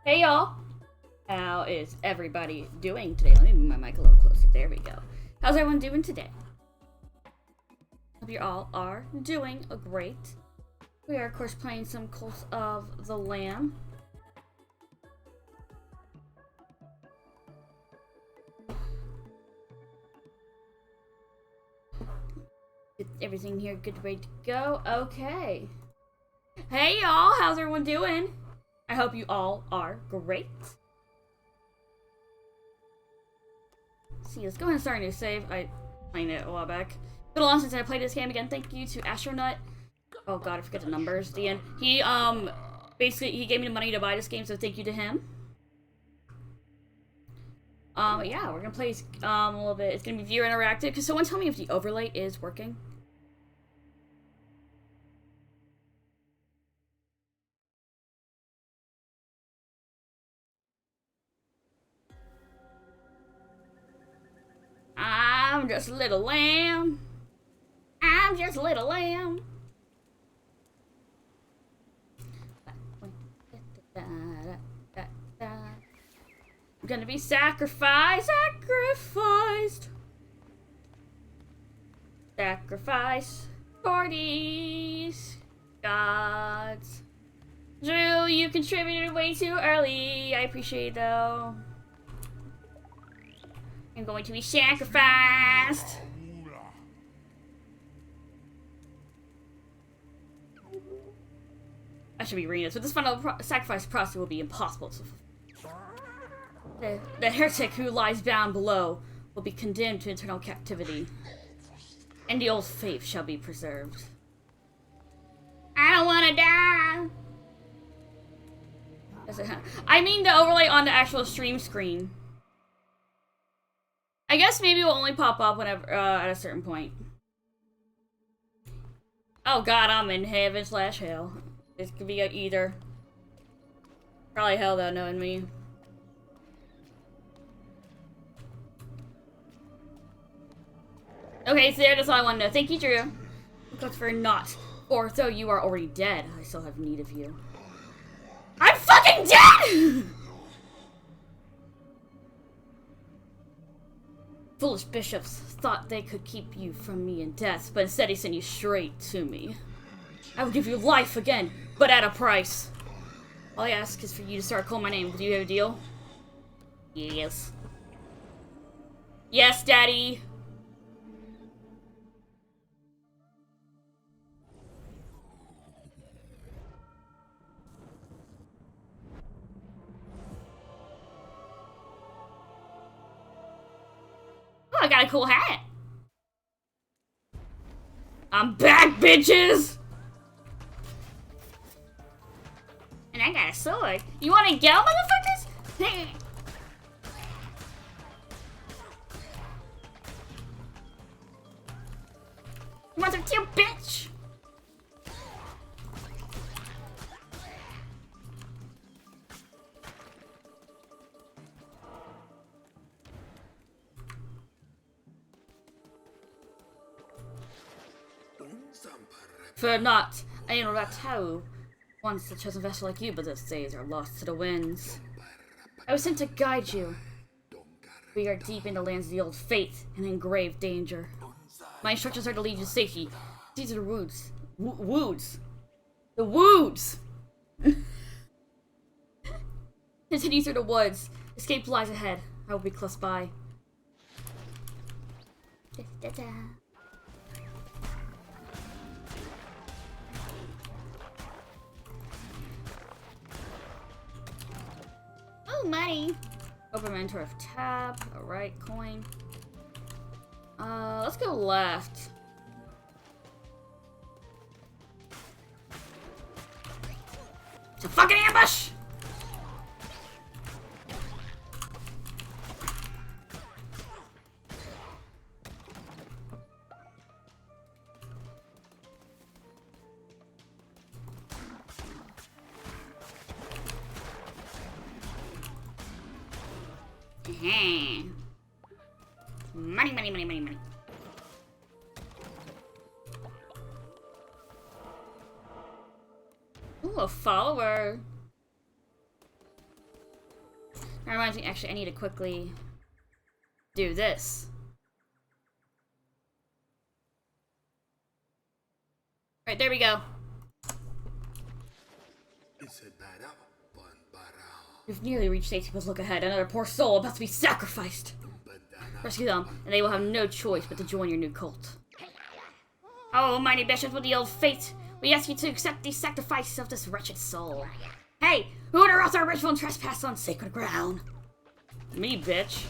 Hey y'all! How is everybody doing today? Let me move my mic a little closer. There we go. How's everyone doing today? Hope you all are doing great. We are, of course, playing some Cult of the Lamb. Get everything here good, ready to go. Okay. Hey y'all! How's everyone doing? I hope you all are great. See, let's go ahead and start a new save. I played it a while back. It's been a long since I played this game again. Thank you to Astronaut. Oh god, I forget the numbers. The end. He basically he gave me the money to buy this game, so thank you to him. Yeah, we're gonna play a little bit. It's gonna be viewer interactive. Cause someone tell me if the overlay is working. I'm just a little lamb. I'm just a little lamb. I'm gonna be sacrificed. Sacrifice for these gods. Drew, you contributed way too early. I appreciate it though. I'm going to be sacrificed. I should be reading this, but this final sacrifice process will be impossible to fulfill. The heretic who lies bound below will be condemned to eternal captivity, and the old faith shall be preserved. I don't want to die. I mean the overlay on the actual stream screen. I guess maybe it will only pop up whenever at a certain point. Oh god, I'm in heaven/hell. This could be either. Probably hell though, knowing me. Okay, so that's all I want to know. Thank you, Drew. Because for not. Or though you are already dead, I still have need of you. I'm fucking dead! Foolish bishops thought they could keep you from me in death, but instead he sent you straight to me. I will give you life again, but at a price. All I ask is for you to start calling my name. Do you have a deal? Yes. Yes, Daddy. Oh, I got a cool hat. I'm back, bitches! And I got a sword. You wanna go, motherfuckers? You want some too, bitch? For not, I know that how. Once a chosen vessel like you, but those days are lost to the winds. I was sent to guide you. We are deep in the lands of the old faith and in grave danger. My instructions are to lead you to safety. These are the woods. Woods. The woods! Continue through the woods. Escape lies ahead. I will be close by. Oh, money! Open my inventory of tab. Alright, coin. Let's go left. It's a fucking ambush! Money, money, money, money, money. Ooh, a follower. That reminds me, actually, I need to quickly do this. Alright, there we go. You've nearly reached safety, but look ahead. Another poor soul about to be sacrificed. Rescue them, and they will have no choice but to join your new cult. Oh, mighty bishops with the old faith, we ask you to accept the sacrifice of this wretched soul. Hey, who interrupts our ritual and trespass on sacred ground? Me, bitch.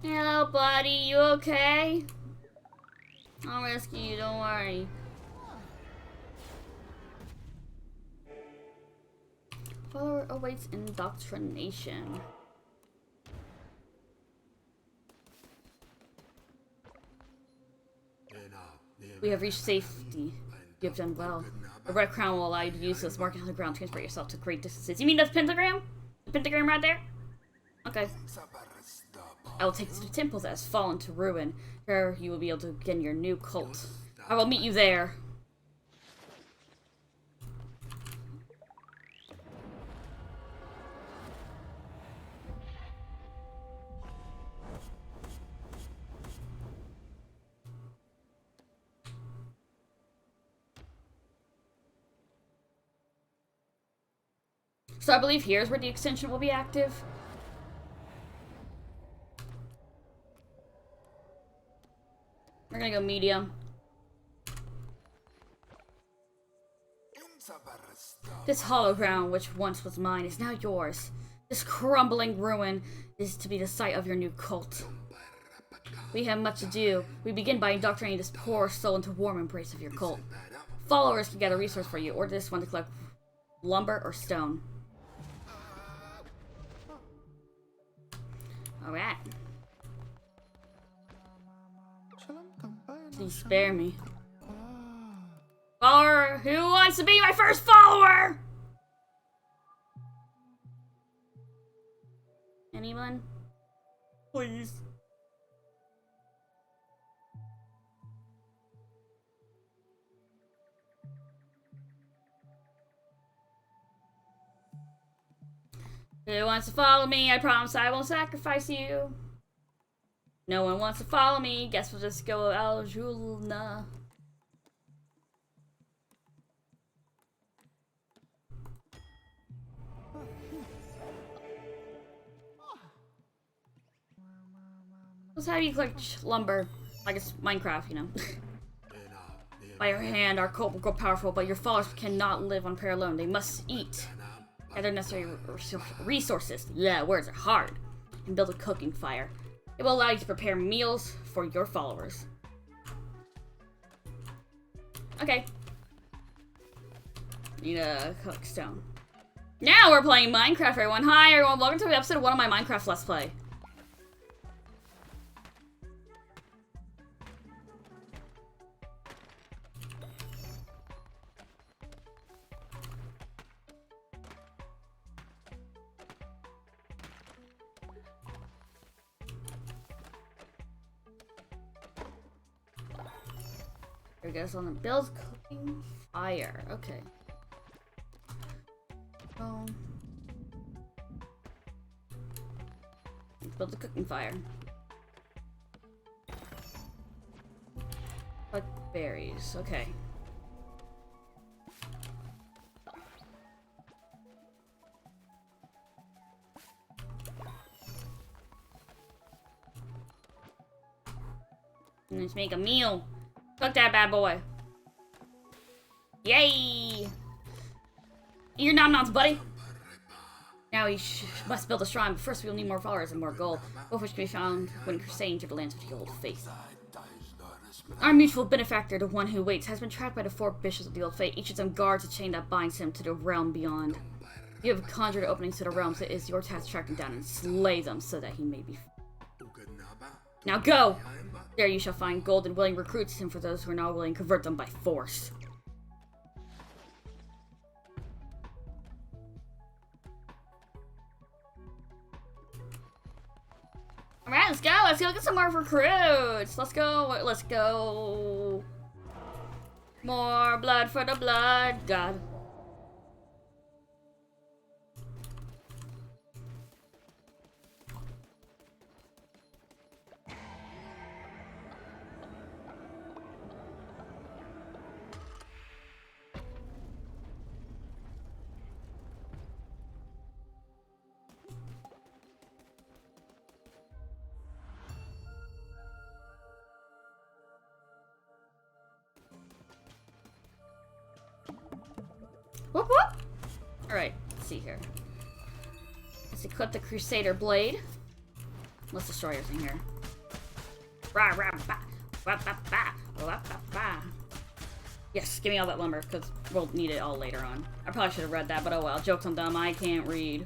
Hello, buddy. You okay? I'll rescue you. Don't worry. Follower awaits indoctrination. We have reached safety. You have done well. The red crown will allow you to use this marking on the ground to transport yourself to great distances. You mean the pentagram? The pentagram right there? Okay. I will take you to the temple that has fallen to ruin. There you will be able to begin your new cult. I will meet you there. So I believe here's where the extension will be active. We're gonna go medium. This hollow ground, which once was mine, is now yours. This crumbling ruin is to be the site of your new cult. We have much to do. We begin by indoctrinating this poor soul into warm embrace of your cult. Followers can get a resource for you. Order this one to collect lumber or stone. Alright. Please spare me. Follower, who wants to be my first follower? Anyone? Please. Who wants to follow me? I promise I won't sacrifice you. No one wants to follow me. Guess we'll just go Al Julna. Let's have you collect lumber. Like it's Minecraft, you know. By your hand, our cult will grow powerful, but your followers cannot live on prayer alone. They must eat. Gather necessary resources. Yeah, words are hard. And build a cooking fire. It will allow you to prepare meals for your followers. Okay. Need a cook stone. Now we're playing Minecraft, everyone. Hi, everyone. Welcome to the episode 1 of my Minecraft Let's Play. There we go, so on the build cooking fire. Okay. Let's build the cooking fire. Like berries, okay. And let's make a meal. Cook that bad boy. Yay! Your nom-noms, buddy. Now we must build a shrine, but first we will need more followers and more gold, both which can be found when crusading to the lands of the old faith. Our mutual benefactor, the one who waits, has been trapped by the 4 bishops of the old faith. Each of them guards a chain that binds him to the realm beyond. You have conjured openings to the realms. It is your task to track him down and slay them so that he may be... Now go! There you shall find gold and willing recruits, and for those who are not willing, convert them by force. Alright, let's go. Let's go get some more recruits. Let's go. Let's go. More blood for the blood god. Whoop whoop! Alright, let's see here. Let's equip the Crusader Blade. Let's destroy everything here. Rah rah ba! Wah ba ba! Wah ba ba! Yes, give me all that lumber, because we'll need it all later on. I probably should have read that, but oh well. Jokes on them, I can't read.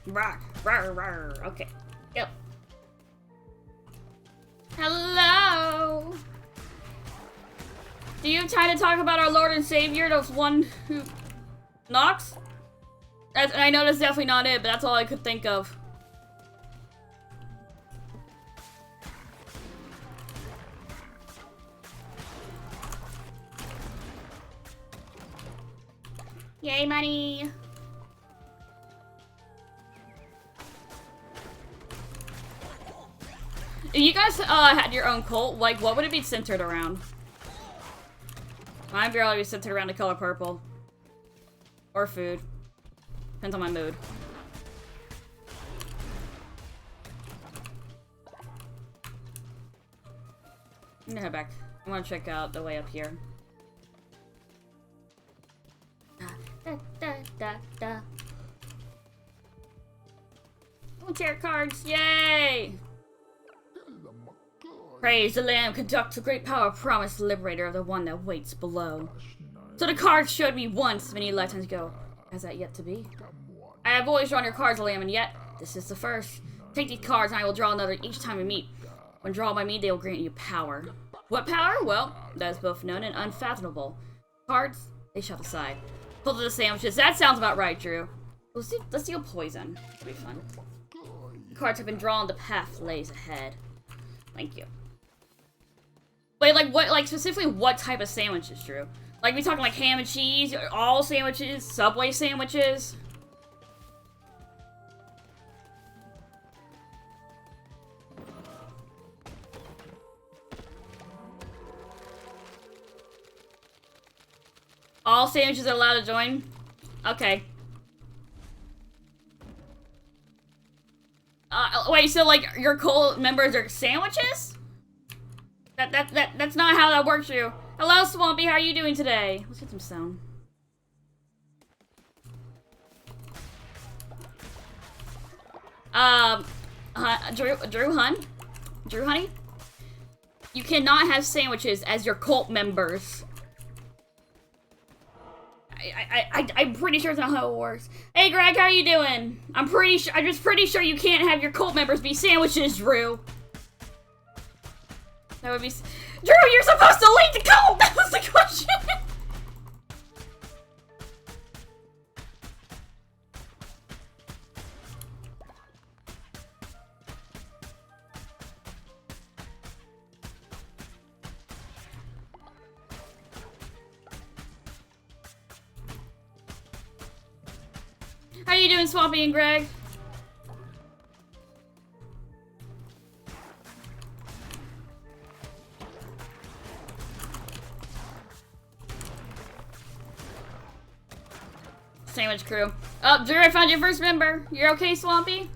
Rawr, rawr, rawr. Okay. Yep. Hello! Do you have time to talk about our Lord and Savior, the one who knocks? And I know that's definitely not it, but that's all I could think of. Yay, money! If you guys had your own cult, like, what would it be centered around? Mine barely be centered around the color purple. Or food. Depends on my mood. I'm gonna head back. I wanna check out the way up here. Da, da, da, da. Wheelchair cards, yay! Praise the Lamb, conduct the great power promised liberator of the one that waits below. So the cards showed me once many lifetimes ago. Has that yet to be? I have always drawn your cards, Lamb, and yet this is the first. Take these cards and I will draw another each time we meet. When drawn by me, they will grant you power. What power? Well, that is both known and unfathomable. Cards, they shall decide. Pull to the sandwiches. That sounds about right, Drew. Let's deal poison. It'll be fun. The cards have been drawn. The path lays ahead. Thank you. Wait, like what? Like specifically, what type of sandwiches, Drew? Like we talking like ham and cheese, all sandwiches, Subway sandwiches? All sandwiches are allowed to join? Okay. Wait, so like your cult members are sandwiches? That's not how that works, Drew. Hello, Swampy, how are you doing today? Let's get some stone. Drew Honey? You cannot have sandwiches as your cult members. I'm pretty sure that's not how it works. Hey, Greg, how are you doing? I'm just pretty sure you can't have your cult members be sandwiches, Drew. That would be... Drew, you're supposed to lead the cult! That was the question! How you doing, Swampy and Greg? Sandwich crew. Oh, Drew, I found your first member. You're okay, Swampy?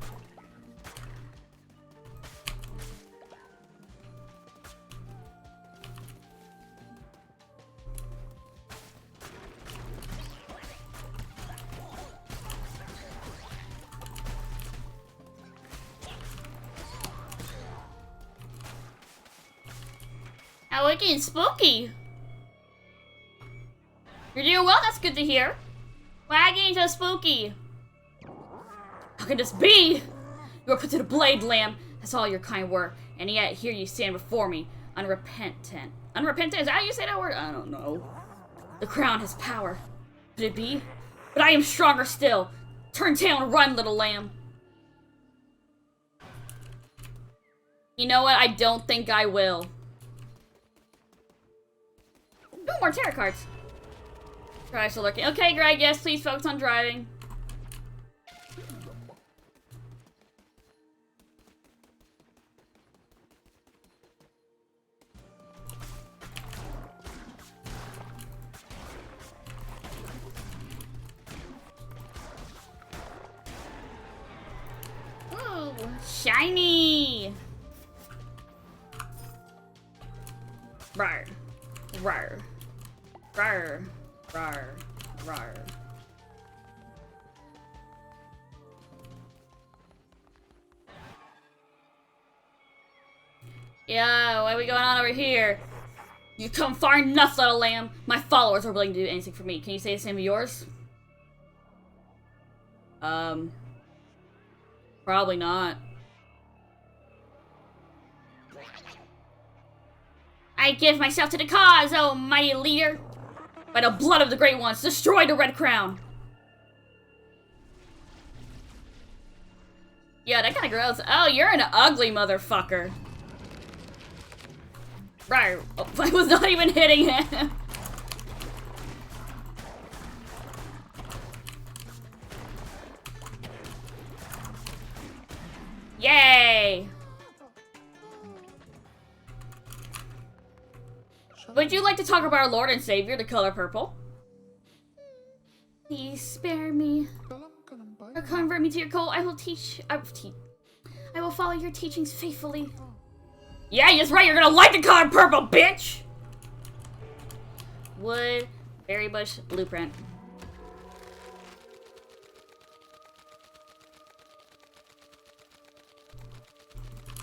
How wicked spooky. You're doing well, that's good to hear. Why are you getting so spooky? How can this be? You were put to the blade, lamb. That's all your kind work. And yet, here you stand before me, unrepentant. Unrepentant? Is that how you say that word? I don't know. The crown has power. Could it be? But I am stronger still. Turn tail and run, little lamb. You know what? I don't think I will. Ooh, more tarot cards. Drive still lurking. Okay, Greg, yes, please focus on driving. Ooh, shiny! Rawr. Rawr. Rawr. Rawr. Rawr. Yeah, what are we going on over here? You come far enough, little lamb. My followers are willing to do anything for me. Can you say the same of yours? Probably not. I give myself to the cause, oh mighty leader! By the blood of the great ones, destroy the red crown! Yeah, that kinda gross. Oh, you're an ugly motherfucker. Right. Oh, I was not even hitting him. Yay! Would you like to talk about our Lord and Savior, the color purple? Please spare me. Or convert me to your cult. I will follow your teachings faithfully. Yeah, that's right. You're gonna like the color purple, bitch. Wood, berry bush, blueprint.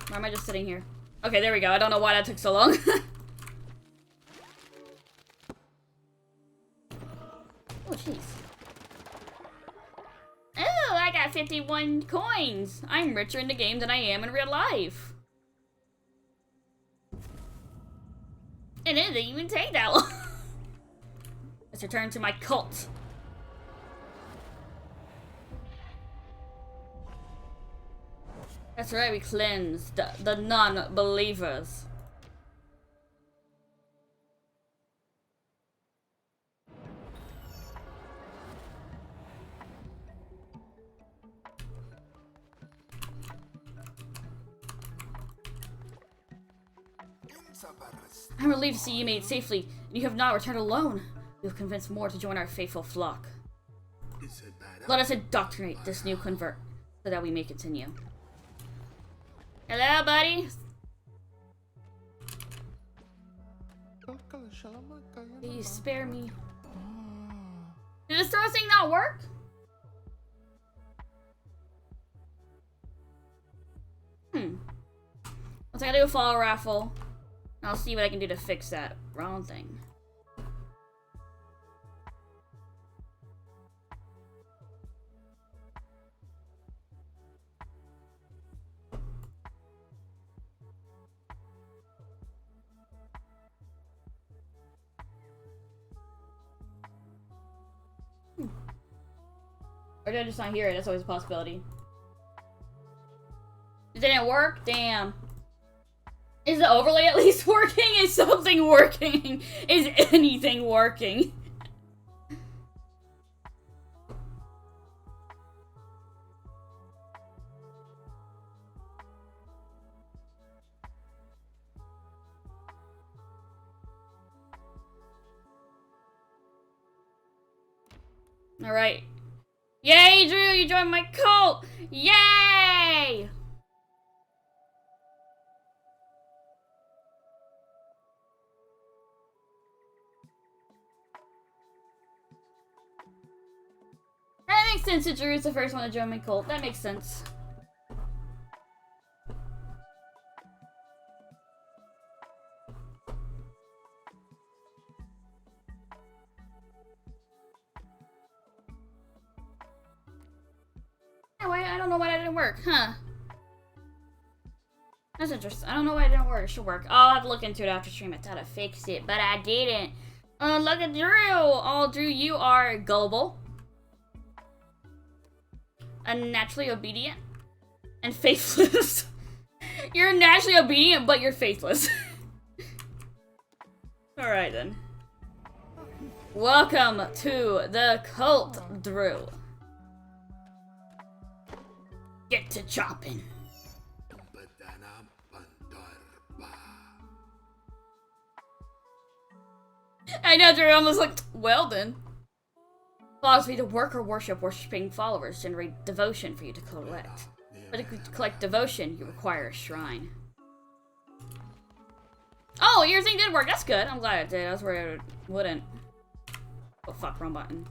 Why am I just sitting here? Okay, there we go. I don't know why that took so long. Oh, jeez. Oh, I got 51 coins. I'm richer in the game than I am in real life. And it didn't even take that long. Let's return to my cult. That's right, we cleansed the non-believers. I'm relieved to see you made it safely, and you have not returned alone. You have convinced more to join our faithful flock. Let us indoctrinate this new convert, so that we may continue. Hello, buddy? Please spare me. Did this throw thing not work? Let's gotta do a fall raffle. I'll see what I can do to fix that wrong thing. Or did I just not hear it? That's always a possibility. It didn't work? Damn. Is the overlay at least working? Is something working? Is anything working? Alright. Yay, Drew! You joined my cult! Yay! That makes sense that Drew is the first one to join my cult. That makes sense. don't know why that didn't work, huh? That's interesting. I don't know why it didn't work. It should work. I'll have to look into it after stream. I thought I fixed it, but I didn't. Look at Drew. Oh, Drew, you are gullible, unnaturally obedient, and faithless. You're naturally obedient, but you're faithless. Alright then. Welcome to the cult, Drew. Get to chopping. I know, Drew, almost like, well then. Allows me to work or worship worshipping followers, generate devotion for you to collect. But to collect devotion, you require a shrine. Oh, your thing did work. That's good. I'm glad it did. I was worried it wouldn't. Oh, fuck. Wrong button.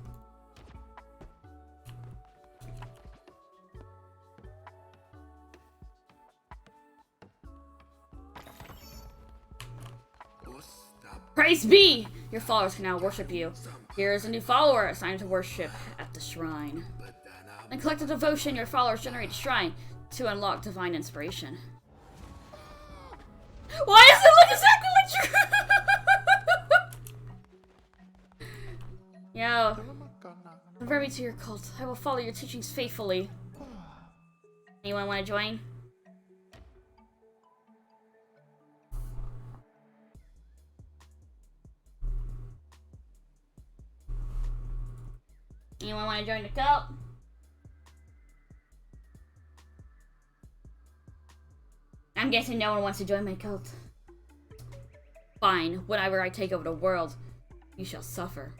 Praise be! Your followers can now worship you. Here is a new follower assigned to worship at the shrine. And collect the devotion your followers generate a shrine to unlock divine inspiration. Why does it look exactly like you? Yo. Convert me to your cult. I will follow your teachings faithfully. Anyone want to join? Anyone want to join the cult? I'm guessing no one wants to join my cult. Fine. Whenever I take over the world, you shall suffer.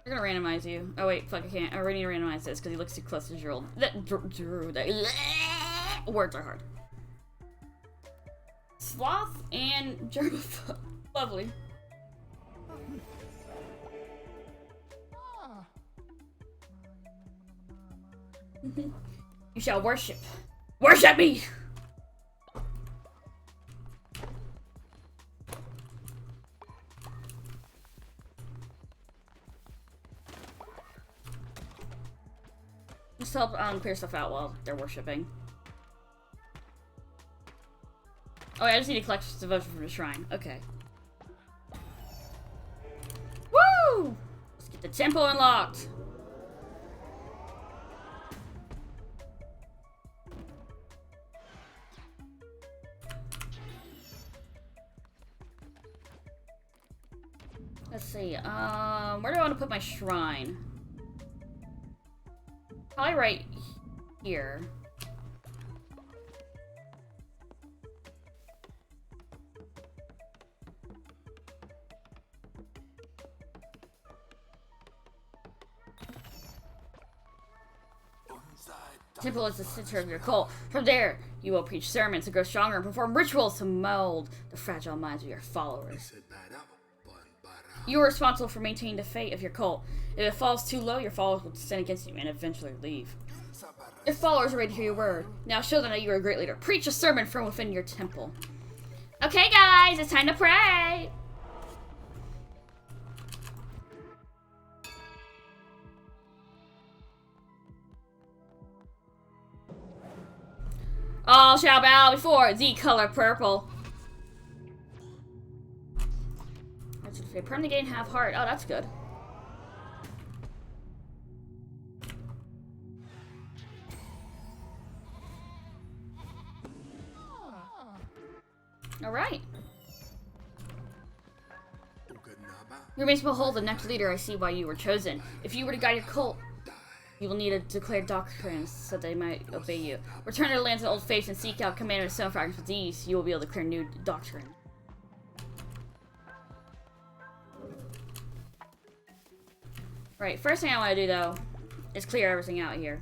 They're gonna randomize you. Oh wait, fuck, I can't. I already need to randomize this because he looks too close to Drew. Words are hard. Sloth and germaphobe. Lovely. You shall worship. Worship me! Just help clear stuff out while they're worshipping. Oh, I just need to collect devotion from the shrine. Okay. Woo! Let's get the temple unlocked. Let's see, where do I want to put my shrine? Probably right here. Temple is the center of your cult. From there, you will preach sermons to grow stronger and perform rituals to mold the fragile minds of your followers. You are responsible for maintaining the fate of your cult. If it falls too low, your followers will descend against you and eventually leave. Your followers are ready to hear your word. Now show them that you are a great leader. Preach a sermon from within your temple. Okay, guys, it's time to pray. All shall bow before the color purple. Permanently gain half heart. Oh, that's good. Alright. You remain to behold the next leader. I see why you were chosen. If you were to guide your cult, you will need to declare doctrines so they might obey you. Return to the lands of old faiths and seek out commandments and stone fragments. With these, you will be able to clear new doctrine. Right, first thing I want to do, though, is clear everything out here.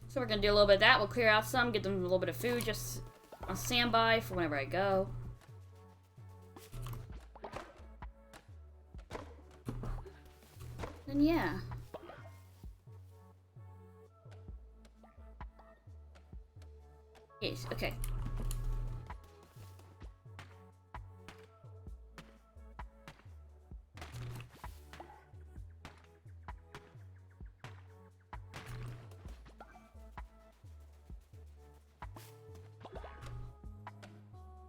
So we're going to do a little bit of that. We'll clear out some, get them a little bit of food just on standby for whenever I go. then yeah. Yes, okay.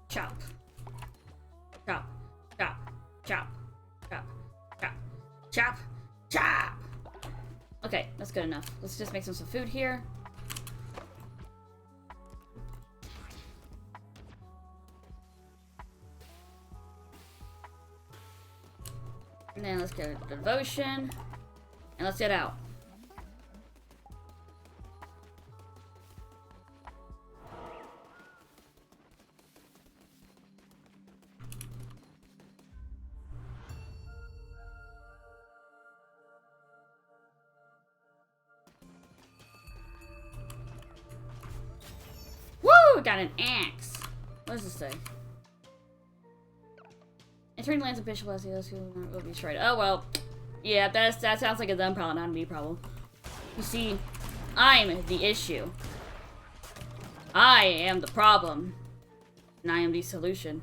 Chop. Chop. Chop. Chop. Chop. Chop. Chop. Chop! Okay, that's good enough. Let's just make some food here. And then let's get a devotion. And let's get out. Woo! Got an axe. What does this say? Entering lands of Bishop as those who will be destroyed. Oh well. Yeah, that sounds like a them problem, not a me problem. You see, I'm the issue. I am the problem. And I am the solution.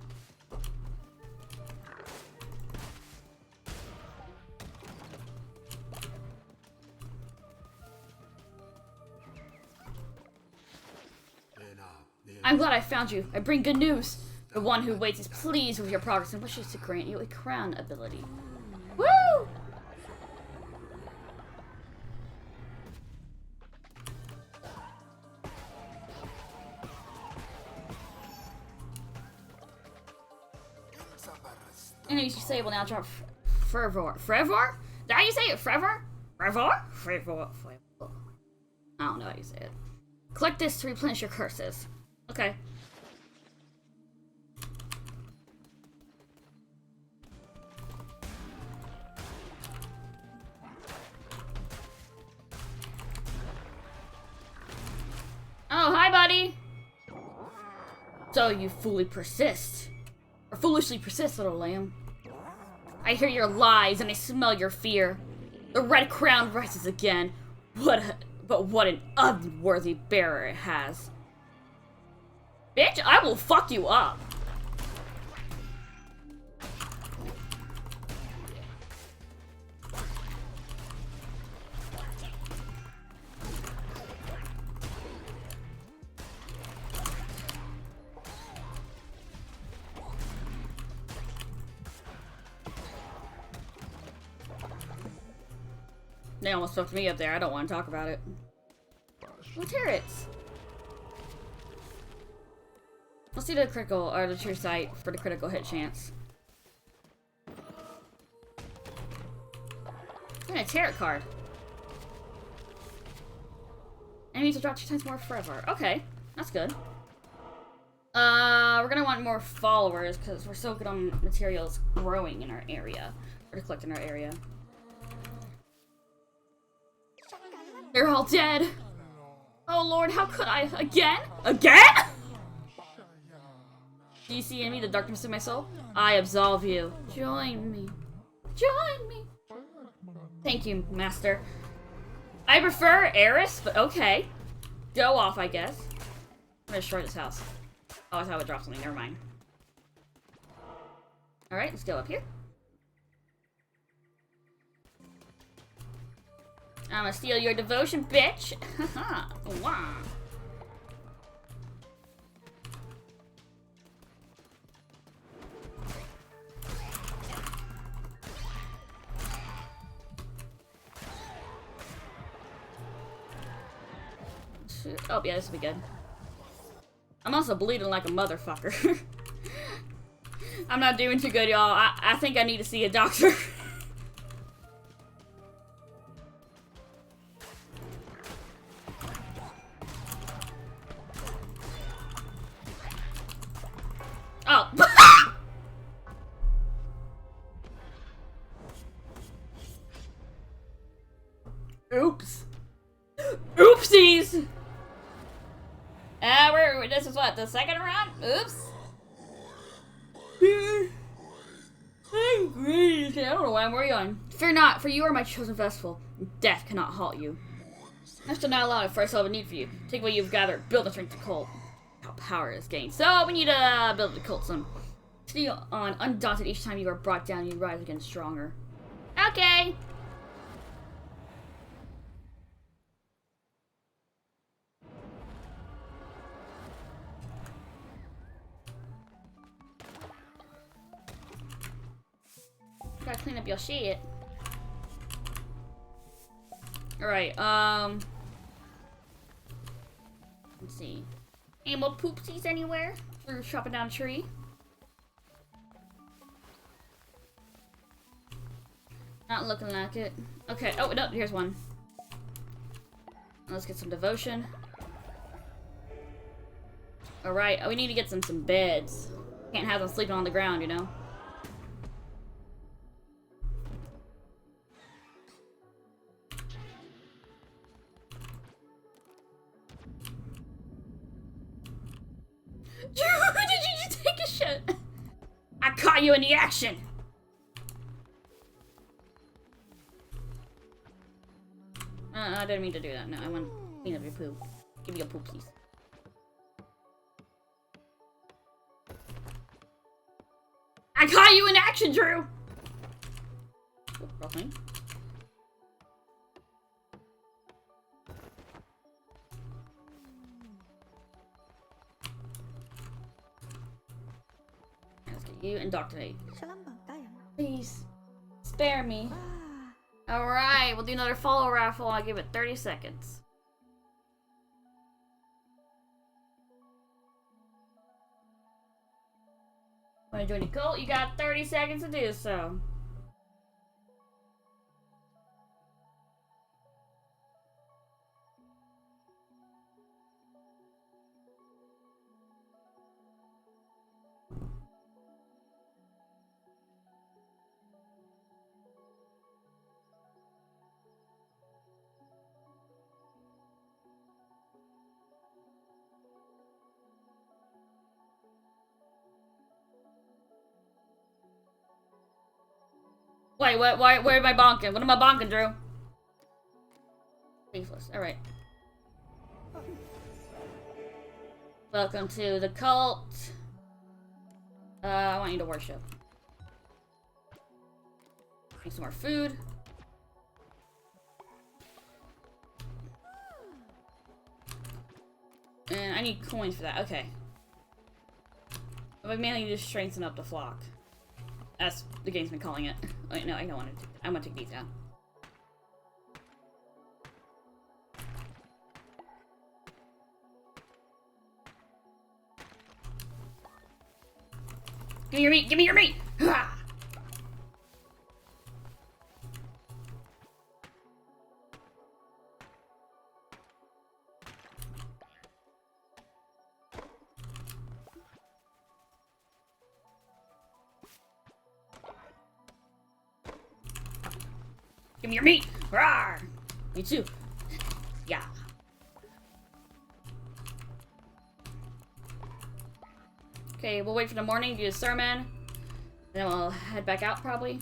I'm glad I found you. I bring good news. The one who waits is pleased with your progress and wishes to grant you a crown ability. Woo! Enemies you say will now drop fervor. Fervor? Is that how you say it? Fervor? Fervor? Fervor. I don't know how you say it. Collect this to replenish your curses. Okay. Oh, hi, buddy. So you foolishly persist, little lamb. I hear your lies and I smell your fear. The red crown rises again. But what an unworthy bearer it has. Bitch, I will fuck you up. They almost fucked me up there. I don't want to talk about it. Oh, turrets. Let's see the critical, or the true sight for the critical hit chance. And a tarot card. Enemies will drop 2 times more forever. Okay, that's good. We're gonna want more followers because we're so good on materials growing in our area, or to collect in our area. They're all dead. Oh Lord, how could I? Again? Again? Do you see in me the darkness in my soul? I absolve you. Join me. Join me. Thank you, Master. I prefer Eris, but okay. Go off, I guess. I'm gonna destroy this house. Oh, I thought it would drop something. Never mind. Alright, let's go up here. I'm gonna steal your devotion, bitch. Haha. Wow. Oh, yeah, this will be good. I'm also bleeding like a motherfucker. I'm not doing too good, y'all. I think I need to see a doctor. Oh. Oops. Oopsies! This is what, the second round? Oops. I'm greedy. I don't know why I'm worried on Fear not, for you are my chosen vessel. Death cannot halt you. I'm still not allowed, for I still have a need for you. Take what you've gathered, build and strength the cult. How power is gained. So we need to build the cult some. Continue on, undaunted. Each time you are brought down, you rise again stronger. Okay. Gotta clean up your shit. Alright, let's see. Any more poopsies anywhere? We're chopping down a tree. Not looking like it. Okay, oh no, here's one. Let's get some devotion. Alright, we need to get some beds. Can't have them sleeping on the ground, you know? Did you just take a shit? I caught you in the action! I didn't mean to do that. No, I want to clean up your poop. Give me a poop, please. I caught you in action, Drew! Oh, wrong thing. Let's get you indoctrinate. Please, spare me. Alright, we'll do another follow raffle. I'll give it 30 seconds. Want to join the cult? You got 30 seconds to do so. Wait, what? Why? Where am I bonking? What am I bonking, Drew? Faithless. All right. Welcome to the cult. I want you to worship. Make some more food. And I need coins for that. Okay. But mainly just strengthen up the flock. As the game's been calling it. Wait, no, I don't want to. I want to take these down. Give me your meat! Give me your meat! Ha! Give me your meat! Rawr! Me too. Yeah. Okay, we'll wait for the morning, do a sermon. And then we'll head back out, probably.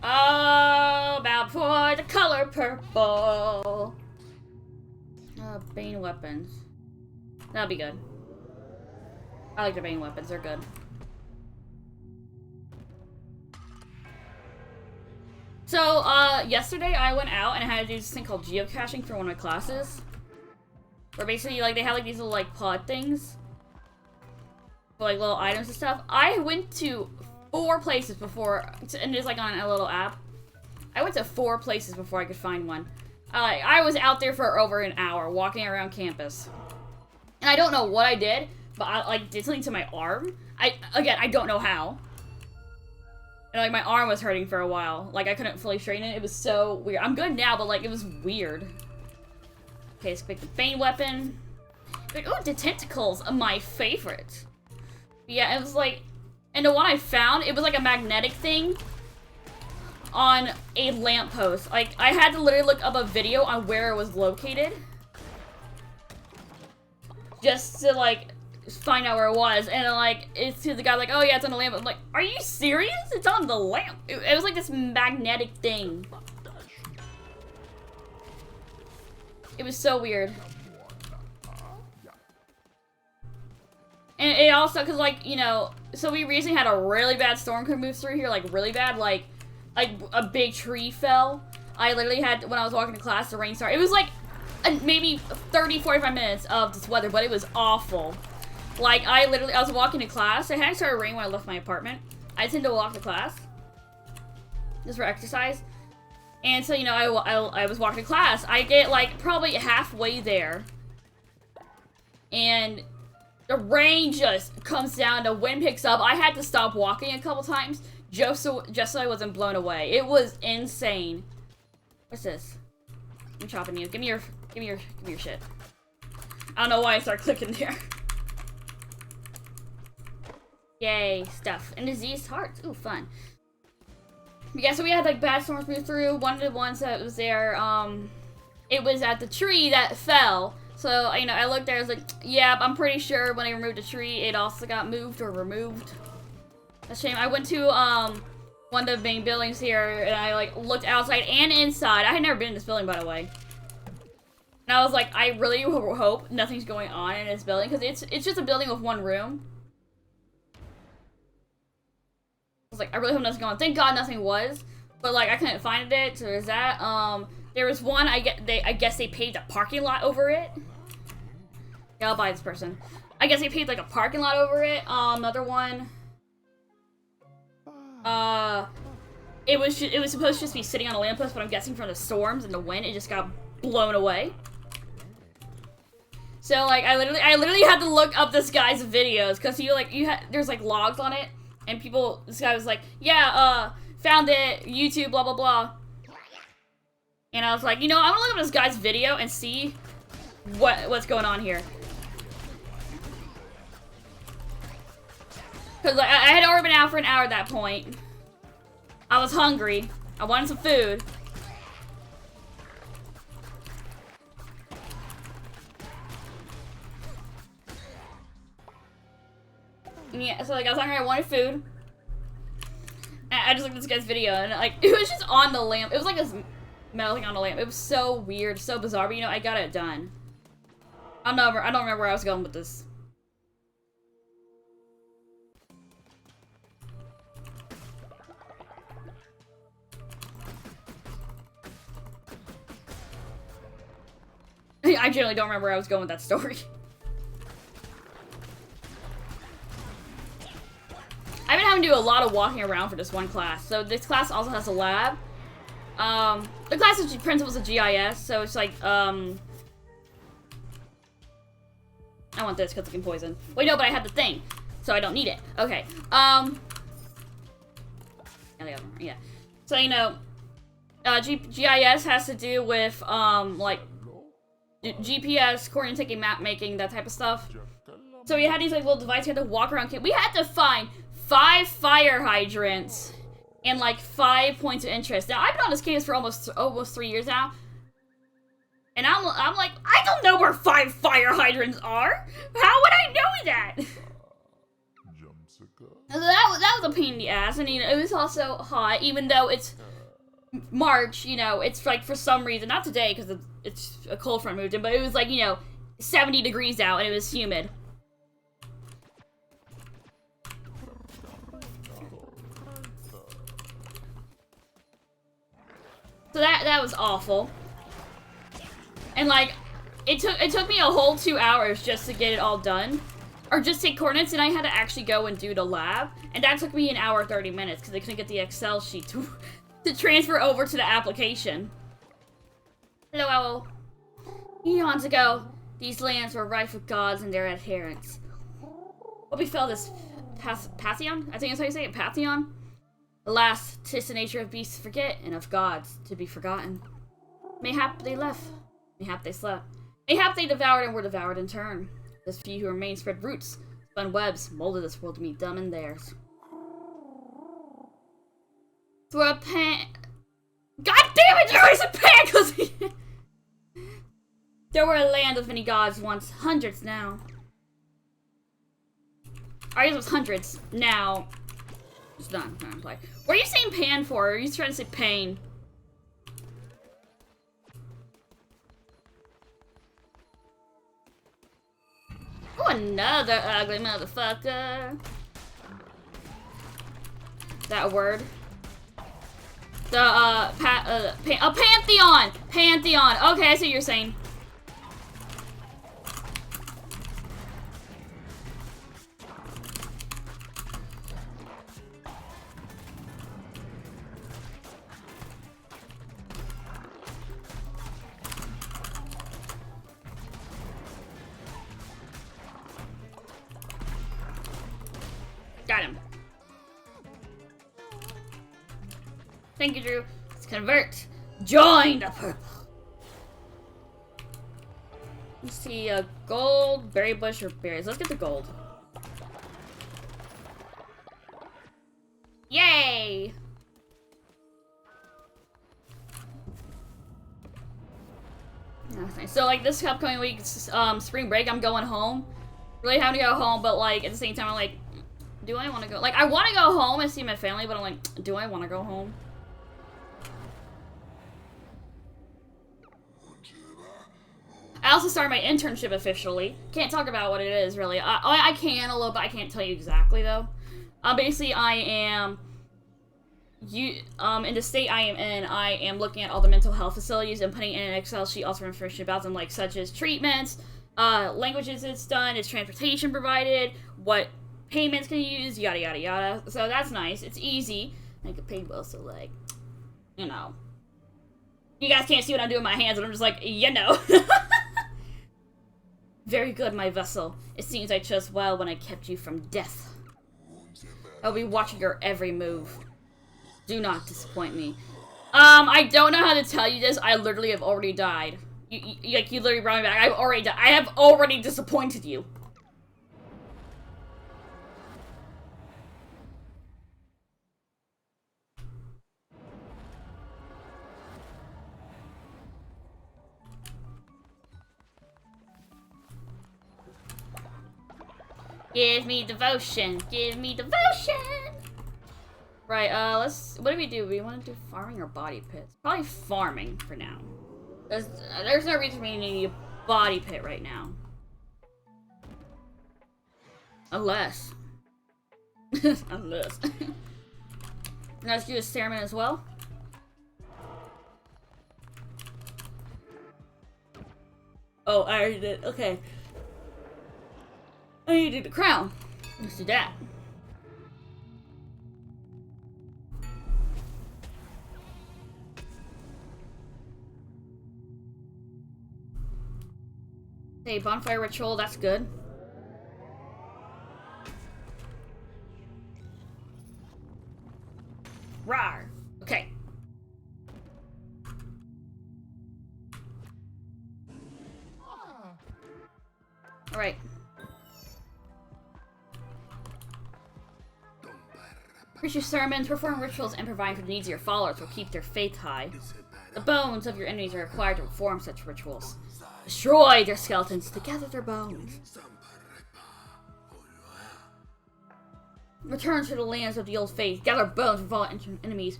Oh, about for the color purple. Bane weapons. That'll be good. I like the Bane weapons, they're good. So, yesterday I went out and I had to do this thing called geocaching for one of my classes. Where basically, like, they have, like, these little, like, pod things. For, like, little items and stuff. I went to 4 places before, and it's, like, on a little app. I went to 4 places before I could find one. I was out there for over an hour, walking around campus. And I don't know what I did, but I, like, did something to my arm. Again, I don't know how. And, like, my arm was hurting for a while. Like, I couldn't fully straighten it. It was so weird. I'm good now, but, like, it was weird. Okay, let's pick the Bane weapon. But, ooh, the tentacles are my favorite. Yeah, it was, like... And the one I found, it was, like, a magnetic thing. on a lamppost. Like, I had to literally look up a video on where it was located. Just to, like, find out where it was. And, like, it's to the guy, like, oh, yeah, it's on the lamp. I'm like, are you serious? It's on the lamp. It was like this magnetic thing. It was so weird. And it also, because, like, you know, so we recently had a really bad storm come move through here, like, really bad, like a big tree fell. I literally had, when I was walking to class, the rain started. It was, like, maybe 30, 45 minutes of this weather, but it was awful. Like, I was walking to class. It hadn't started raining when I left my apartment. I tend to walk to class, just for exercise. And so, you know, I was walking to class. I get, like, probably halfway there. And the rain just comes down, the wind picks up. I had to stop walking a couple times just so I wasn't blown away. It was insane. What's this? I'm chopping you. Give me your shit. I don't know why I started clicking there. Yay, stuff. And diseased hearts. Ooh, fun. But yeah, so we had like bad storms move through. One of the ones that was there, it was at the tree that fell. So, you know, I looked there, I was like, yeah, I'm pretty sure when I removed the tree, it also got moved or removed. That's a shame. I went to, one of the main buildings here, and I, like, looked outside and inside. I had never been in this building, by the way. And I was like, I really hope nothing's going on in this building, because it's just a building with one room. I was like, I really hope nothing's going on. Thank God nothing was. But, like, I couldn't find it, so there's that. There was one, I guess they paved a parking lot over it. Yeah, I'll buy this person. I guess they paved, like, a parking lot over it. Another one. It was supposed to just be sitting on a lamppost, but I'm guessing from the storms and the wind, it just got blown away. So, like, I literally had to look up this guy's videos, because there's, like, logs on it, and this guy was like, yeah, found it, YouTube, blah, blah, blah. And I was like, you know, I'm gonna look up this guy's video and see what's going on here. Because like, I had already been out for an hour at that point. I was hungry. I wanted some food. And yeah, so like I was hungry, I wanted food. And I just looked at this guy's video and like, it was just on the lamp. It was like this metal thing on the lamp. It was so weird, so bizarre, but you know, I got it done. I don't remember where I was going with this. I generally don't remember where I was going with that story. I've been having to do a lot of walking around for this one class. So this class also has a lab. The class is principles of GIS, so it's like, I want this because it can poison. Wait, no, but I have the thing, so I don't need it. Okay, yeah. So, you know, GIS has to do with, like, GPS, coordinate taking, map making, that type of stuff. So we had these, like, little devices we had to walk around. We had to find 5 fire hydrants and, like, 5 points of interest. Now, I've been on this case for almost 3 years now. And I'm like, I don't know where 5 fire hydrants are. How would I know that? That was a pain in the ass. And, you know, it was also hot, even though it's March, you know, it's like for some reason, not today because it's a cold front moved in, but it was like, you know, 70 degrees out and it was humid. So that was awful. And like, it took me a whole 2 hours just to get it all done. Or just take coordinates, and I had to actually go and do the lab. And that took me an hour 30 minutes because I couldn't get the Excel sheet to transfer over to the application. Hello, Owl. Eons ago, these lands were rife with gods and their adherents. What befell this Pantheon? I think that's how you say it, Pantheon? Alas, 'tis the nature of beasts to forget, and of gods to be forgotten. Mayhap they left, mayhap they slept. Mayhap they devoured and were devoured in turn. This few who remain spread roots, spun webs, molded this world to meet them and theirs. Through a I already said pan because there were a land of many gods once. Hundreds now. I guess it was hundreds. Now. It's done. What are you saying pan for? Are you trying to say pain? Oh, another ugly motherfucker. That word. The, Pantheon! Pantheon! Okay, I see what you're saying. Got him. Thank you, Drew. Let's convert. Join the purple. Let's see, gold, berry bush, or berries. Let's get the gold. Yay! That's nice. So, like, this upcoming week, spring break, I'm going home. Really having to go home, but, like, at the same time, I'm like, do I want to go? Like, I want to go home and see my family, but I'm like, do I want to go home? I also started my internship officially. Can't talk about what it is, really. I can a little bit. I can't tell you exactly, though. Basically, I am... in the state I am in, I am looking at all the mental health facilities and putting in an Excel sheet also information about them, like, such as treatments, languages it's done, is transportation provided, what payments can you use, yada, yada, yada. So that's nice. It's easy. I can pay well, so, like, you know. You guys can't see what I'm doing with my hands, but I'm just like, you know. Very good, my vessel. It seems I chose well when I kept you from death. I'll be watching your every move. Do not disappoint me. I don't know how to tell you this. I literally have already died. You literally brought me back. I've already died. I have already disappointed you. Give me devotion. Give me devotion. Right, what do we do? We want to do farming or body pits? Probably farming for now. There's no reason for me to need a body pit right now. Unless. Unless. Let's do a ceremony as well. Oh, I already did. Okay. I need to do the crown. Let's do that. Hey, bonfire ritual, that's good. Rawr. Okay. Alright. Preach your sermons, perform rituals, and provide for the needs of your followers will keep their faith high. The bones of your enemies are required to perform such rituals. Destroy their skeletons to gather their bones. Return to the lands of the old faith, gather bones from fallen enemies,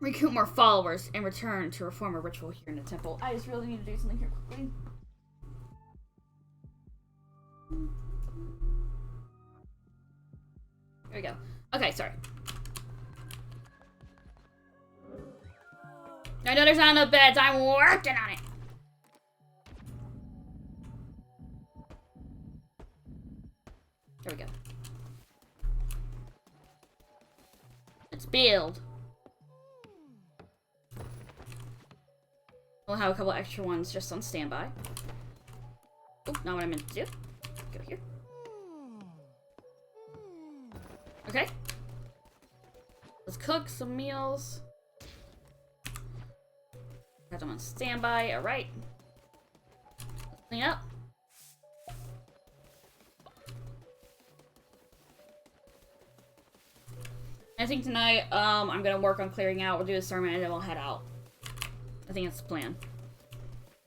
recruit more followers, and return to perform a ritual here in the temple. I just really need to do something here quickly. There we go. Okay, sorry. I know there's not enough beds. I'm working on it. There we go. Let's build. We'll have a couple extra ones just on standby. Oh, not what I meant to do. Go here. Okay. Let's cook some meals. Got them on standby. Alright. Let's clean up. I think tonight, I'm gonna work on clearing out. We'll do a sermon and then we'll head out. think that's the plan.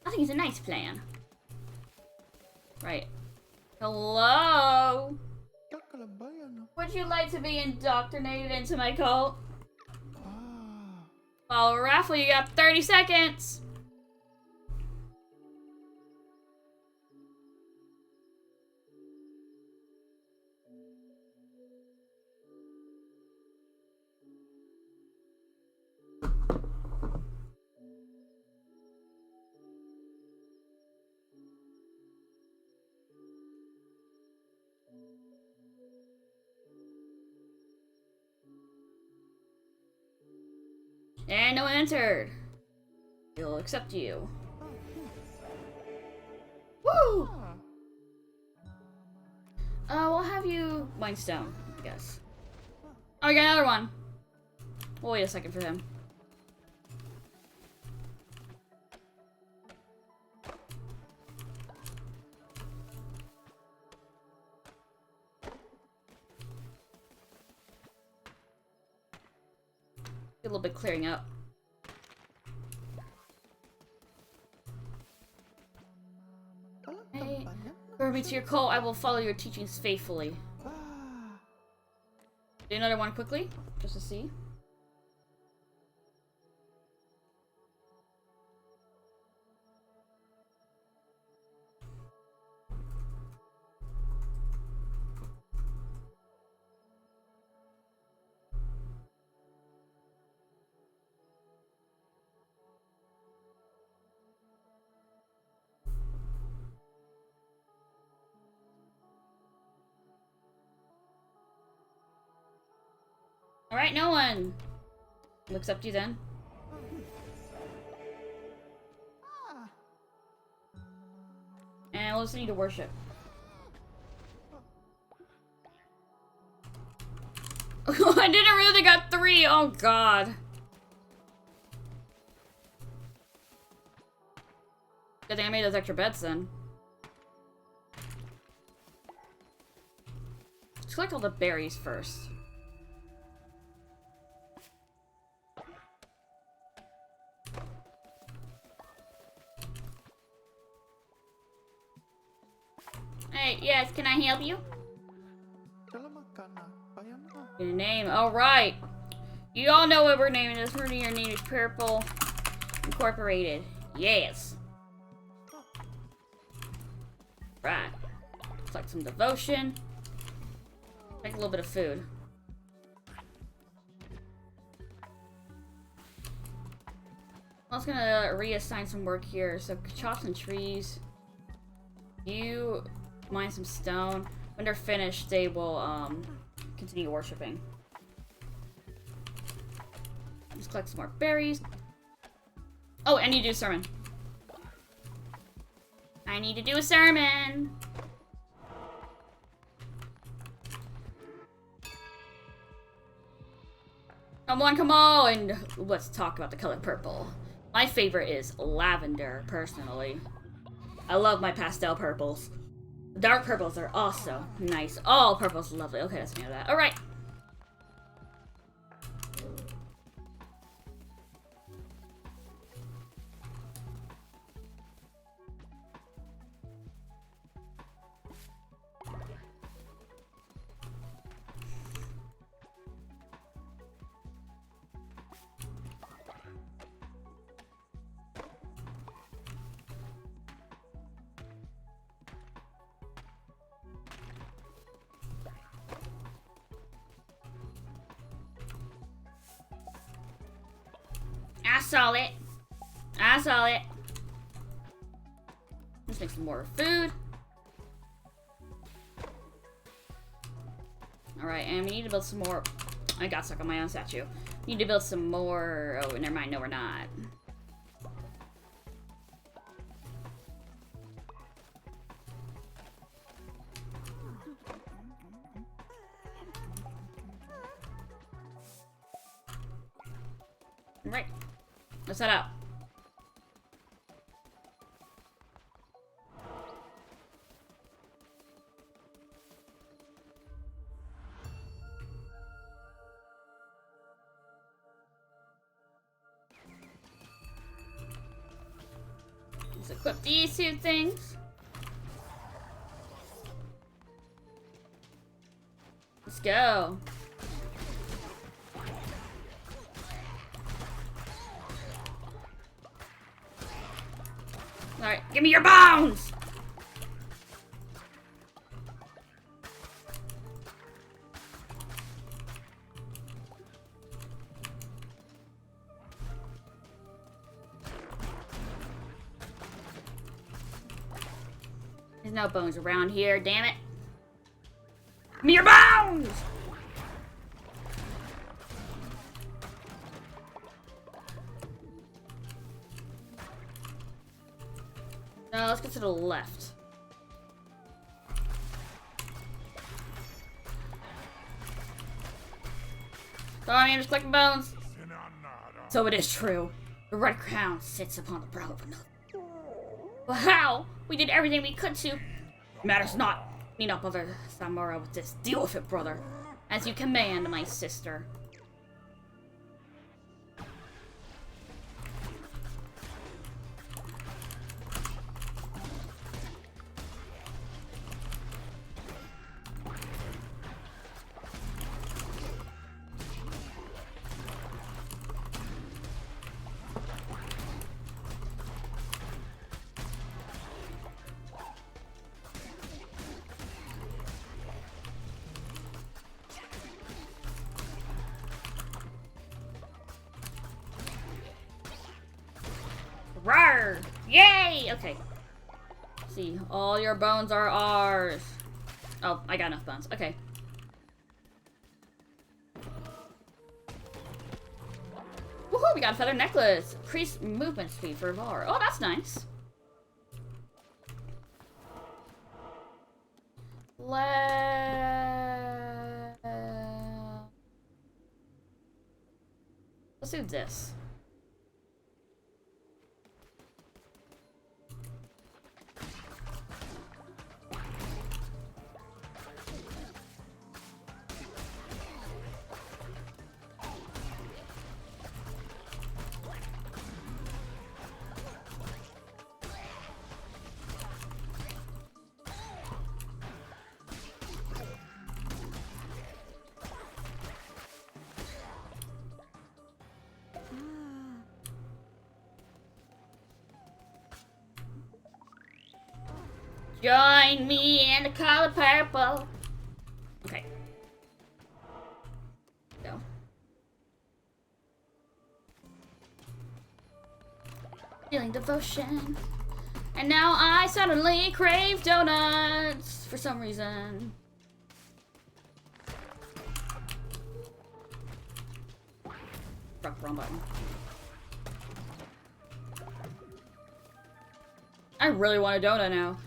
I think it's a nice plan. Right. Hello? Would you like to be indoctrinated into my cult? Well, Raffle, you got 30 seconds! And no one entered. He'll accept you. Woo! We'll have you mine stone, I guess. Oh, we got another one. We'll wait a second for him. A little bit clearing up. Hey, refer me to your cult. I will follow your teachings faithfully. Do another one quickly, just to see. Alright, no one. We'll accept you then. And we'll just need to worship. I didn't really got 3. Oh god. Good thing I made those extra beds then. Let's collect all the berries first. Hey, yes, can I help you? Your name, alright. You all know what we're naming this. Your name is Purple Incorporated. Yes. Right. Collect some devotion. Take a little bit of food. I was gonna reassign some work here. So chop some trees. You mine some stone. When they're finished, they will continue worshiping. Just collect some more berries. Oh, I need to do a sermon. I need to do a sermon. Come on, and let's talk about the color purple. My favorite is lavender, personally. I love my pastel purples. Dark purples are also nice. All purple's lovely. Okay, that's me of that. Alright. I saw it. I saw it. Let's make some more food. Alright, and we need to build some more. I got stuck on my own statue. Need to build some more. Oh, never mind. No, we're not. Right. Let's head out. Let's equip these two things. Let's go. Alright, give me your bones! There's no bones around here, damn it. Give me your bones! No, let's get to the left. Sorry, I'm just collecting bones. So it is true. The red crown sits upon the brow of another. But how? We did everything we could to. Matters not. Meet up, other Samura, with this. Deal with it, brother. As you command, my sister. Rawr! Yay! Okay. See, all your bones are ours. Oh, I got enough bones. Okay. Woohoo! We got a feather necklace. Increased movement speed for Var. Oh, that's nice. Let's do this. Join me in the color purple. Okay. Go. Feeling devotion. And now I suddenly crave donuts for some reason. Fuck, wrong button. I really want a donut now.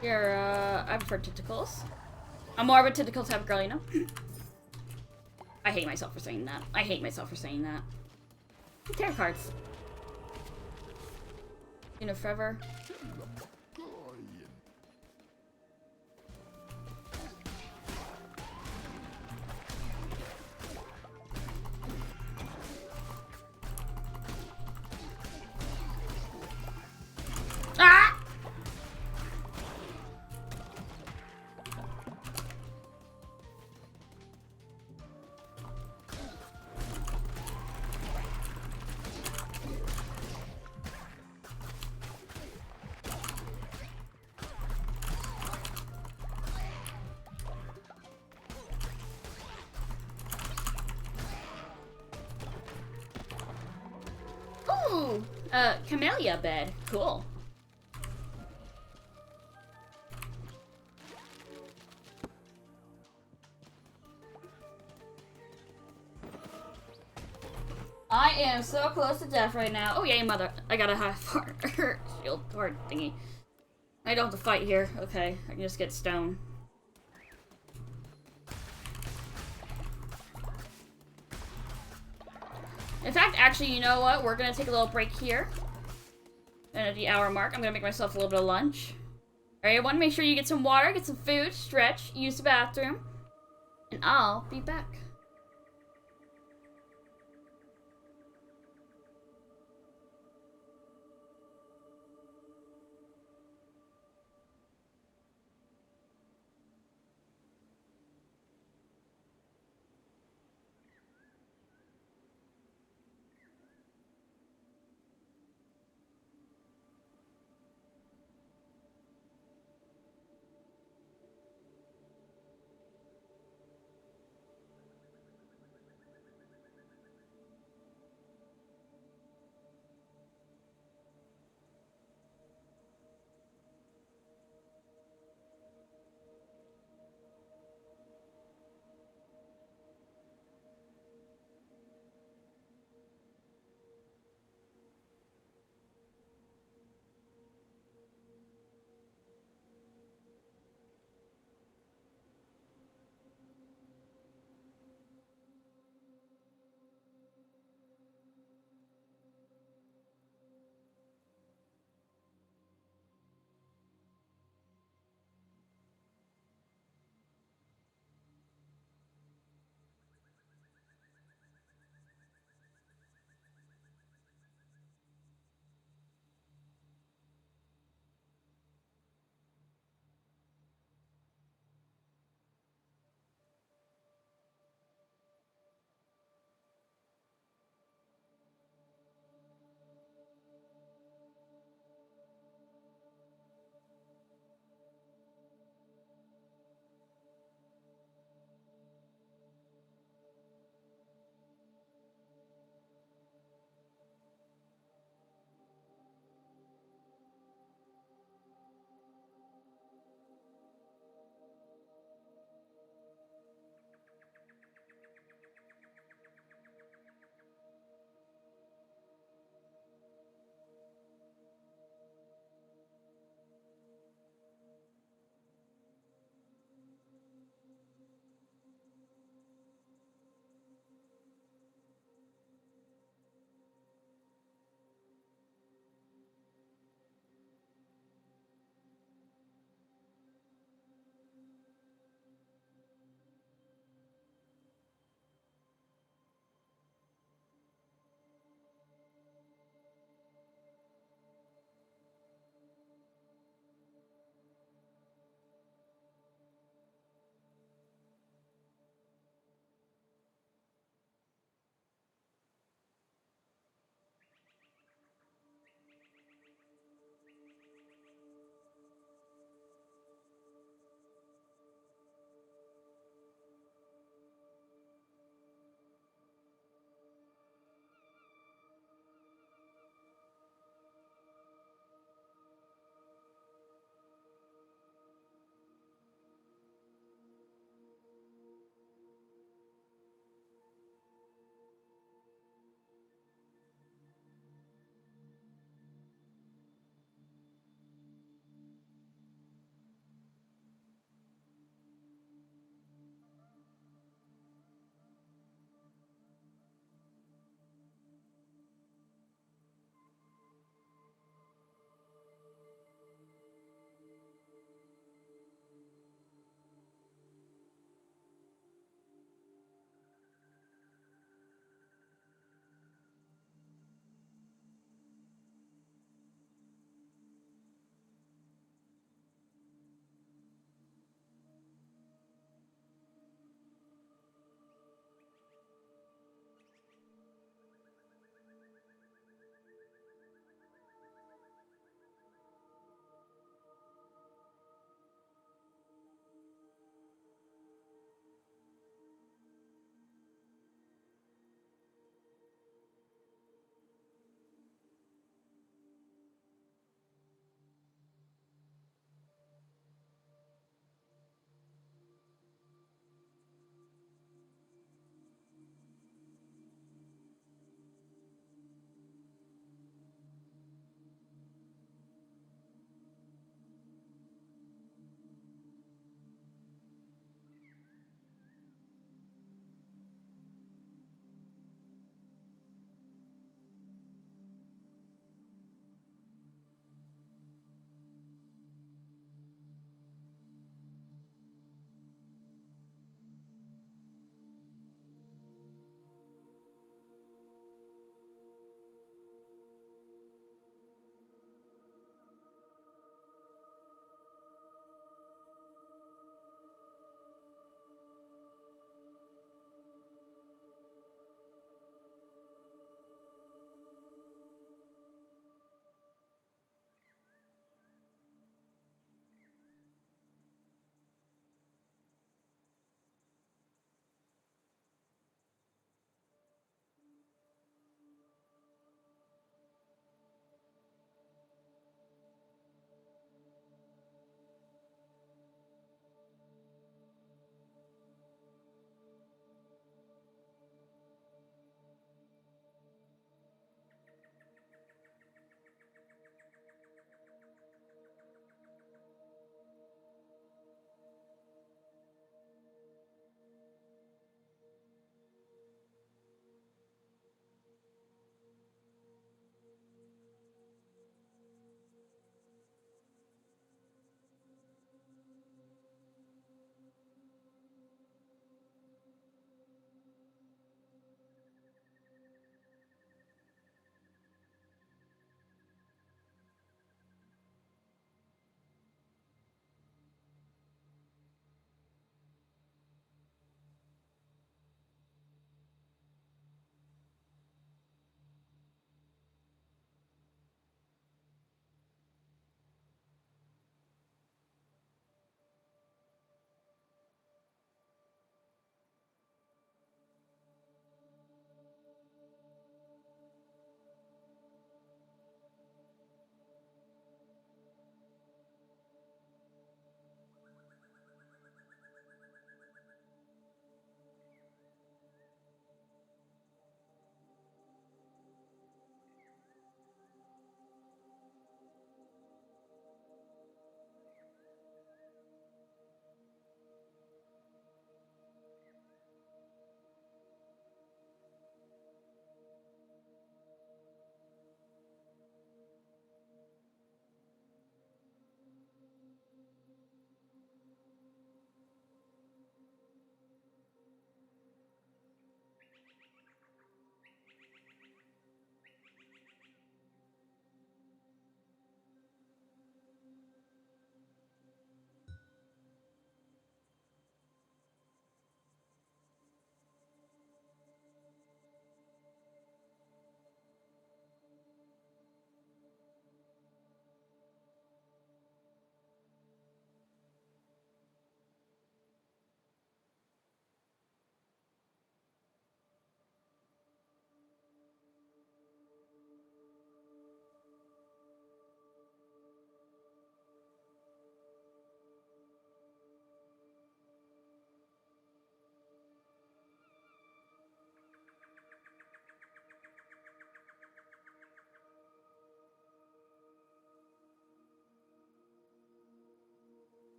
Here, I prefer tentacles. I'm more of a tentacle type of girl, you know? I hate myself for saying that. I hate myself for saying that. Tarot cards. You know, forever. Ah! Ooh, camellia bed. Cool. I am so close to death right now. Oh yay, mother. I got a high shield heart thingy. I don't have to fight here. Okay, I can just get stone. In fact, actually, you know what? We're gonna take a little break here. And at the hour mark, I'm gonna make myself a little bit of lunch. Alright, I want to make sure you get some water, get some food, stretch, use the bathroom, and I'll be back.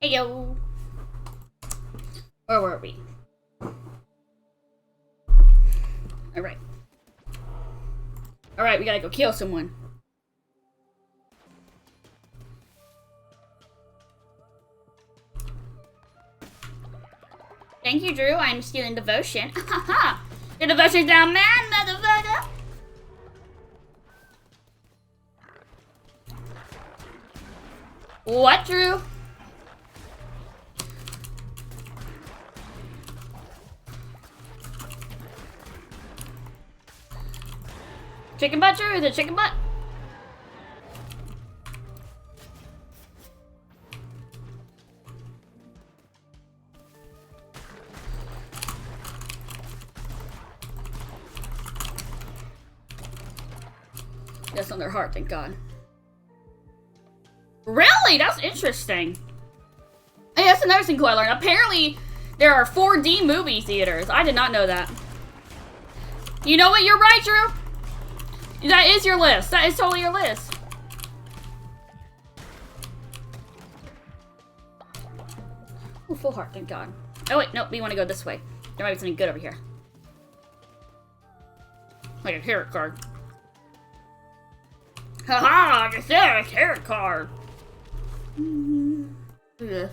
Hey yo. Where were we? Alright. Alright, we gotta go kill someone. Thank you, Drew. I'm stealing devotion. Haha! Your devotion's down, man, motherfucker! What, Drew? Chicken butt, Drew? Is it chicken butt? That's on their heart, thank God. Really? That's interesting. Hey, that's another thing cool I learned. Apparently, there are 4D movie theaters. I did not know that. You know what? You're right, Drew. That is your list. That is totally your list. Ooh, full heart, thank God. Oh, wait, nope, we want to go this way. There might be something good over here. Like a carrot card. Haha, I said a carrot card. Yeah.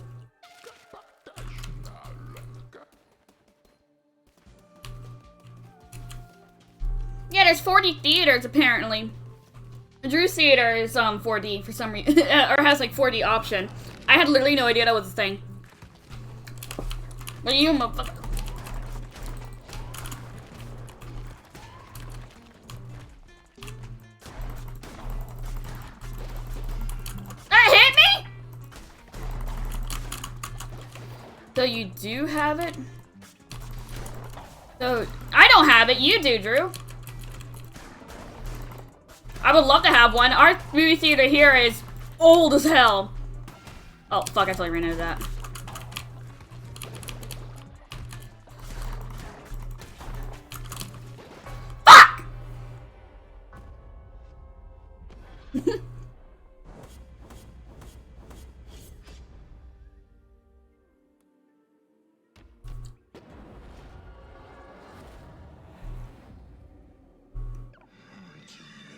Yeah, there's 4D theaters apparently. The Drew Theater is 4D for some reason, or has like 4D option. I had literally no idea that was a thing. But you motherfucker. That hit me? So you do have it? So I don't have it, you do, Drew. I would love to have one. Our movie theater here is old as hell. Oh, fuck, I totally ran into that. Fuck!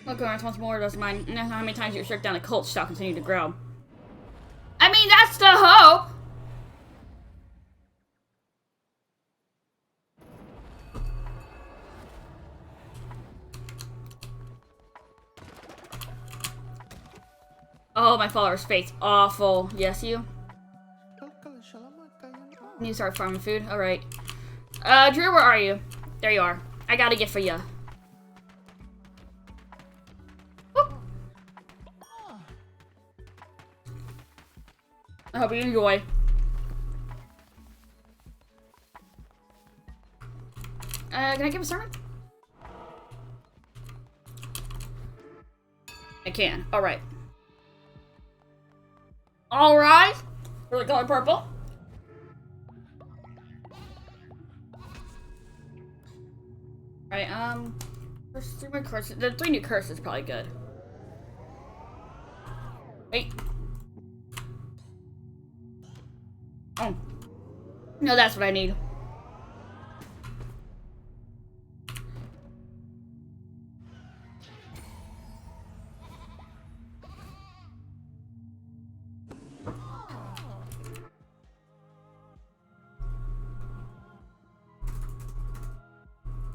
Look, Lawrence once more does mine. And that's how many times you shut down a cult shall continue to grow. I mean, that's the hope! Oh, my follower's face. Awful. Yes, you? Need to start farming food? Alright. Drew, where are you? There you are. I got a gift for you. I hope you enjoy. Can I give a sermon? I can. Alright. Alright. For the color purple. Alright, there's 3 more curses. The 3 new curses is probably good. Wait. Oh. No, that's what I need.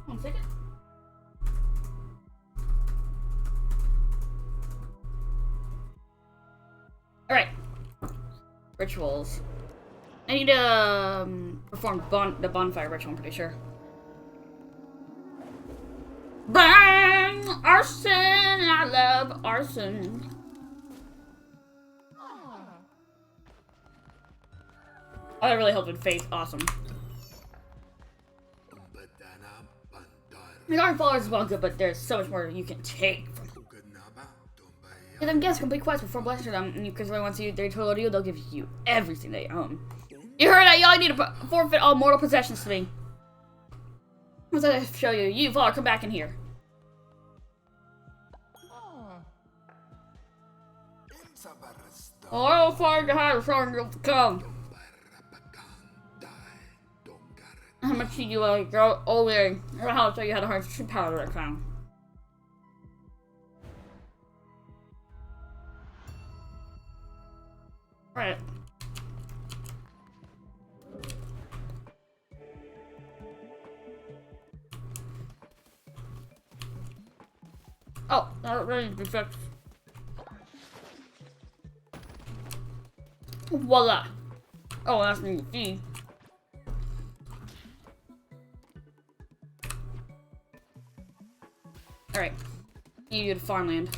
One second. Alright. Rituals. I need to perform the bonfire ritual, I'm pretty sure. Burn! Arson! I love arson. Oh, that really helped with faith. Awesome. The guard followers is well good, but there's so much more you can take from them. Give them guests complete quests before blessing them, and because they want to their total deal, they'll give you everything they own. You heard that? Y'all need to forfeit all mortal possessions to me. What's that to show you? You, Valar, come back in here. Oh, I'll find out how far you'll come. How much did you go older? Or how much you had a hard to powder account? Right. Oh, that really be fixed. Voila. Oh, that's new feed. Alright. You do farmland.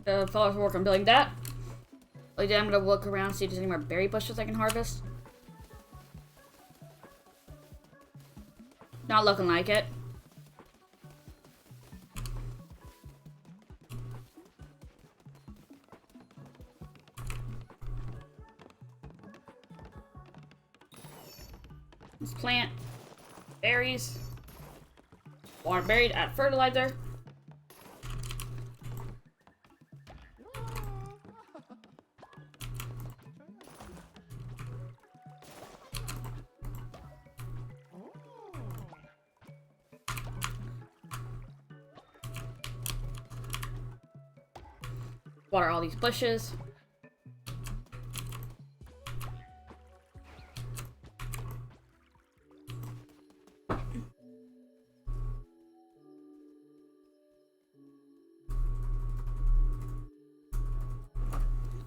The fellows work on building that. Like, I'm gonna look around, see if there's any more berry bushes I can harvest. Not looking like it. Let's plant berries. Water buried, add fertilizer. Water all these bushes.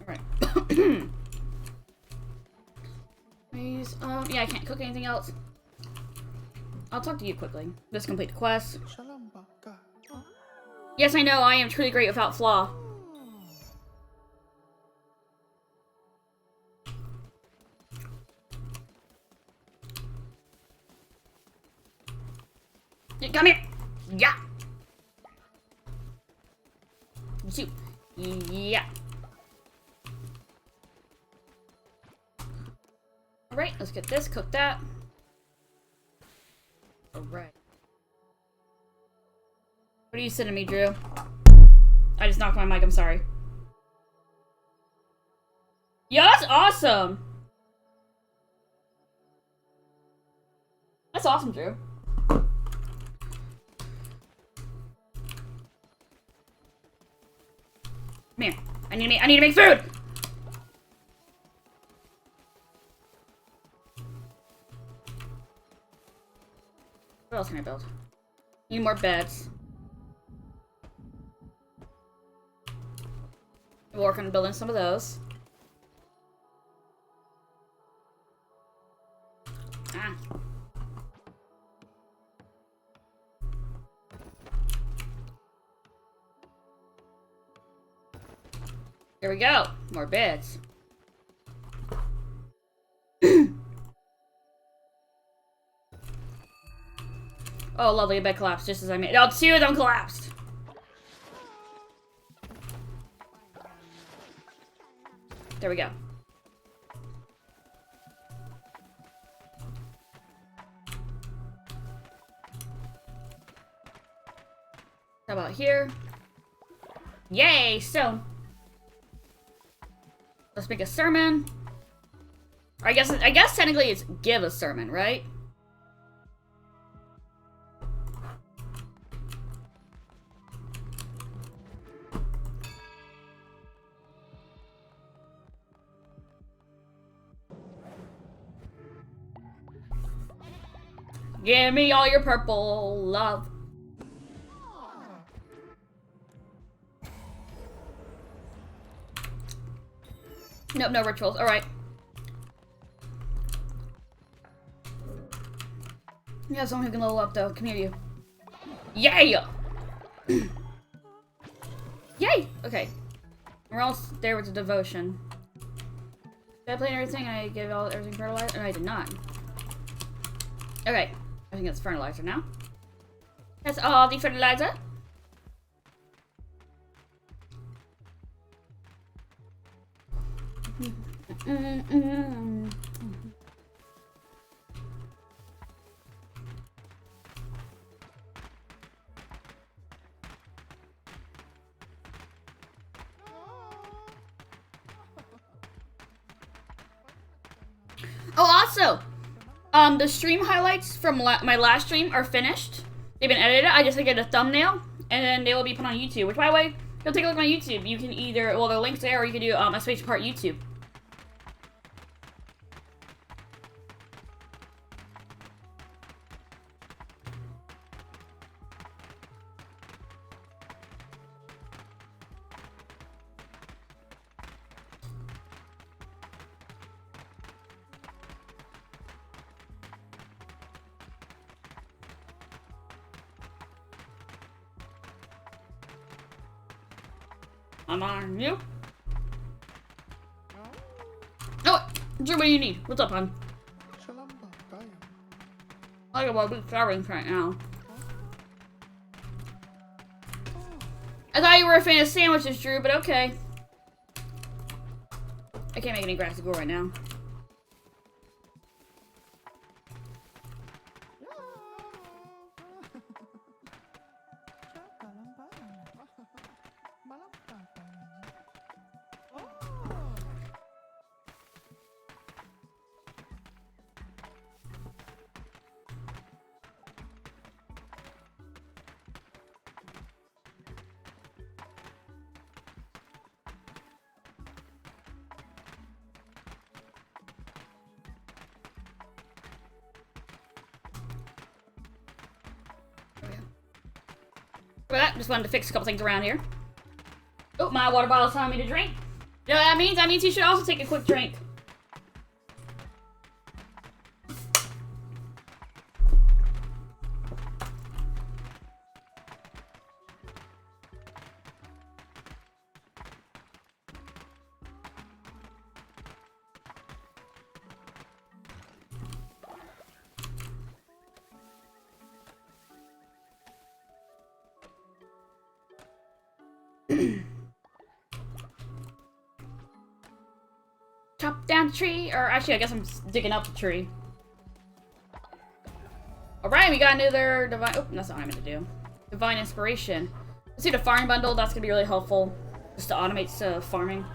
Alright. Please, yeah, I can't cook anything else. I'll talk to you quickly. Let's complete the quest. Yes, I know, I am truly great without flaw. Come here! Yeah! You. Yeah. Alright, let's get this, cook that. Alright. What are you sending me, Drew? I just knocked my mic, I'm sorry. Yeah, that's awesome! That's awesome, Drew. Come here. I need to make food! What else can I build? Need more beds. We'll work on building some of those. Ah. Here we go. More beds. Oh, lovely. A bed collapsed just as I made it. Oh, two of them collapsed. There we go. How about here? Yay, stone. Let's make a sermon. I guess technically it's give a sermon, right? Give me all your purple love. Nope, no rituals. Alright. We have someone who can level up, though. Come here, you. Yay! Yay! Okay. We're all there with the devotion. Did I play everything? I gave everything fertilizer? No, I did not. Okay. I think it's fertilizer now. That's all the fertilizer. Oh, also, the stream highlights from my last stream are finished. They've been edited. I just get a thumbnail, and then they will be put on YouTube. Which, by the way, go take a look at my YouTube. You can either, well, the link's there, or you can do a space part YouTube. I'm on you. Oh, Drew, what do you need? What's up, hon? I got a big starving right now. I thought you were a fan of sandwiches, Drew, but okay. I can't make any grass to go right now. For that, just wanted to fix a couple things around here. Oh, my water bottle's telling me to drink. You know what that means? That means you should also take a quick drink. Chop down the tree, or actually I guess I'm digging up the tree. Alright, we got another divine, oh, that's not what I meant to do. Divine inspiration. Let's do the farming bundle, that's gonna be really helpful. Just to automate farming.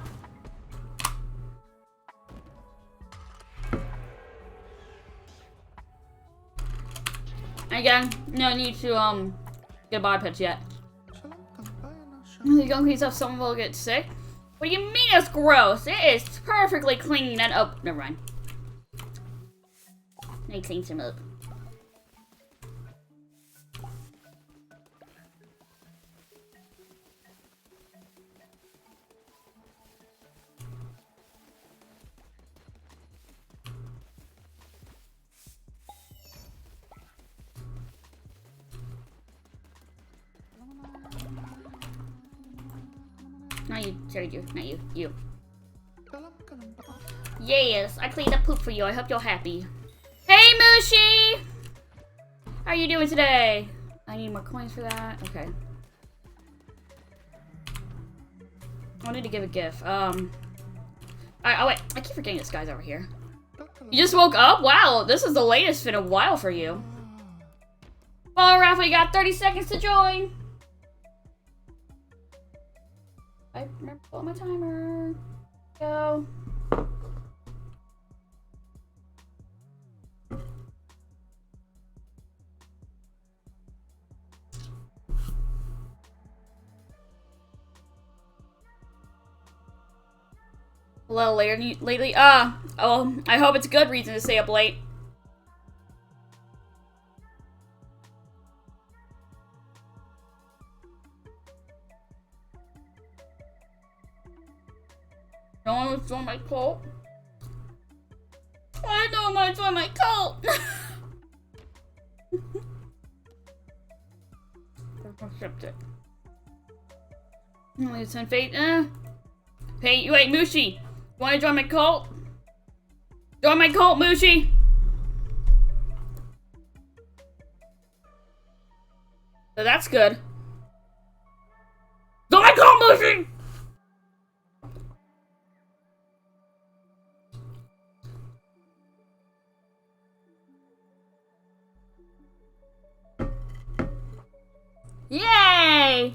And again, no need to get bipeds yet. You don't clean up, someone will get sick. What do you mean it's gross? It is perfectly clean and oh, never mind. Let me clean some up. Not you, sorry, you, not you, you. Yes, I cleaned up poop for you. I hope you're happy. Hey, Mushi! How are you doing today? I need more coins for that. Okay. I need to give a gift. Oh wait, I keep forgetting this guy's over here. You just woke up? Wow, this is the latest in a while for you. Well, Rafa, you got 30 seconds to join. I remember to pull my timer. Go. A little later lately. Oh, I hope it's a good reason to stay up late. No one was join my cult. I don't want to join my cult. Accept it. It's on fate. Hey, wait, Mushi. You want to join my cult? Join my cult, Mushi. So that's good. Join my cult, Mushi. Yay!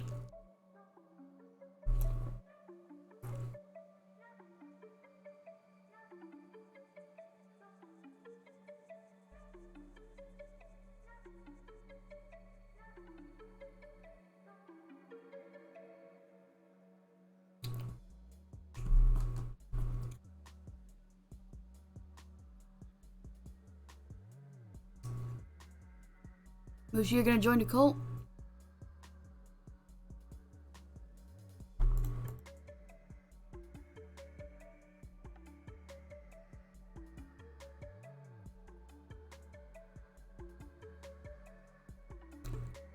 Mushi, you're gonna join the cult?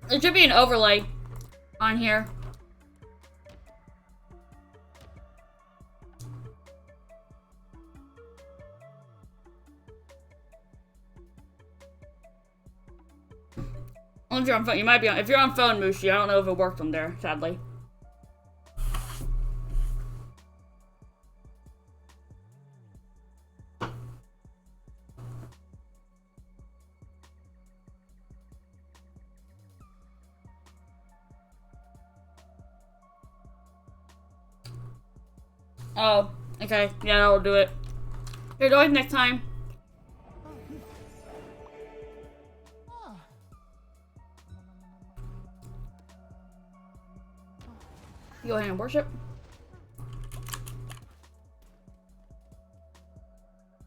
There should be an overlay on here. If you're on phone, you might be on. If you're on phone, Mushi, I don't know if it worked on there, sadly. Oh, okay. Yeah, that'll do it. Here, do it next time. Go ahead and worship.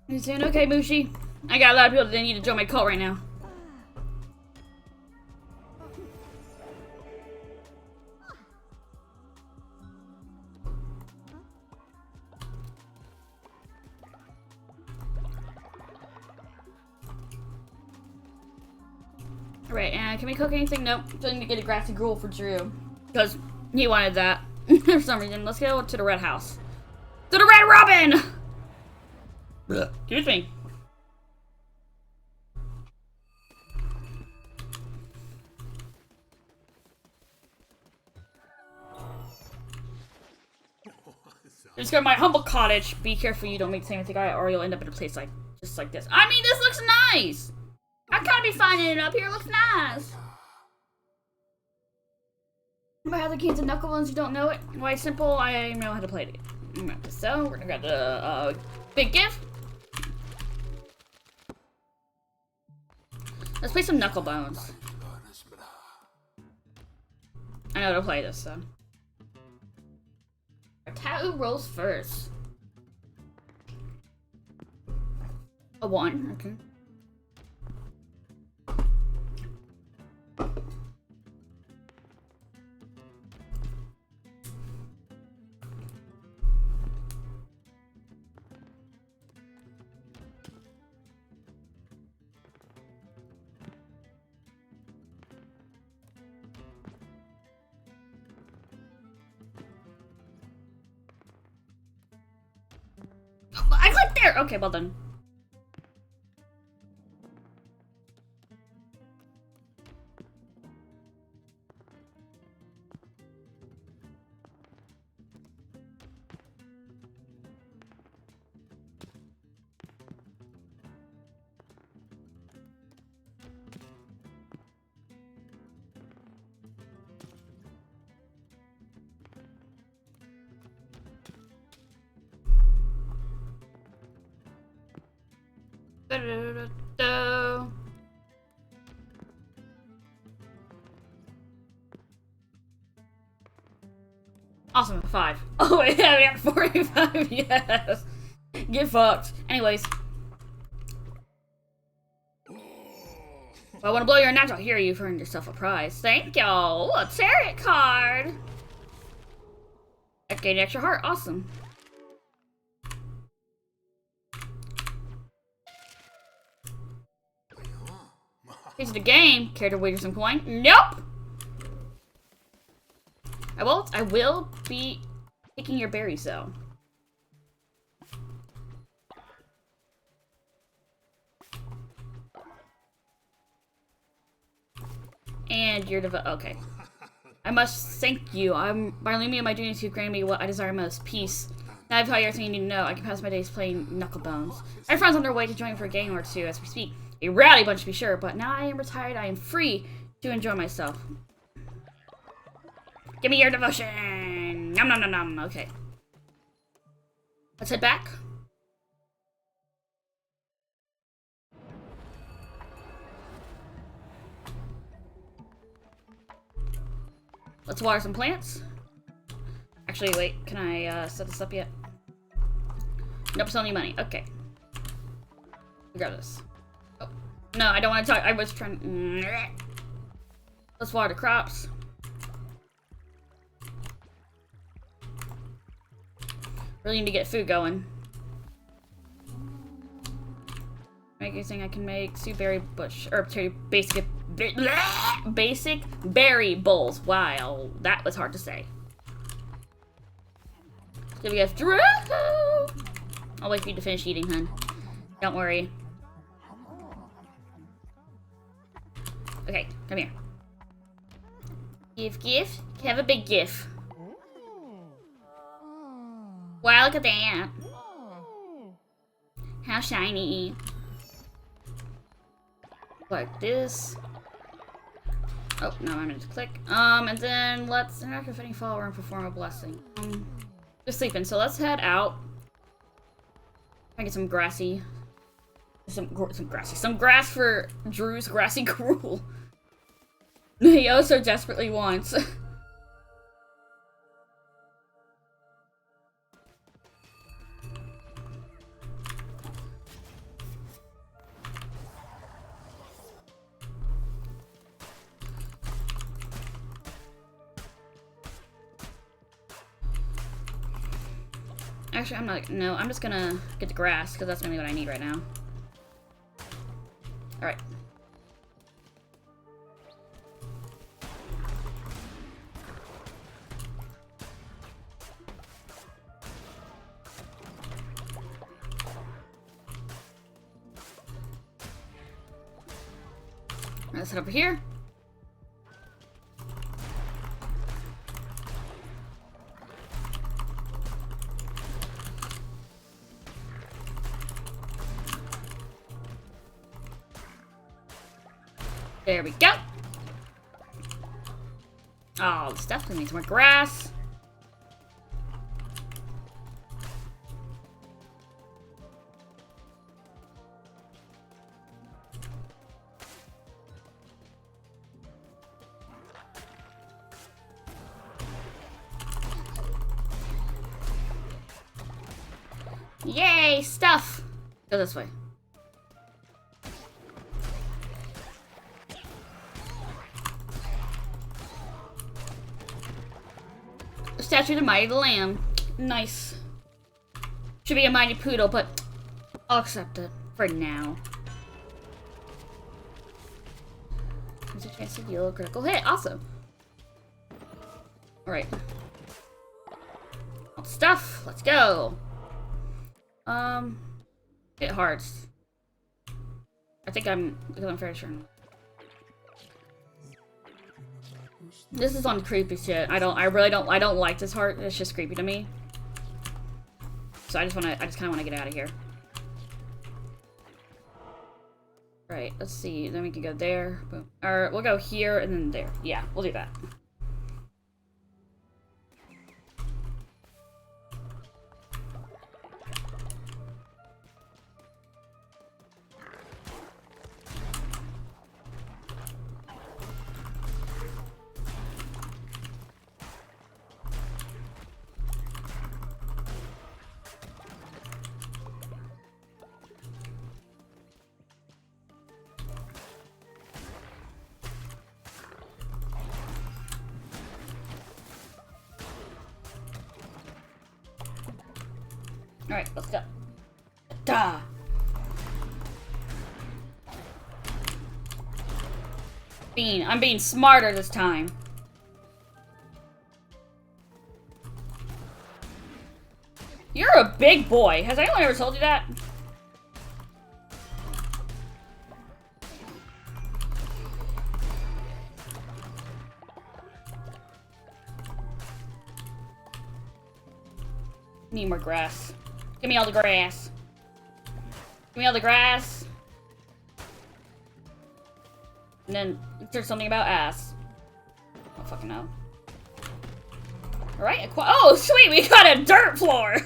You saying okay, Mushi? I got a lot of people that need to join my cult right now. Alright, and can we cook anything? Nope. Still need to get a grassy gruel for Drew. Because he wanted that. For some reason. Let's go to the red house. To the Red Robin! Excuse me. Just go to my humble cottage. Be careful you don't make the same mistake I, or you'll end up in a place like just like this. I mean, this looks nice! I gotta be finding it up here. It looks nice. About how the games of Knuckle ones you don't know it? Why simple? I know how to play it. So we're gonna get the big gift. Let's play some Knuckle Bones. I know how to play this, so. Our tattoo rolls first. A 1, okay. I clicked there! Okay, well done. Awesome, 5. Oh, yeah, we got 45, yes. Get fucked. Anyways. If I want to blow your natural, here you've earned yourself a prize. Thank y'all. A tarot card. That gained an extra heart. Awesome. Here's the game. Care to wager some coin? Nope. I will be taking your berries though. And you're okay. I must thank you. By leaving me and my duties, you granted me what I desire most, peace. Now I've taught you everything you need to know. I can pass my days playing Knuckle Bones. My friends on their way to join for a game or two as we speak. A rowdy bunch to be sure, but now I am retired, I am free to enjoy myself. Give me your devotion! Nom nom nom nom. Okay. Let's head back. Let's water some plants. Actually, wait. Can I set this up yet? Nope, still need money. Okay. Grab this. Oh. No, I don't want to talk. I was trying. Let's water the crops. Really need to get food going. Make anything I can make. Soup berry bush. Or basic berry bowls. Wow, that was hard to say. So we get through. I'll wait for you to finish eating, hun. Don't worry. Okay, come here. Give. Have a big gift. Wow, look at that. How shiny. Like this. Oh, no, I'm gonna click. And then let's interact with any follower and perform a blessing. Just sleeping, so let's head out. I get some grassy. Some grass for Drew's grassy gruel. He oh so desperately wants. Actually, I'm not. No, I'm just gonna get the grass because that's mainly what I need right now. All right. Let's head over here. There we go. Oh, this definitely needs more grass. Yay, stuff! Go this way. Statue of the Mighty Lamb. Nice. Should be a mighty poodle, but I'll accept it for now. There's a chance to deal a critical hit. Awesome. Alright. Stuff. Let's go. Hit hearts. I think I'm fairly sure. This is on creepy shit. I don't like this heart. It's just creepy to me. So I just kinda wanna get out of here. Right, let's see. Then we can go there. Boom. Or we'll go here and then there. Yeah, we'll do that. Alright, let's go. Da! I'm being smarter this time. You're a big boy. Has anyone ever told you that? Need more grass. Give me all the grass. Give me all the grass. And then there's something about ass. I don't fucking know. Alright, oh, sweet, we got a dirt floor!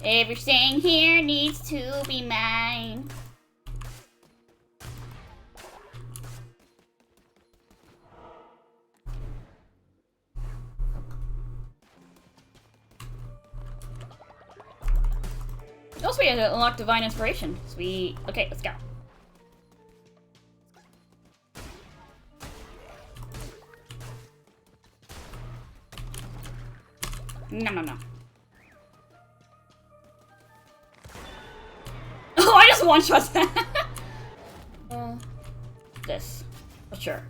Everything here needs to be mine. Also, we had to unlock Divine Inspiration. Sweet. Okay, let's go. Nom nom nom. Oh, I just one-shot that. This. For sure.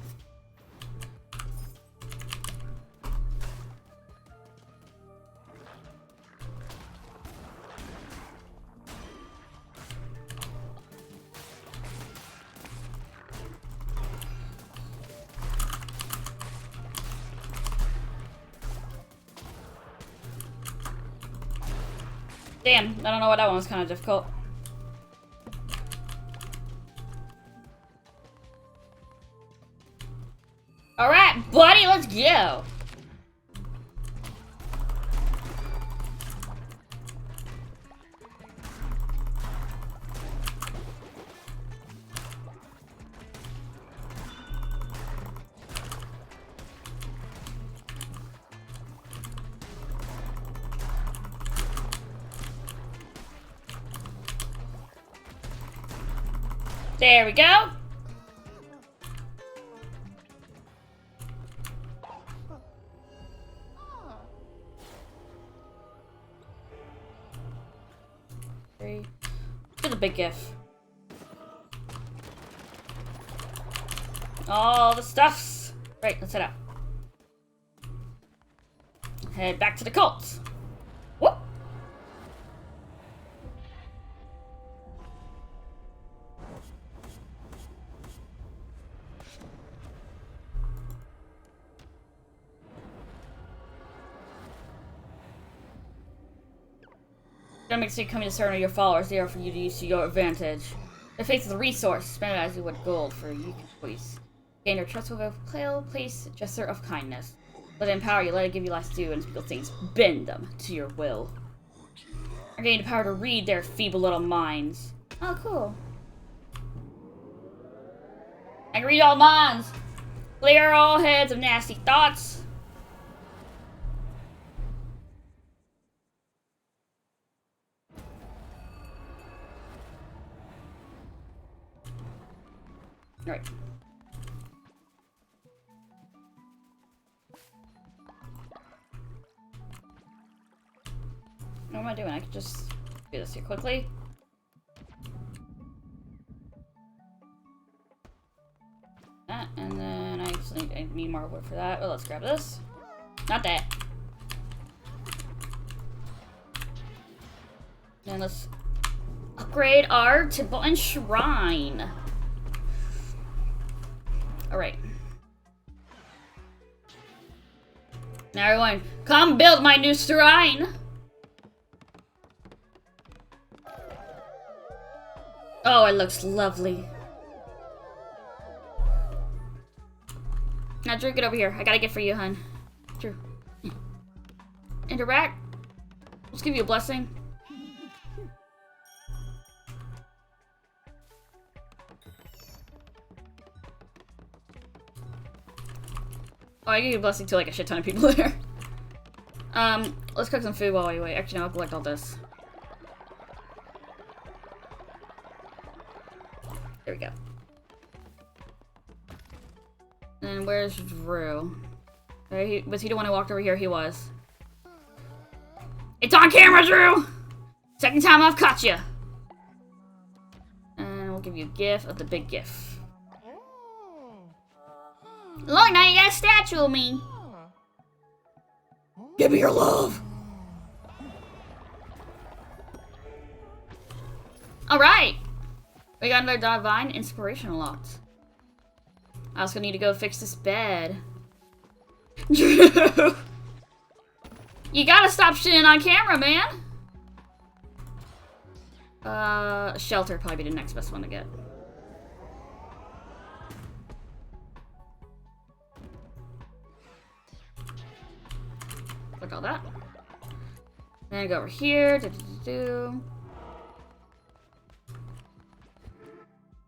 Damn, I don't know why that one was kind of difficult. Alright, buddy, let's go! There we go! To the big gif. All the stuffs. Right, let's head out. Head back to the cult. Whoop. That makes you come to certain of your followers. They are for you to use to your advantage. The faith is a resource. Spend it as you would gold for you choice. Gain their trust with a pale place gesture of kindness. Let it empower you. Let it give you life to do and speak things. Bend them to your will. Or gain the power to read their feeble little minds. Oh, cool. I can read all minds. Clear all heads of nasty thoughts. Right. What am I doing? I could just do this here quickly. That, and then I need more wood for that. Well, let's grab this. Not that. And let's upgrade our temple and shrine. Alright. Now everyone, come build my new shrine! Oh, it looks lovely. Now drink it over here. I got a gift for you, hun. True. Interact. Let's give you a blessing. Oh, I gave you a blessing to like a shit ton of people there. Let's cook some food while we wait. Actually, no, I'll collect all this. There we go. And where's Drew? Was he the one who walked over here? He was. It's on camera, Drew! Second time I've caught you. And we'll give you a gift of the big gift. Look, now you got a statue of me. Give me your love. Alright. We got another divine inspiration unlocked. I also need to go fix this bed. Drew! You gotta stop shitting on camera, man! Shelter probably be the next best one to get. Look at all that. Then go over here.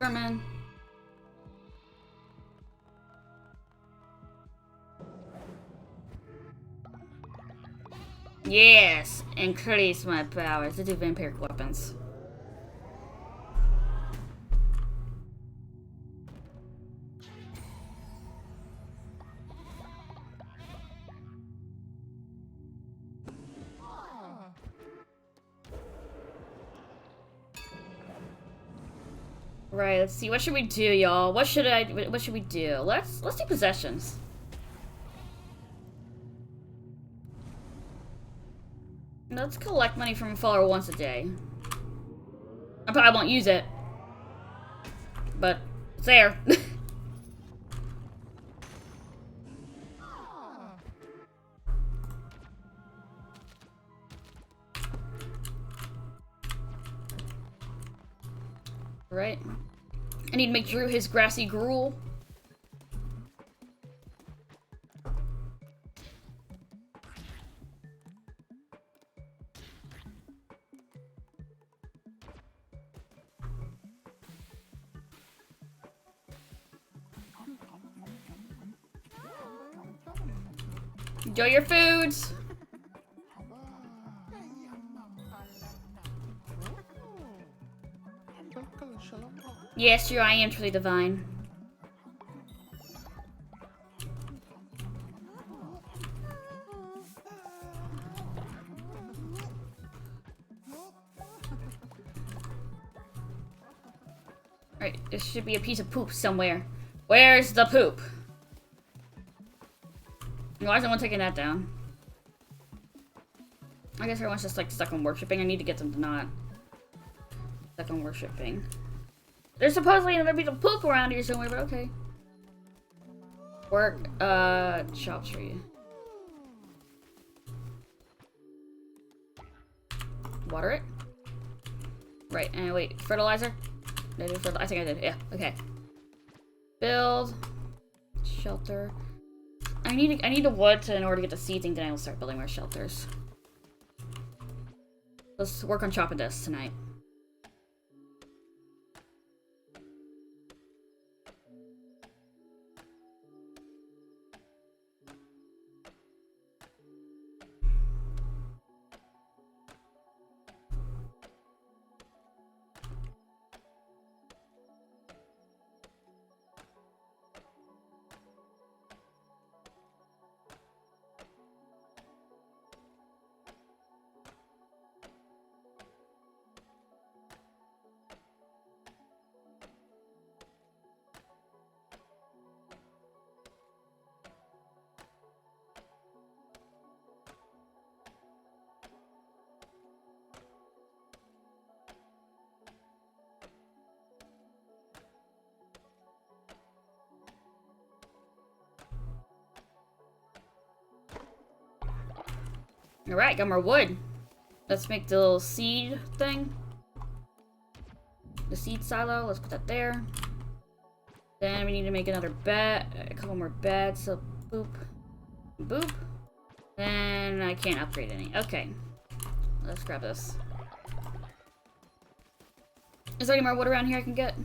German. Yes! Increase my powers to do vampiric weapons. Right, let's see. What should we do, y'all? What should we do? Let's do possessions. Let's collect money from a follower once a day. I probably won't use it, but it's there. Right. I need to make Drew his grassy gruel. Enjoy your foods. Yes, Drew, I am truly divine. Alright, there should be a piece of poop somewhere. Where's the poop? Why is someone taking that down? I guess everyone's just like stuck on worshipping. I need to get them to not stuck on worshipping. There's supposedly another piece of poop around here somewhere, but okay. Work, shops for you. Water it. Right, and wait, fertilizer? Did I do I think I did, yeah, okay. Build. Shelter. I need the wood in order to get the seeding, then I will start building more shelters. Let's work on chopping this tonight. Alright, got more wood. Let's make the little seed thing. The seed silo, let's put that there. Then we need to make another bed, a couple more beds, so boop, boop. Then I can't upgrade any. Okay, let's grab this. Is there any more wood around here I can get?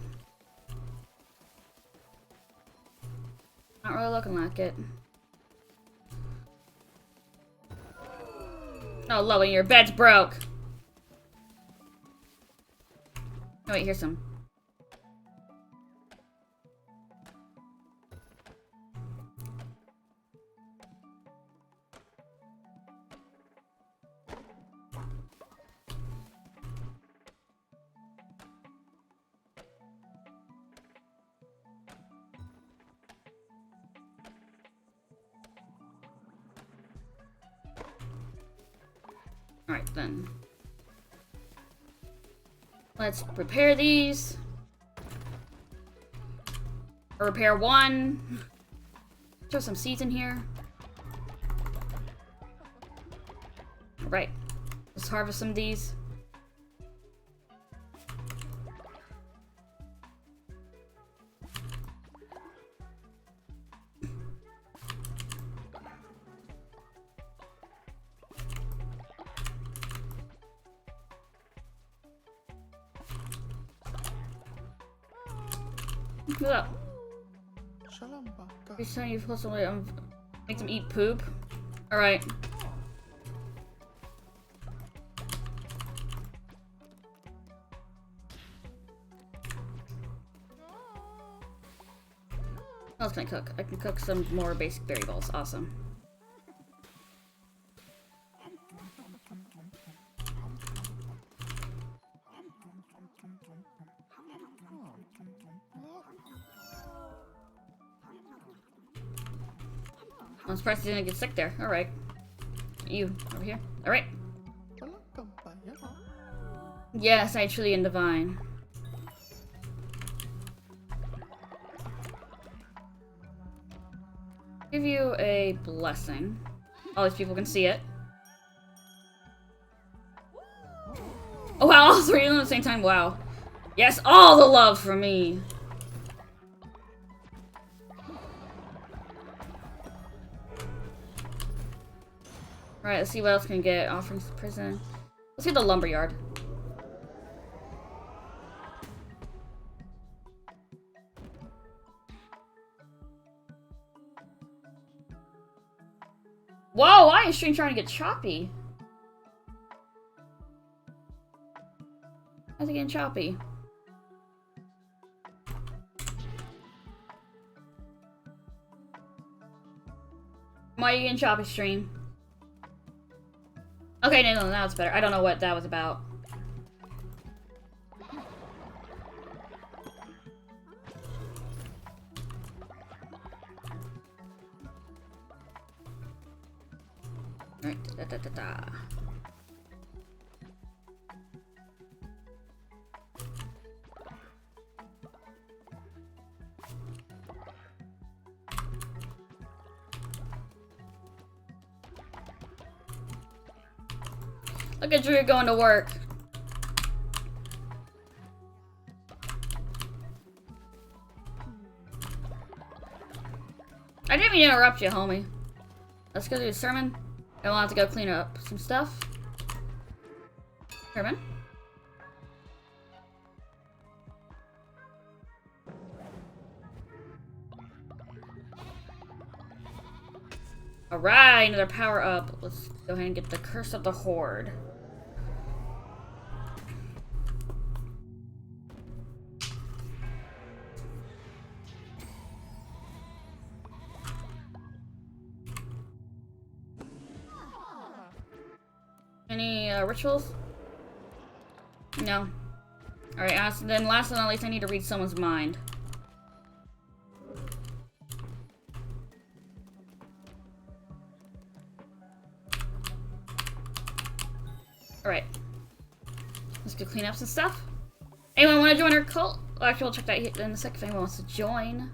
Not really looking like it. Oh, Loey, your bed's broke. Oh, wait, here's some. Alright, then. Let's prepare these. Or repair one. Throw some seeds in here. Alright. Let's harvest some of these. What's up? Every time you pull someone, make them eat poop. Alright. What else can I cook? I can cook some more basic berry balls. Awesome. I'm surprised he didn't get sick there. Alright. You, over here. Alright. Yes, I truly am divine. Give you a blessing. All these people can see it. Oh wow, all three of them at the same time. Wow. Yes, all the love for me. Alright, let's see what else we can get. Offerings to prison. Let's hit the lumberyard. Whoa, why is stream trying to get choppy? How's it getting choppy? Why are you getting choppy, stream? Okay, no, now it's better. I don't know what that was about. Alright, da-da-da-da. Look at Drew going to work. I didn't mean to interrupt you, homie. Let's go do a sermon. I will have to go clean up some stuff. Sermon. Alright, another power up. Let's go ahead and get the Curse of the Horde. Any rituals? No. Alright, then last but not least, I need to read someone's mind. Alright. Let's go clean up some stuff. Anyone want to join our cult? Well, actually, we'll check that in a sec if anyone wants to join.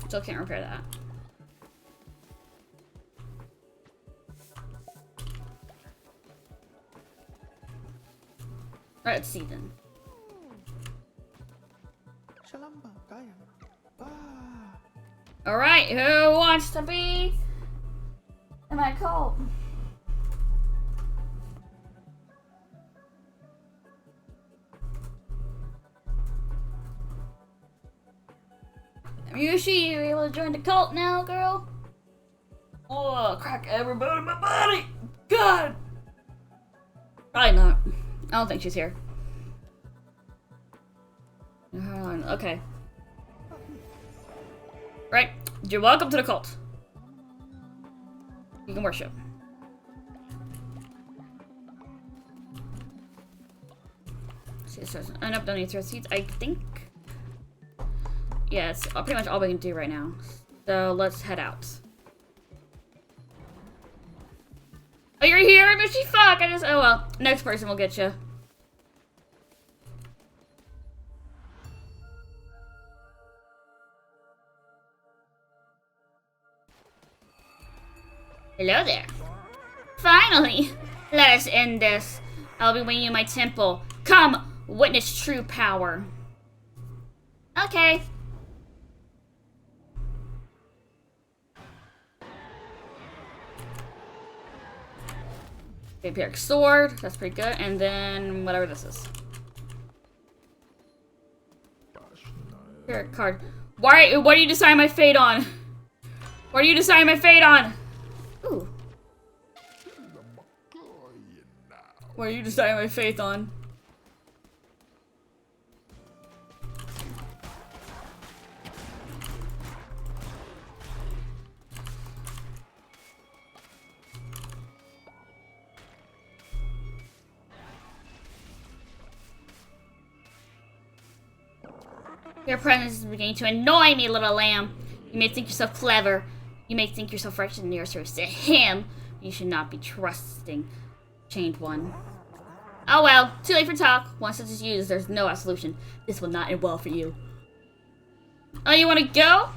Still can't repair that. Alright, let's see then. Alright, who wants to be in my cult? Yushi, you able to join the cult now, girl? Oh, crack every bone in my body! God! Probably not. I don't think she's here. Okay. Right. You're welcome to the cult. You can worship. See, this person. I don't need to throw seeds. I think. Yeah, it's pretty much all we can do right now. So let's head out. you're here, Mushy. Fuck. I just. Oh well. Next person will get you. Hello there. Finally! Let us end this. I'll be waiting in my temple. Come, witness true power. Okay. Vampiric sword. That's pretty good. And then whatever this is. Vampiric card. Why? What are you deciding my fate on? What are you deciding my fate on? Ooh. What are you deciding my faith on? Your presence is beginning to annoy me, little lamb. You may think yourself clever. You may think yourself righteous in your service to him. You should not be trusting Chained One. Oh well, too late for talk. Once it is used, there's no solution. This will not end well for you. Oh, you want to go?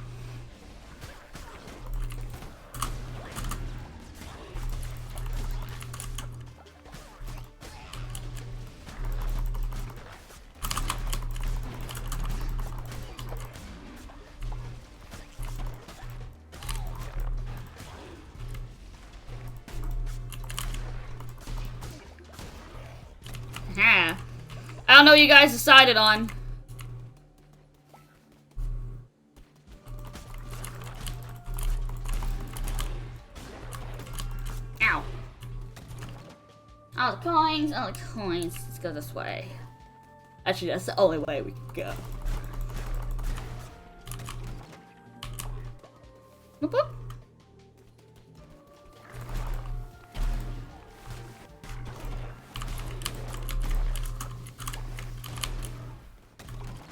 I don't know what you guys decided on. Ow. All the coins, all the coins. Let's go this way. Actually, that's the only way we can go. Whoop whoop.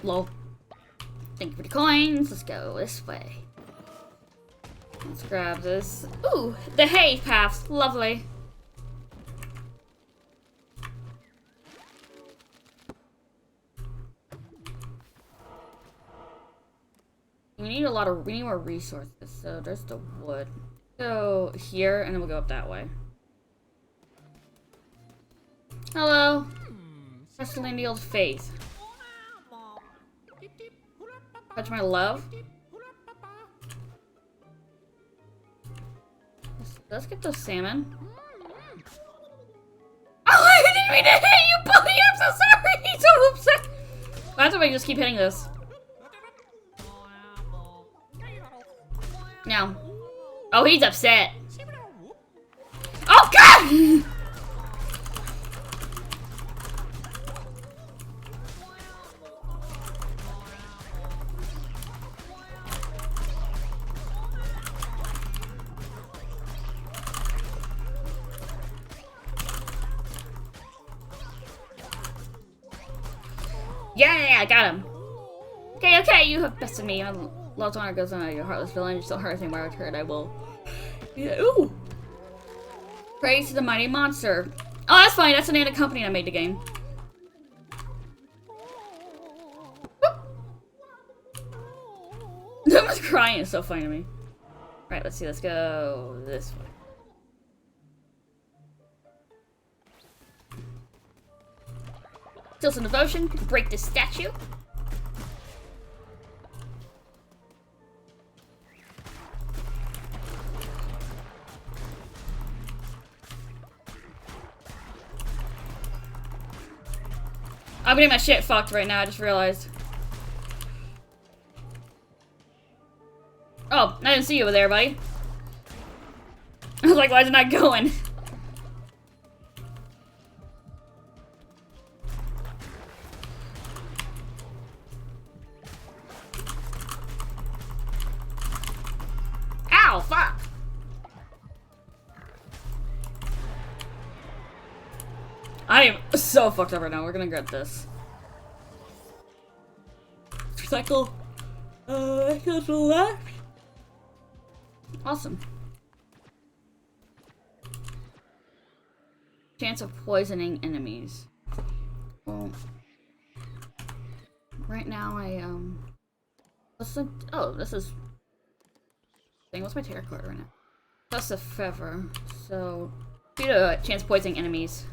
Lol. Thank you for the coins. Let's go this way. Let's grab this. Ooh, the hay paths. Lovely. We need more resources. So there's the wood. Go here and then we'll go up that way. Hello. Wrestling the old faith. Touch my love. Let's get those salmon. Oh, I didn't mean to hit you, buddy! I'm so sorry! He's so upset! That's why I just keep hitting this. No. Oh, he's upset. Oh, God! Yeah, I got him. Okay, you have bested me. Love's honor goes on your heartless villain. You're still hurting my return. I will. Yeah, ooh. Praise to the mighty monster. Oh, that's fine. That's the name of the company that made the game. That was crying. It's so funny to me. Right, let's see. Let's go this way. Still some devotion. Break this statue. I'm getting my shit fucked right now, I just realized. Oh, I didn't see you over there, buddy. I was like, why is it not going? Ow, fuck! I am so fucked up right now. We're gonna get this. Recycle. I go to the left. Awesome. Chance of poisoning enemies. Well, right now oh, this is... Dang, what's my tarot card right now? Plus a feather. So, due to chance of poisoning enemies.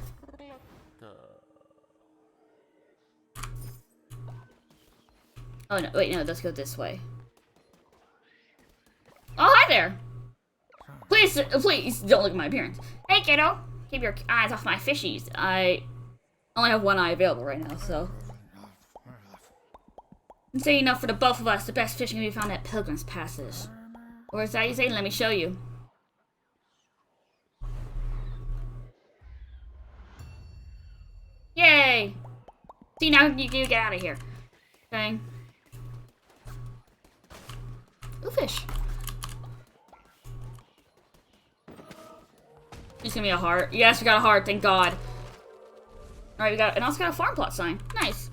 Oh no, wait, no, let's go this way. Oh, hi there! Please, please, don't look at my appearance. Hey, kiddo! Keep your eyes off my fishies. I only have one eye available right now, so... I'm saying enough for the both of us. The best fishing can be found at Pilgrim's Passage. Or is that you say? Let me show you. Yay! See, now you can get out of here. Okay. Ooh, fish. Just give me a heart. Yes, we got a heart, thank God. Alright, we got, and also got a farm plot sign. Nice.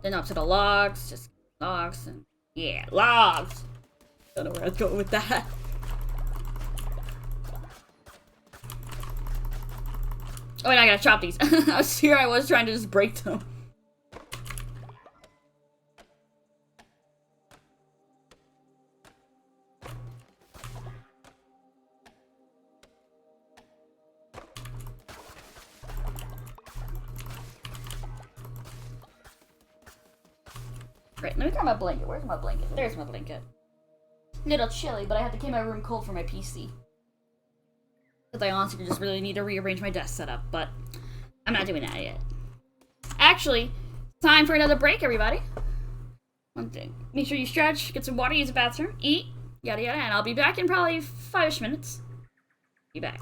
Then up to the logs, just logs, and yeah, logs! Don't know where I was going with that. Oh, and I gotta chop these. I was trying to just break them. Right, let me grab my blanket. Where's my blanket? There's my blanket. Little chilly, but I have to keep my room cold for my PC. Because I honestly just really need to rearrange my desk setup, but I'm not doing that yet. Actually, time for another break, everybody. One thing. Make sure you stretch, get some water, use the bathroom, eat, yada yada, and I'll be back in probably 5-ish minutes. Be back.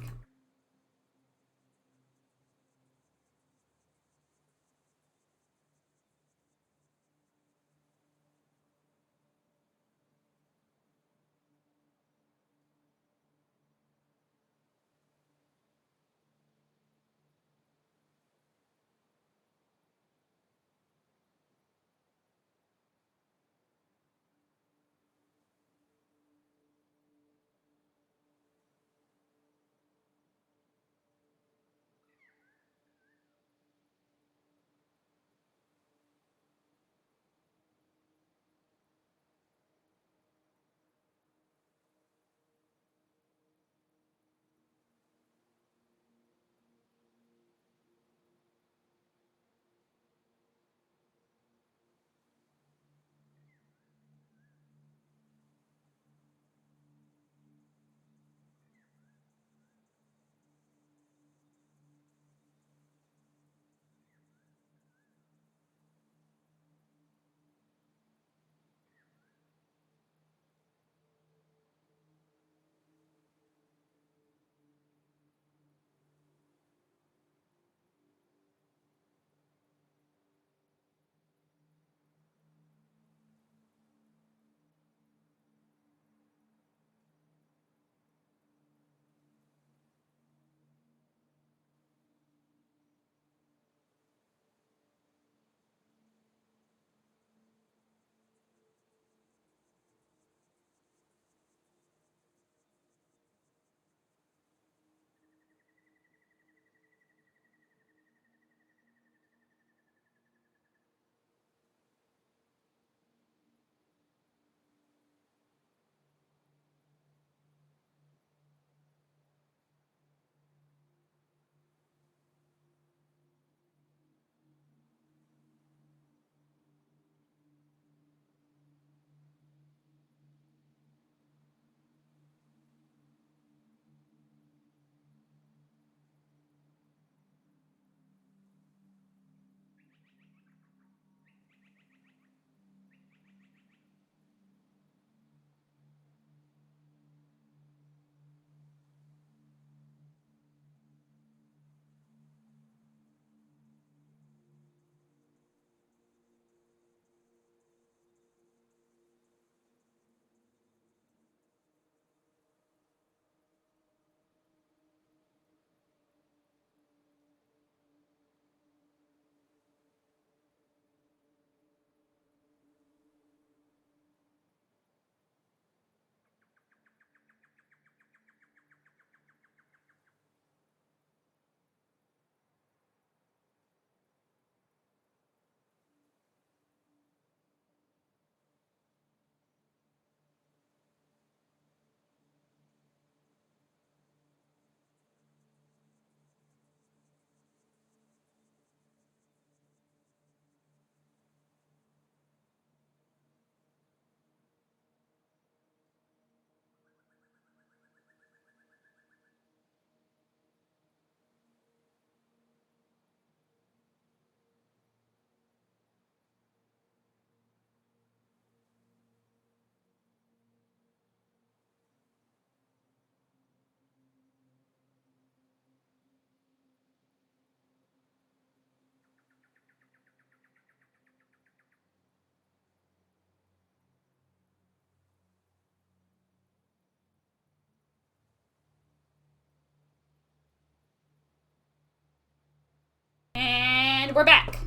And we're back.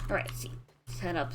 Alright, let's see. Let's head up.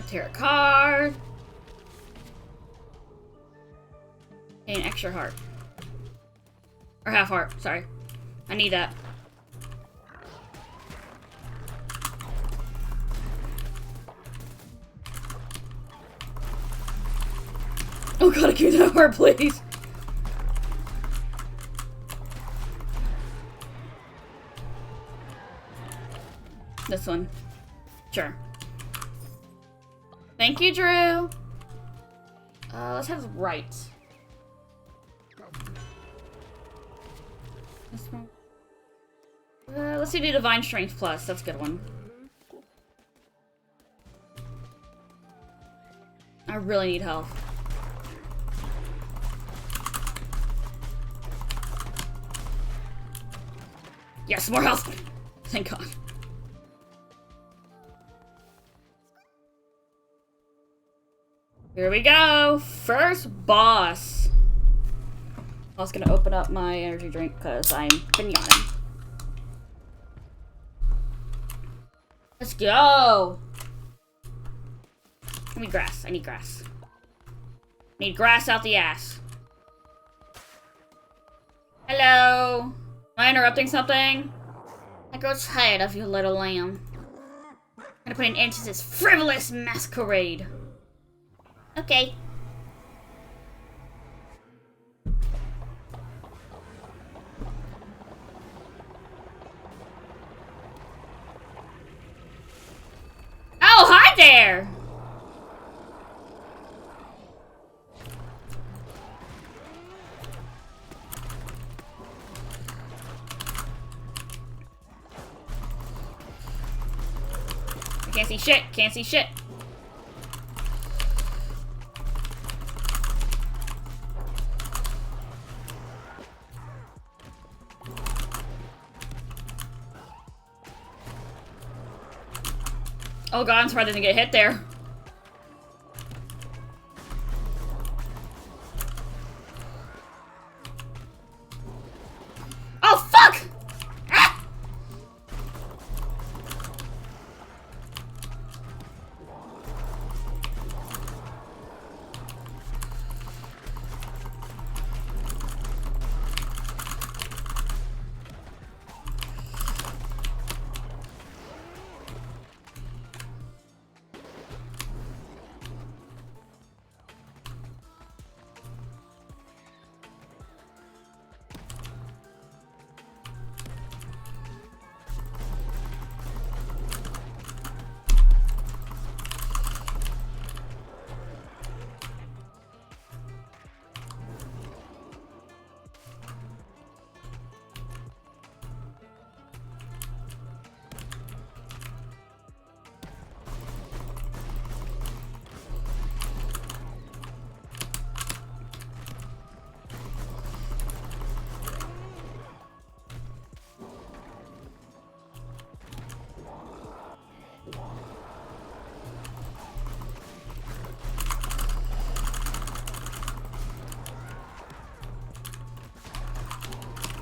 Tear a card. And an extra heart. Or half heart, sorry. I need that. Oh god, give me that heart, please. This one. Sure. Thank you, Drew. Let's head right. This one. Let's do the Divine Strength Plus. That's a good one. I really need health. Yes, more health. Thank God. Here we go! First boss! I was gonna open up my energy drink because I'm been yawning. Let's go! Give me grass. I need grass. Need grass out the ass. Hello? Am I interrupting something? I grow tired of you, little lamb. I'm gonna put an end to this frivolous masquerade. Okay. Oh, hi there! I can't see shit, can't see shit. Oh god, I'm surprised I didn't get hit there. Oh fuck! Ah!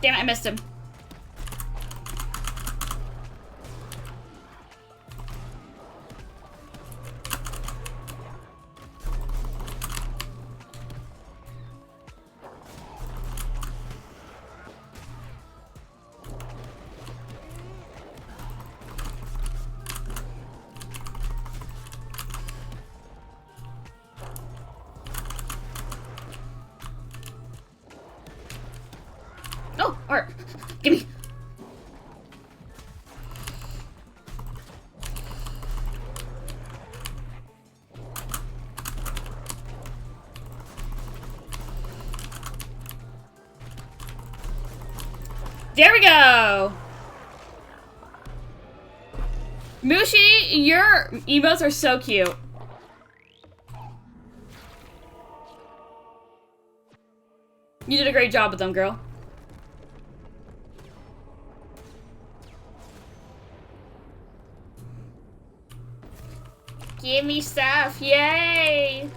Damn it, I missed him. Oh, art. There we go! Mushi, your emotes are so cute. You did a great job with them, girl. Give me stuff, yay!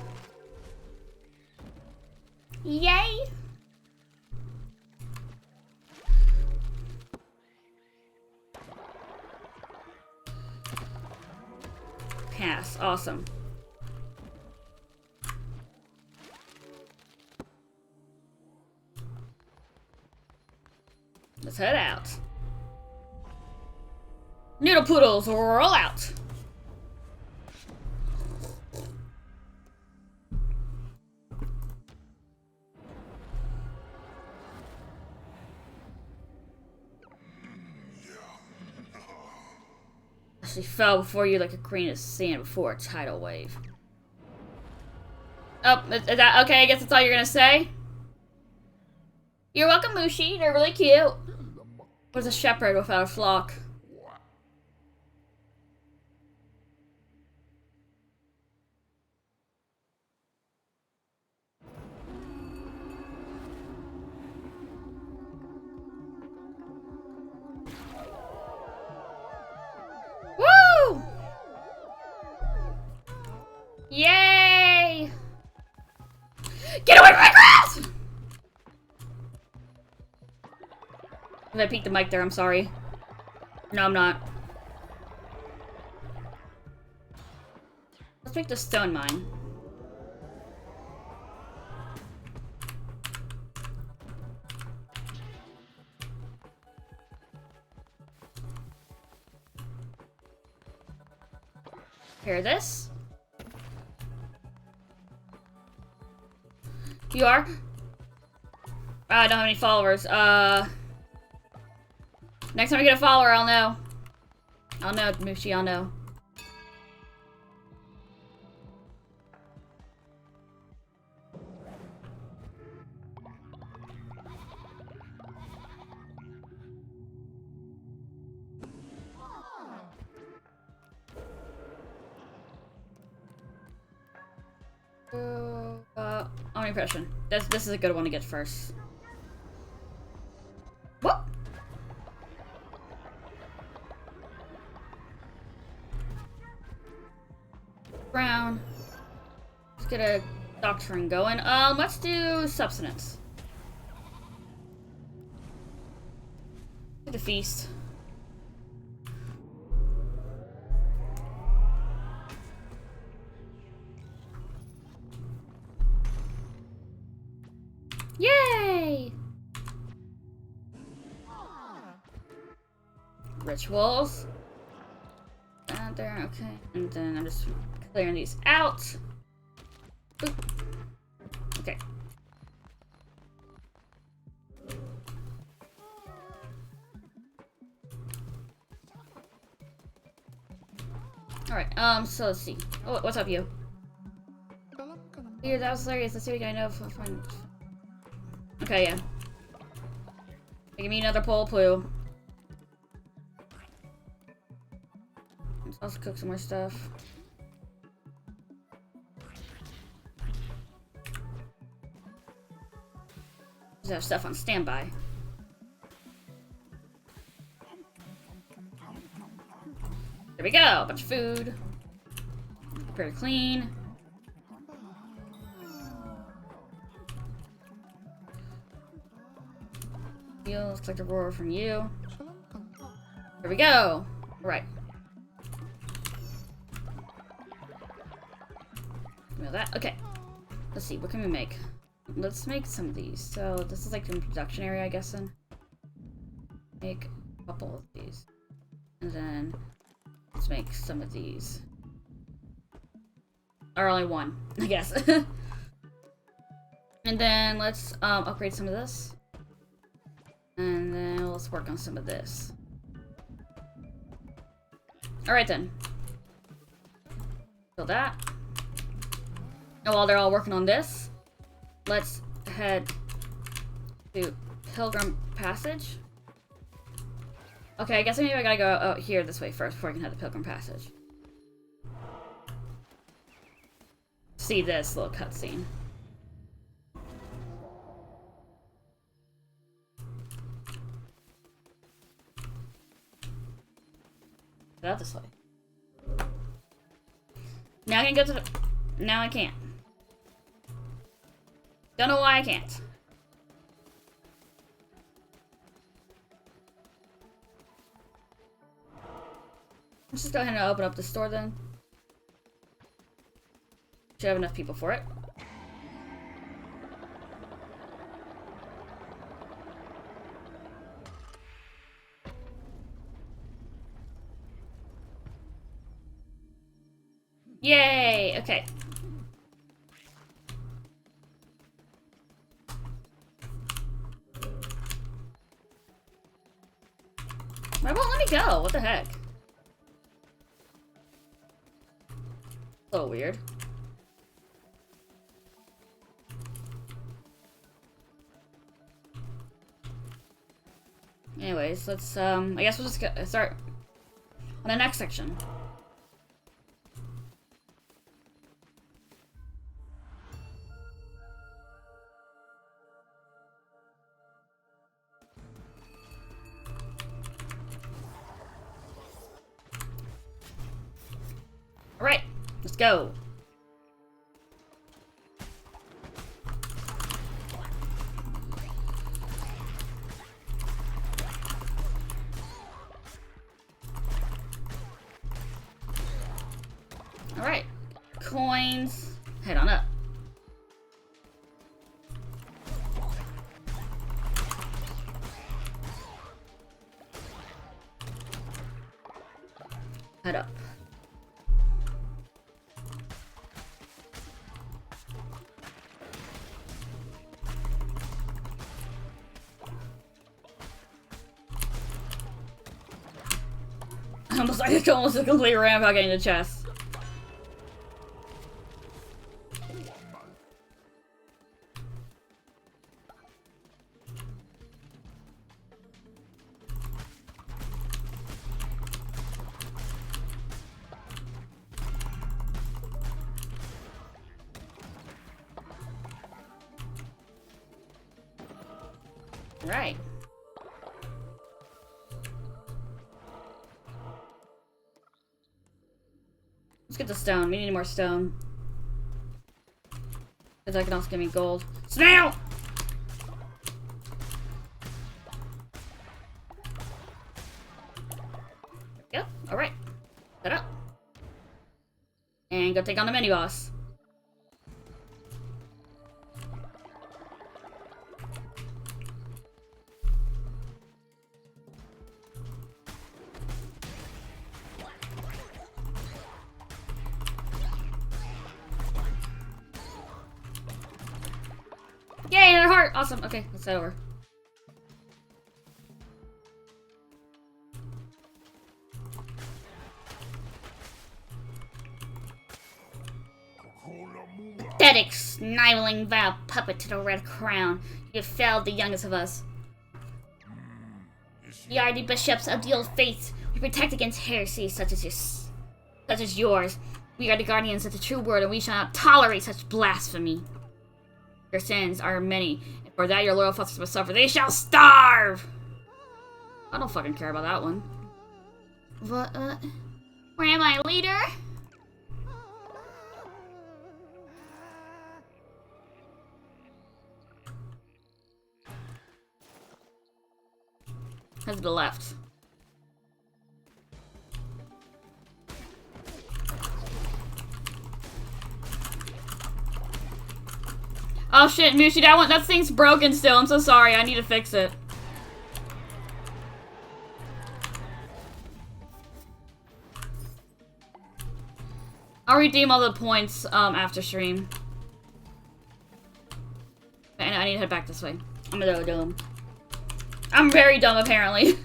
Yay! Pass, awesome. Let's head out. Noodle poodles, roll out. She fell before you like a grain of sand before a tidal wave. Oh, is that okay? I guess that's all you're gonna say? You're welcome, Mushi. They're really cute. What's a shepherd without a flock? Woo! Yay! Get away from my grass! Did I peek the mic there? I'm sorry. No, I'm not. Let's make the stone mine. Hear this? You are? I don't have any followers. Next time I get a follower, I'll know. I'll know, Mushi, I'll know. Omnipression. This is a good one to get first. Whoop! Brown. Let's get a doctrine going. Let's do substance. Do the feast. Yay! Rituals. There, okay. And then I'm just clearing these out. Boop. Okay. Alright, so let's see. Oh, what's up, you? Here, that was hilarious. Let's see what I know. Okay, yeah. Give me another pole poo. Let's also cook some more stuff. Just have stuff on standby. There we go, a bunch of food. Prepare to clean. Looks like the roar from you. There we go. All right. Know that. Okay. Let's see. What can we make? Let's make some of these. So this is like the production area, I guess. Then make a couple of these, and then let's make some of these. Or only one, I guess. And then let's upgrade some of this. And then let's work on some of this. Alright then. So that. And while they're all working on this, let's head to Pilgrim Passage. Okay, I guess maybe I gotta go out here this way first before I can head the Pilgrim Passage. See this little cutscene. Get out this way. Now I can go to the... Now I can't. Don't know why I can't. Let's just go ahead and open up the store then. Should have enough people for it. Yay! Okay. Why won't let me go? What the heck? A little weird. Anyways, let's, I guess we'll just start on the next section. Alright, let's go. Alright, coins. Head on up. Head up. Almost a complete ramp out getting the chest. Right. Let's get the stone. We need more stone. Because that can also give me gold. Snail! Yep, alright. Set up. And go take on the mini boss. Yay, another heart! Awesome. Okay, let's head over. Pathetic, sniveling, vile puppet to the red crown. You have failed the youngest of us. We are the bishops of the old faith. We protect against heresy such as yours. We are the guardians of the true word, and we shall not tolerate such blasphemy. Your sins are many, and for that your loyal followers must suffer. They shall starve! I don't fucking care about that one. What, where am I, leader? Head to the left. Oh shit, Mushi, that thing's broken still. I'm so sorry. I need to fix it. I'll redeem all the points after stream. And I need to head back this way. I'm a little dumb. I'm very dumb, apparently.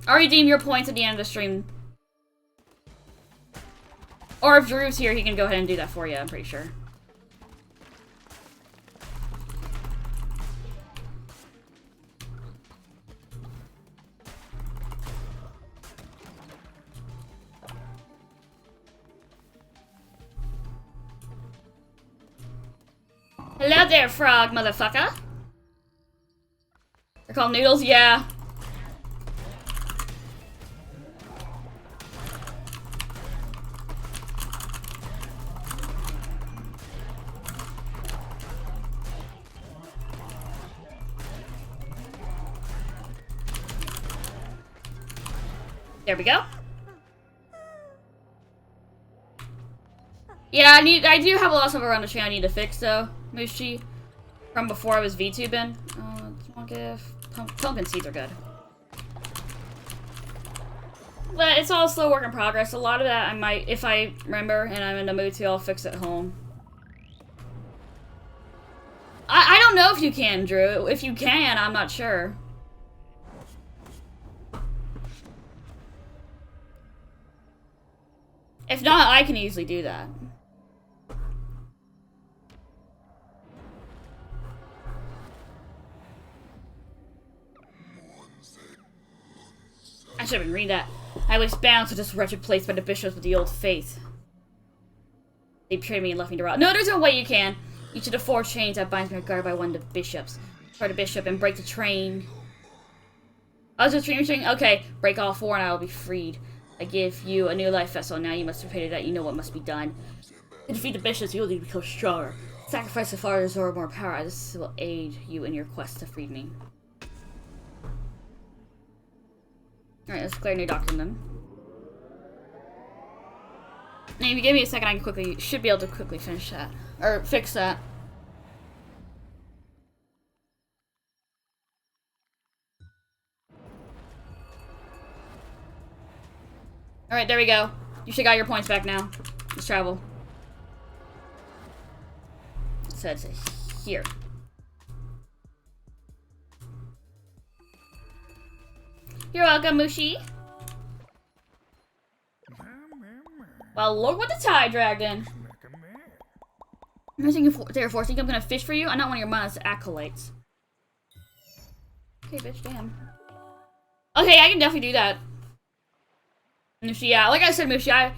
I'll redeem your points at the end of the stream. Or if Drew's here, he can go ahead and do that for you, I'm pretty sure. Hello there, frog motherfucker. They're called noodles? Yeah. There we go. Yeah, I do have a lot of stuff around the tree I need to fix though, Mushi. From before I was VTubing. Small gift. Pumpkin seeds are good. But it's all slow work in progress. A lot of that I might, if I remember and I'm in the mood to, I'll fix at home. I don't know if you can, Drew. If you can, I'm not sure. If not, I can easily do that. I should have been reading that. I was bound to this wretched place by the bishops with the old faith. They betrayed me and left me to rot. No, there's no way you can. Each of the 4 chains that binds me are guarded by one of the bishops. Try the bishop and break the train. Oh, it's a train? Okay, break all 4 and I will be freed. I give you a new life vessel. Now you must repay that. You know what must be done. To defeat the bishops, you will need to become stronger. Sacrifice the Father to absorb more power. This will aid you in your quest to free me. Alright, let's declare a new doctrine then. And if you give me a second, I can should be able to quickly finish that. Or fix that. Alright, there we go. You should got your points back now. Let's travel. So it's here. You're welcome, Mushi. Well, look what the tide dragged in. Therefore, think I'm gonna fish for you? I'm not one of your mindless acolytes. Okay, bitch, damn. Okay, I can definitely do that. Mushi, yeah, like I said, Mushi,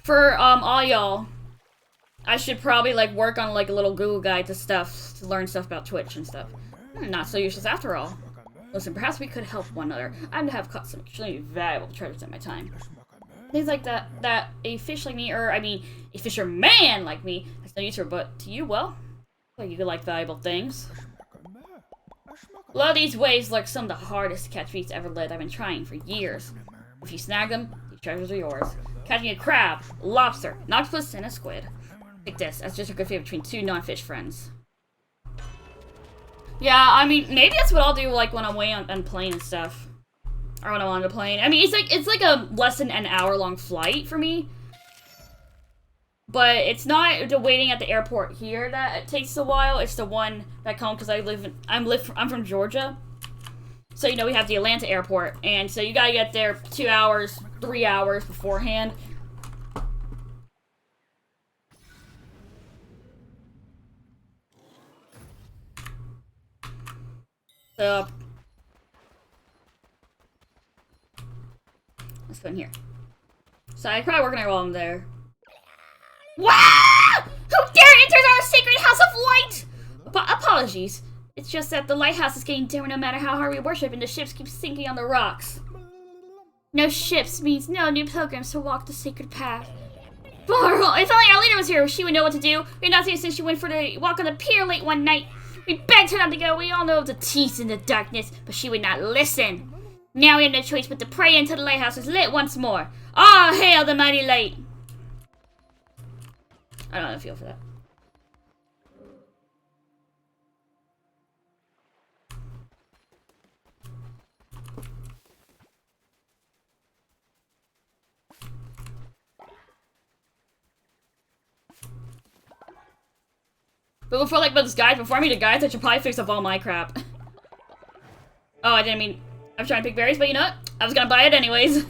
for all y'all, I should probably like work on like a little Google guide to learn stuff about Twitch and stuff. Not so useless after all. Listen, perhaps we could help one another. I'm to have caught some extremely valuable treasures in my time. Things like that a fish like me, or I mean, a fisherman like me, has no use for, but to you, well, you could like valuable things. A lot of these waves like some of the hardest to catch fish ever lived. I've been trying for years. If you snag them, these treasures are yours. Catching a crab, a lobster, an octopus, and a squid. Take this, that's just a good favor between 2 non-fish friends. Yeah, I mean, maybe that's what I'll do like when I'm away on plane and stuff. Or when I'm on the plane. I mean, it's like a less than an hour-long flight for me. But it's not the waiting at the airport here that it takes a while. It's the one back home because I'm from Georgia. So, you know, we have the Atlanta airport. And so you gotta get there 2 hours, 3 hours beforehand. So, let's go in here. So I probably working there while I'm there. Wow! Who dare enters our sacred house of light? Apologies. It's just that the lighthouse is getting dimmer no matter how hard we worship, and the ships keep sinking on the rocks. No ships means no new pilgrims to walk the sacred path. If only our leader was here, she would know what to do. We had not seen her since she went for the walk on the pier late one night. We begged her not to go. We all know of the teeth in the darkness, but she would not listen. Now we have no choice but to pray until the lighthouse is lit once more. Ah, hail the mighty light! I don't have a feel for that. But before before I meet the guides, I should probably fix up all my crap. Oh, I didn't mean... I'm trying to pick berries, but you know what? I was gonna buy it anyways.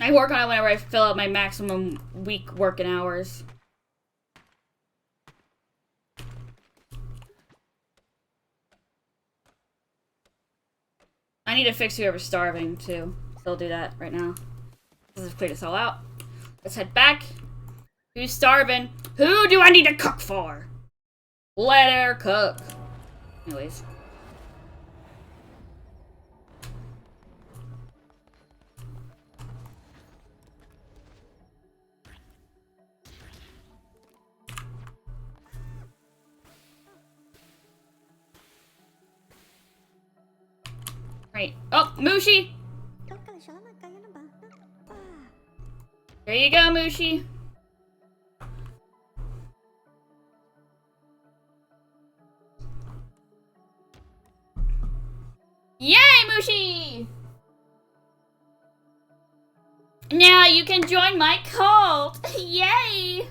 I work on it whenever I fill out my maximum week working hours. I need to fix whoever's starving, too. So I'll do that right now. Let's clear this all out. Let's head back. Who's starving? Who do I need to cook for? Let her cook. Anyways. Right. Oh, Mushi! There you go, Mushi. Yay, Mushi! Now you can join my cult! Yay!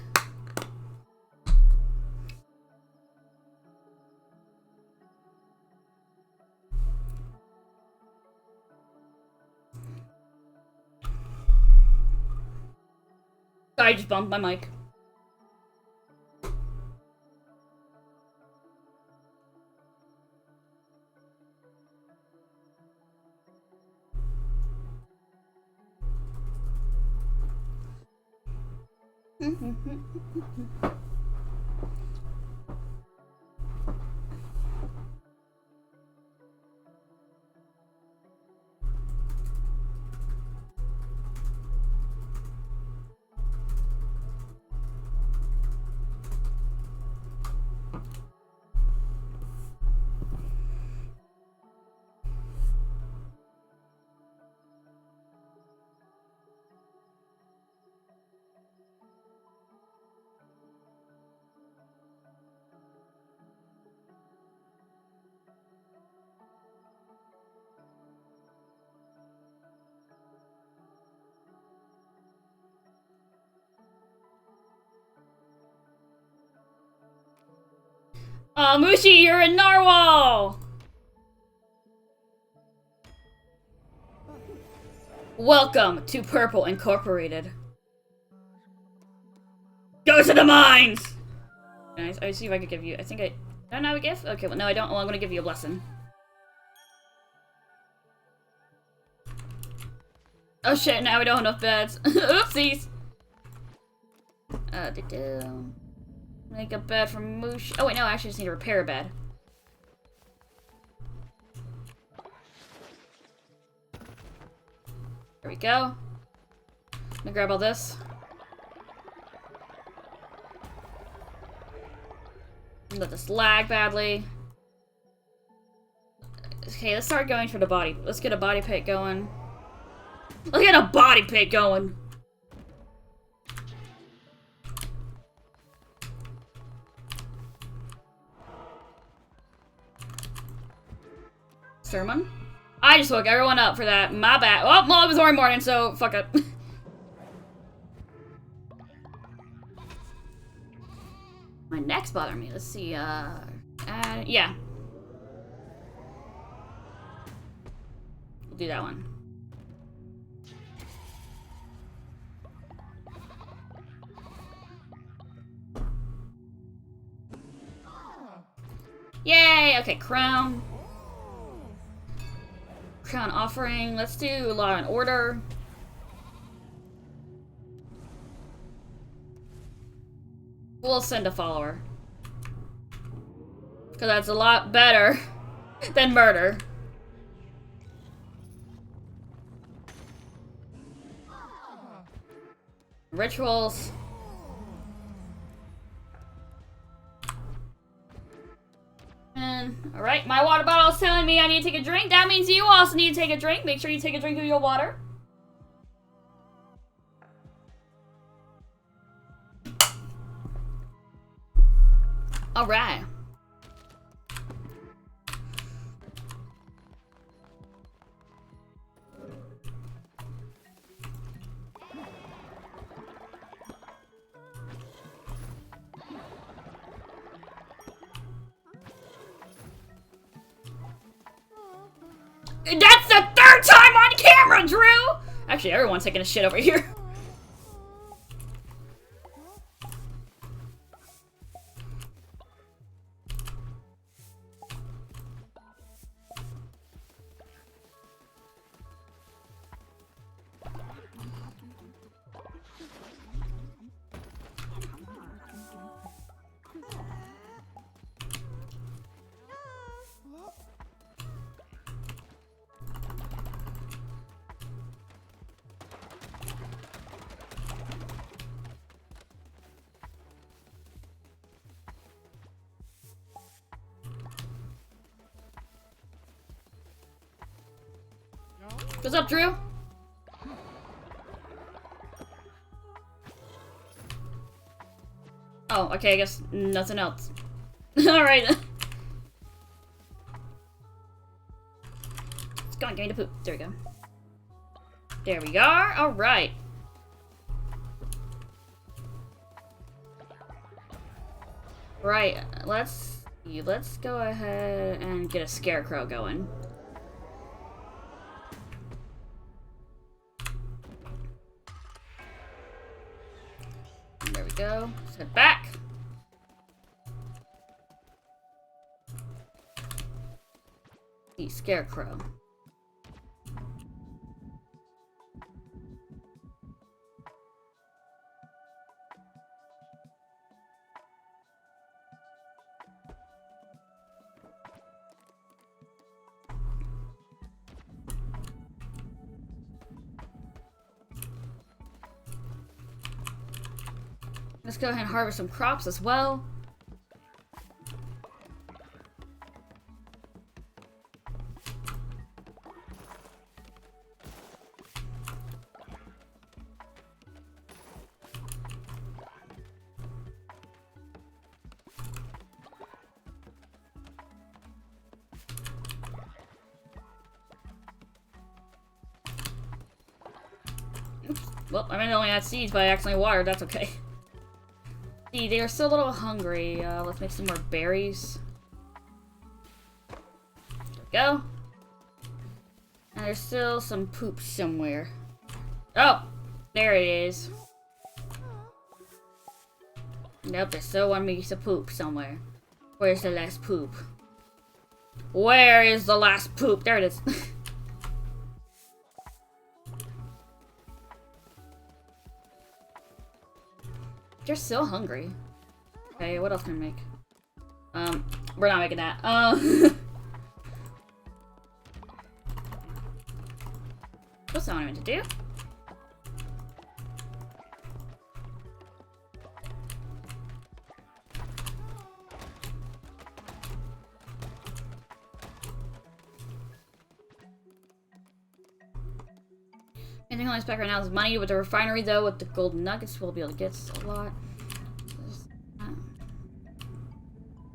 I just bumped my mic. Oh, Mushi, you're in Narwhal! Welcome to Purple Incorporated. Go to the mines! Nice. I see if I could give you. I think I don't have a gift? Okay, well, no, I don't. Well, I'm gonna give you a blessing. Oh shit, now we don't have enough beds. Oopsies! Make a bed for Moosh. Oh wait, no, I actually just need to repair a bed. There we go. Let me grab all this. Let this lag badly. Okay, let's start going for the body. Let's get a body pit going. Let's get a body pit going. Sermon? I just woke everyone up for that. My bad. Oh, well, it was already morning, so fuck it. My neck's bothering me. Let's see, yeah. We'll do that one. Yay! Okay, crown. Crown offering. Let's do law and order. We'll send a follower. Because that's a lot better than murder. Rituals. Alright, my water bottle is telling me I need to take a drink. That means you also need to take a drink. Make sure you take a drink of your water. Alright. That's the third time on camera, Drew! Actually, everyone's taking a shit over here. What's up, Drew? Oh, okay, I guess nothing else. Alright. Let's go on, give me the poop. There we go. There we are. Alright. Right, let's go ahead and get a scarecrow going. There we go. Let's head back. The scarecrow. Let's go ahead and harvest some crops as well. Oops. Well, I mean, I only had seeds, but I accidentally watered. That's okay. They are still a little hungry. Let's make some more berries. There we go. And there's still some poop somewhere. Oh! There it is. Nope, there's still one piece of poop somewhere. Where's the last poop? Where is the last poop? There it is. You're still hungry. Okay, what else can I make? We're not making that. What's that I meant to do? Anything on my spec right now is money. With the refinery, though, with the gold nuggets, we'll be able to get a lot.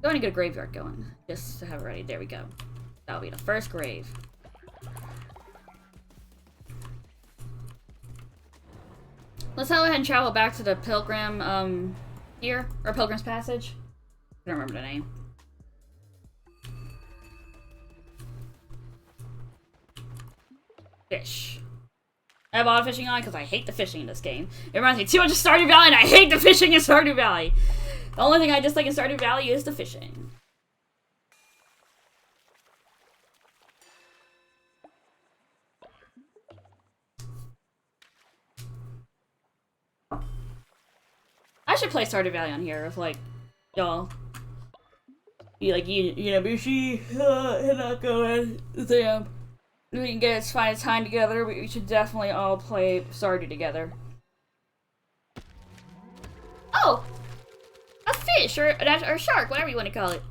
Going to get a graveyard going. Just to have it ready. There we go. That'll be the first grave. Let's go ahead and travel back to the Pilgrim, here. Or Pilgrim's Passage. I don't remember the name. Fish. I have a lot of fishing on because I hate the fishing in this game. It reminds me too much of Stardew Valley, and I hate the fishing in Stardew Valley. The only thing I dislike in Stardew Valley is the fishing. I should play Stardew Valley on here with, like, y'all. Be like, you know, Bushi, Hinako, and Sam. We can get us find a time together, but we should definitely all play Stardew together. Oh! A fish, or a shark, whatever you want to call it.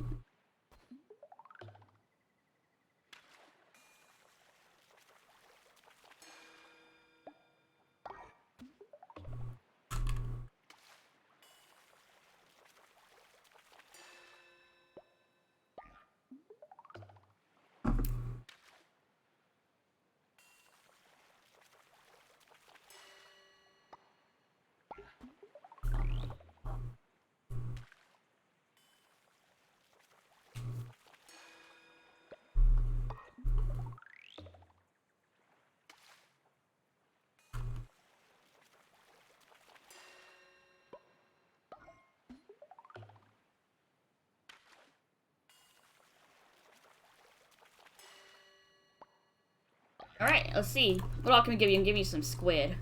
Alright, let's see. What all can we give you? Give you some squid.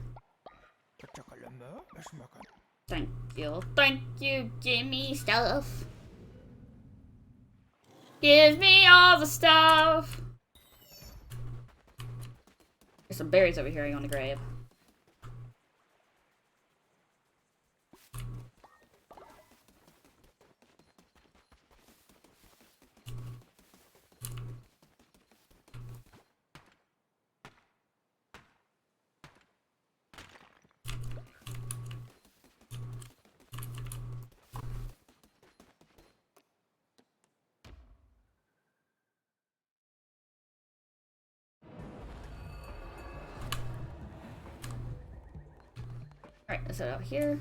Thank you. Thank you. Give me stuff. Give me all the stuff. There's some berries over here I want to grab. Alright, let's head out here.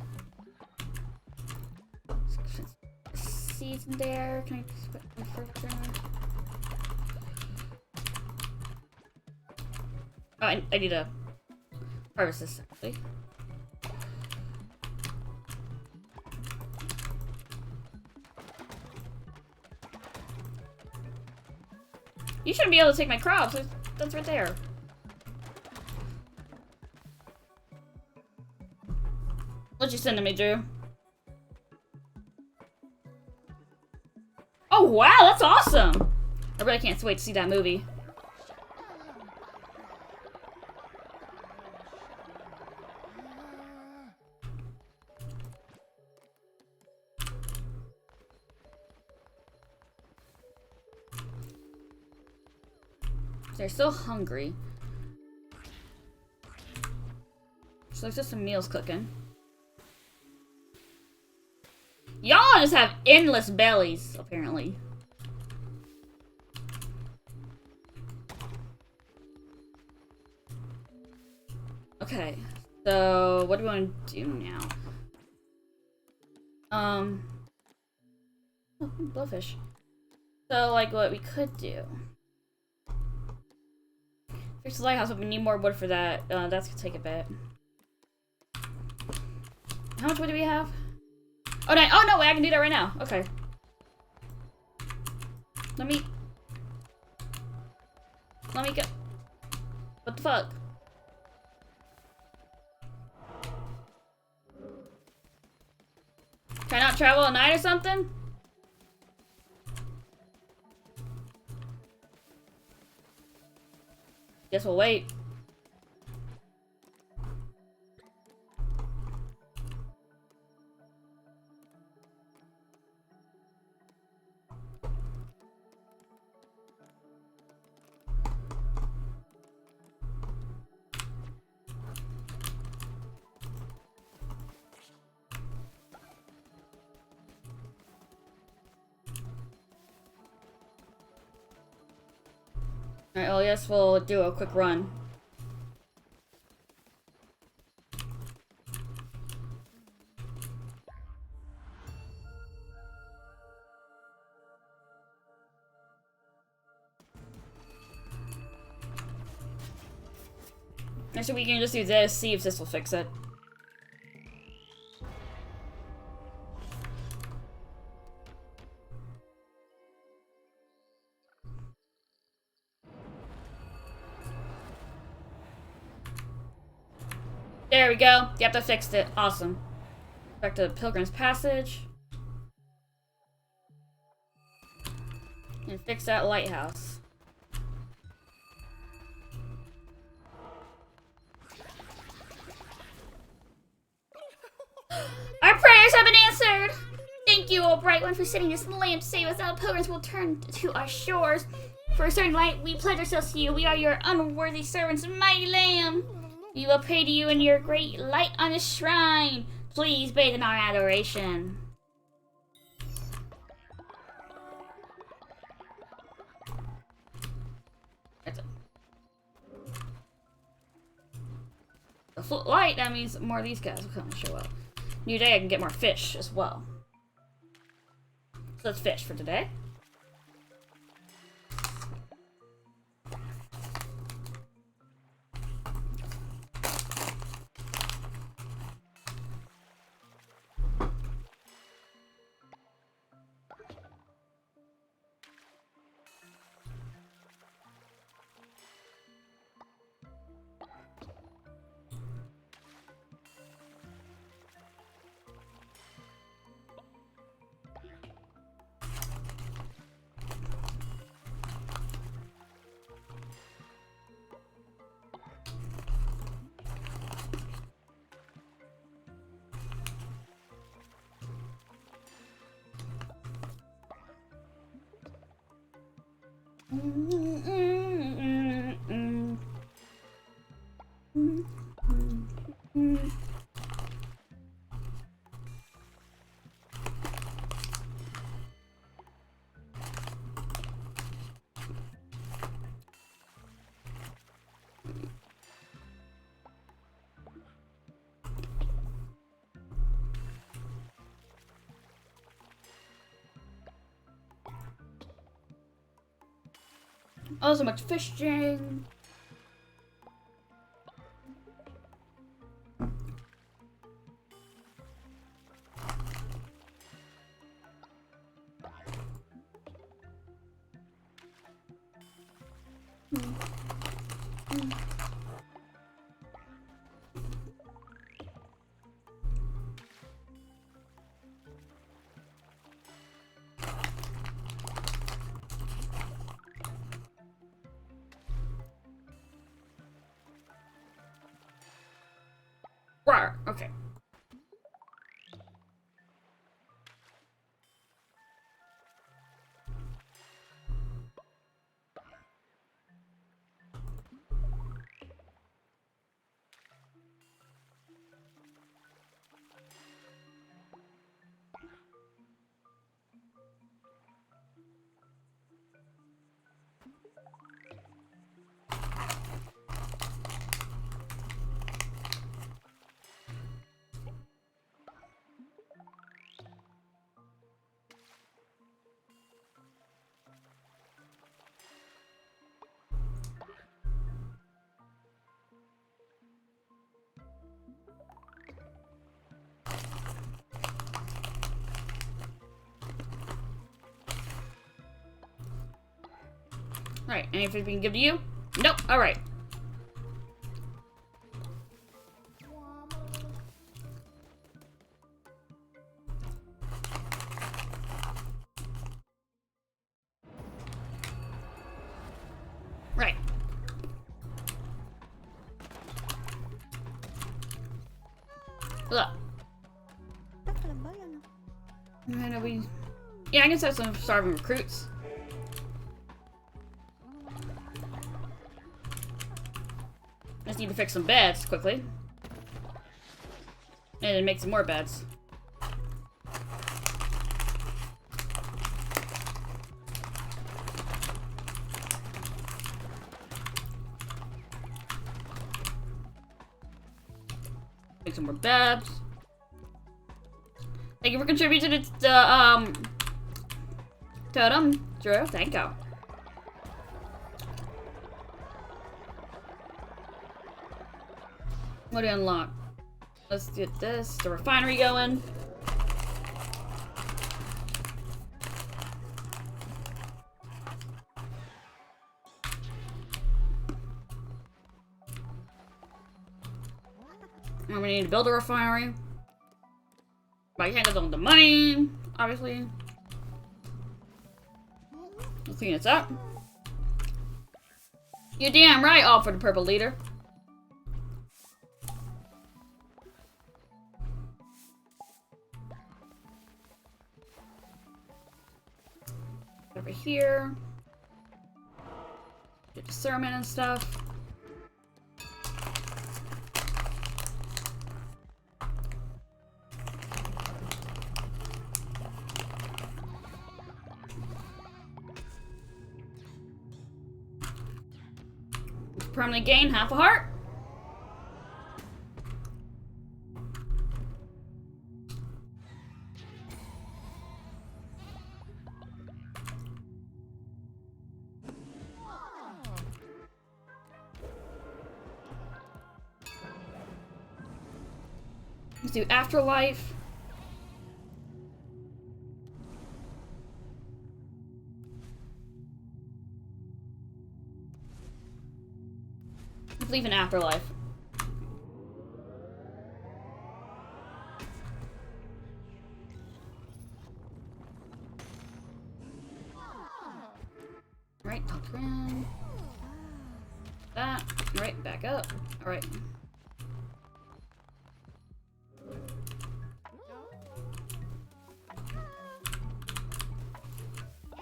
Seeds in there. Can I just put my first in? Oh, I need to harvest this actually. You shouldn't be able to take my crops. That's right there. What you send to me, Drew? Oh wow, that's awesome! I really can't wait to see that movie. They're so hungry. So there's just some meals cooking. Y'all just have endless bellies, apparently. Okay, so what do we want to do now? Oh, blowfish. So, like, what we could do. Fix the lighthouse, but we need more wood for that. That's gonna take a bit. How much wood do we have? Oh, no, oh, no, wait, I can do that right now. Okay. Let me go. What the fuck? Can I not travel at night or something? Guess we'll wait. Alright, well, yes, we'll do a quick run. Actually, we can just do this, see if this will fix it. There we go. Yep, that fixed it. Awesome. Back to the Pilgrim's Passage. And fix that lighthouse. Our prayers have been answered! Thank you, O Bright One, for setting this lamp to save us. All pilgrims will turn to our shores. For a certain light, we pledge ourselves to you. We are your unworthy servants, mighty Lamb. We will pray to you in your great light on the shrine. Please bathe in our adoration. That's it. The light, that means more of these guys will come and show up. New day, I can get more fish as well. So let's fish for today. Oh, so much fishing. Rawr, okay. Alright, anything we can give to you? Nope, alright. Right. Look. Yeah, I can set some starving recruits. Just need to fix some beds quickly. And then make some more beds. Make some more beds. Thank you for contributing to the totem, Drew. Thank you. What do you unlock? Let's get this. The refinery going. And we need to build a refinery. But I can't get all the money, obviously. Let's clean this up. You're damn right, all for the purple leader. Over here. Get the sermon and stuff. Permanently gain half a heart. Let's do afterlife. Leave an afterlife. Right, talk around. That. Right, back up. Alright.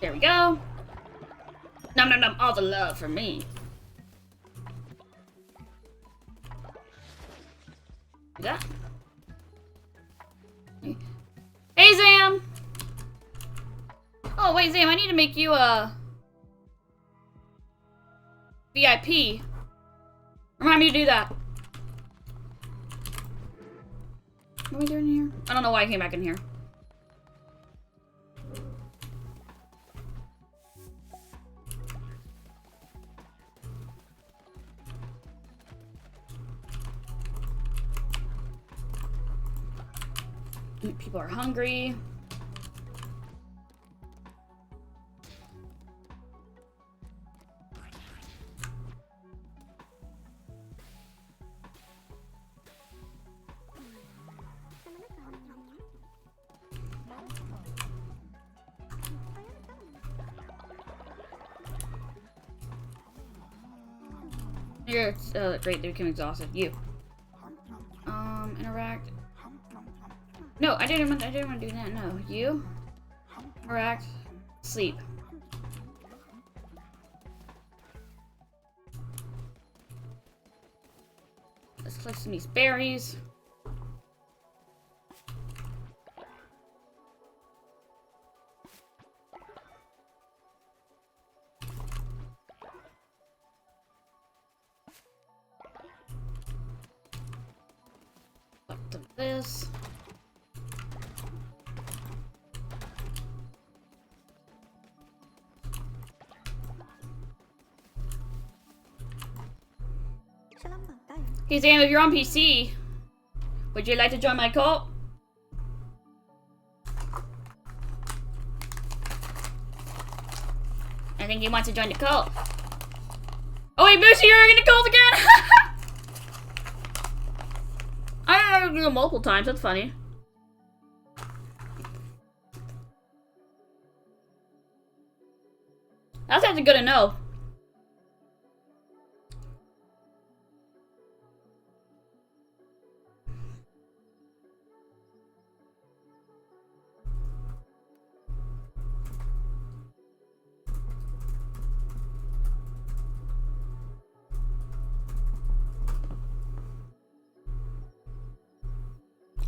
There we go. Nom nom nom, all the love for me. That. Hey Zam! Oh wait, Zam, I need to make you a VIP. Remind me to do that. What are we doing here? I don't know why I came back in here. People are hungry. You're great, they became exhausted. You. Interact. No, I didn't want to do that. No, you. Interact. Sleep. Let's collect some of these berries. This. Hey Sam, if you're on PC, would you like to join my cult? I think he wants to join the cult. Oh wait, Moosey, you're in the cult again! I don't know, do it multiple times, that's funny. That's actually good to know.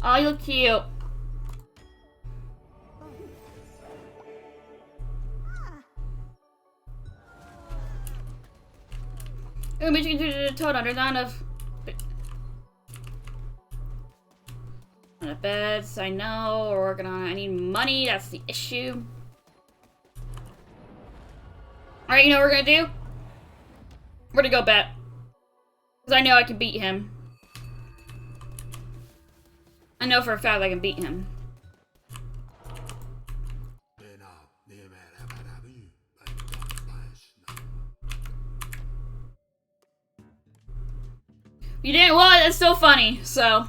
Oh, you look cute. Ooh, but you can do the toad under none of beds. I know we're working on it. I need money. That's the issue. All right, you know what we're gonna do? We're gonna go bet because I know I can beat him. I know for a fact I can beat him. You didn't? Well, it's still funny, so.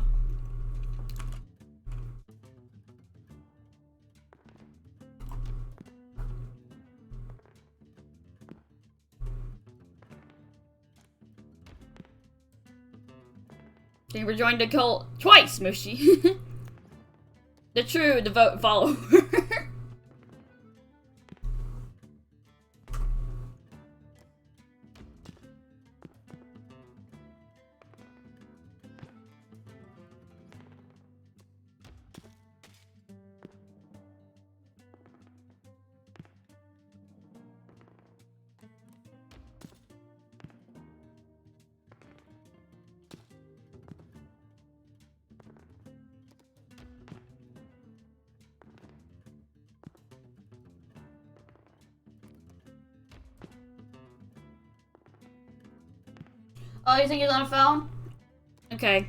Thank you for joining the cult twice, Mushy. The true devout follower. Oh, you think he's on a phone? Okay.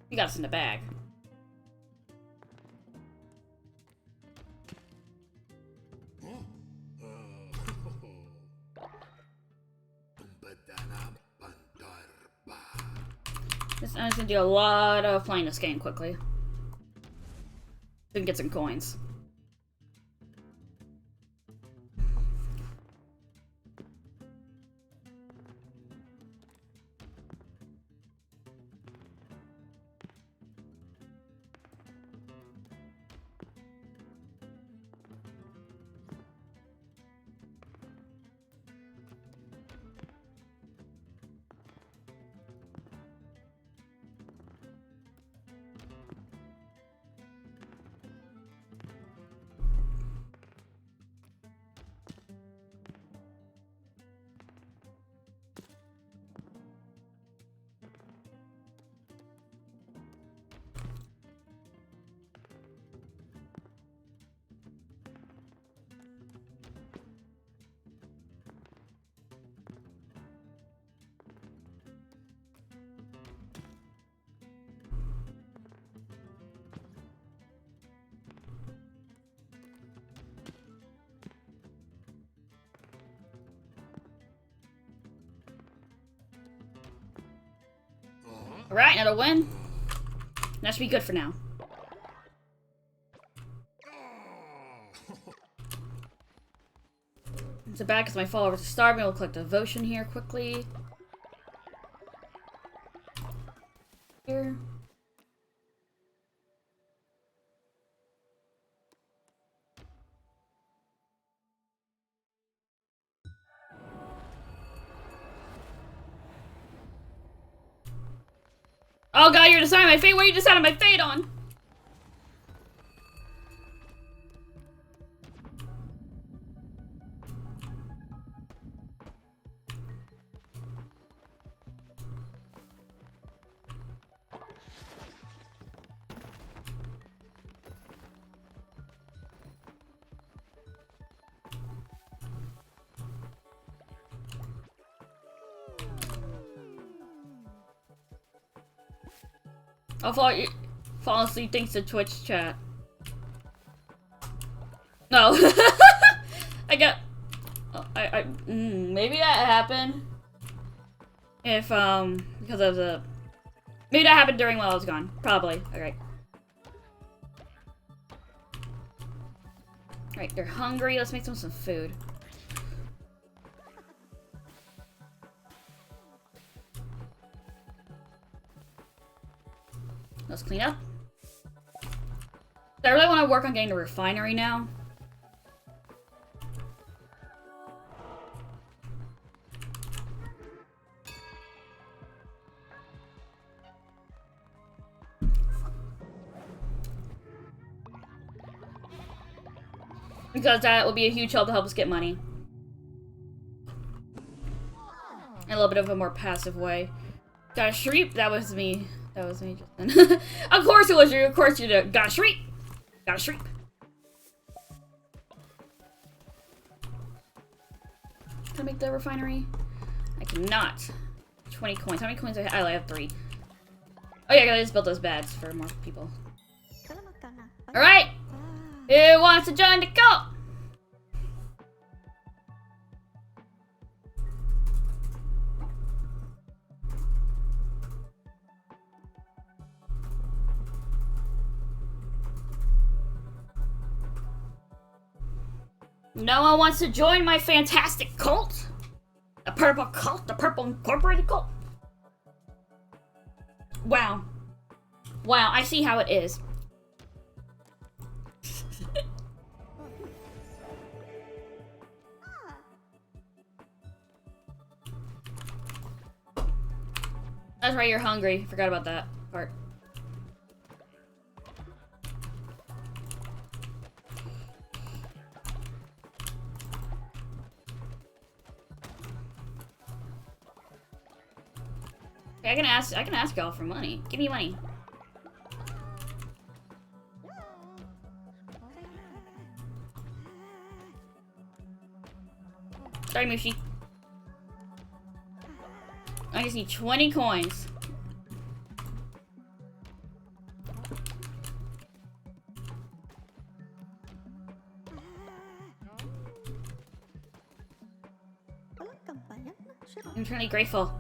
You got us in the bag. I'm just gonna do a lot of playing this game quickly. We can get some coins. Alright, another win. That should be good for now. It's a bad because my followers are starving. We'll collect devotion here quickly. Here. Oh god, you're deciding my fate? What are you deciding my fate on? I'll fall asleep thanks to Twitch chat. No. I got... maybe that happened. If, because of the... Maybe that happened during while I was gone. Probably. Alright. Alright, they're hungry. Let's make them some food. Let's clean up. I really want to work on getting the refinery now. Because that will be a huge help to help us get money. In a little bit of a more passive way. Got a shriek? That was me. That was me just then. Of course it was you. Of course you did. Got a shriek. Got a shriek. Can I make the refinery? I cannot. 20 coins. How many coins do I have? I only have 3. Oh yeah, I just built those beds for more people. Alright! Who wants to join the cult? No one wants to join my fantastic cult? The purple cult? The purple incorporated cult? Wow. Wow, I see how it is. That's right, you're hungry. Forgot about that part. Okay, I can ask y'all for money. Give me money. Sorry, Mushi. I just need 20 coins. I'm eternally grateful.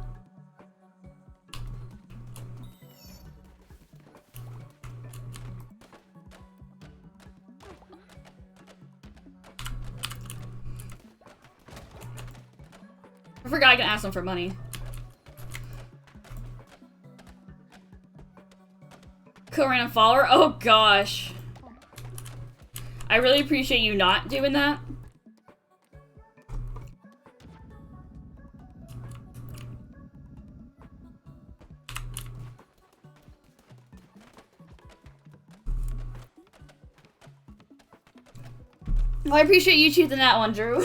I forgot I can ask them for money. Co-random follower? Oh gosh. I really appreciate you not doing that. Well, I appreciate you choosing that one, Drew.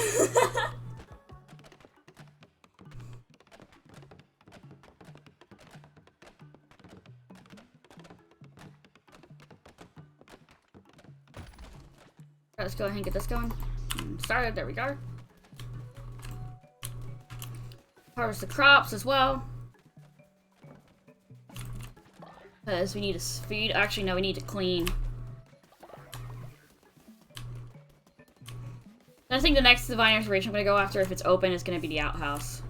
Let's go ahead and get this going. Started, there we go. Harvest the crops as well. Because we need to feed. Actually, no, we need to clean. I think the next divine inspiration I'm going to go after, if it's open, is going to be the outhouse.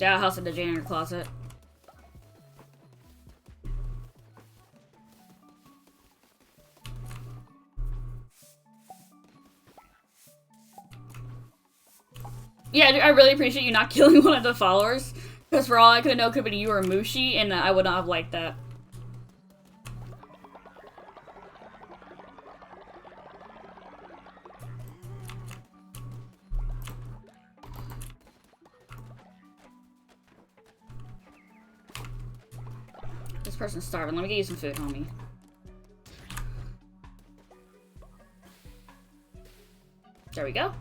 The outhouse in the janitor closet. Yeah, I really appreciate you not killing one of the followers. Because for all I could know, could have been you or Mushi, and I would not have liked that. This person's starving. Let me get you some food, homie. There we go.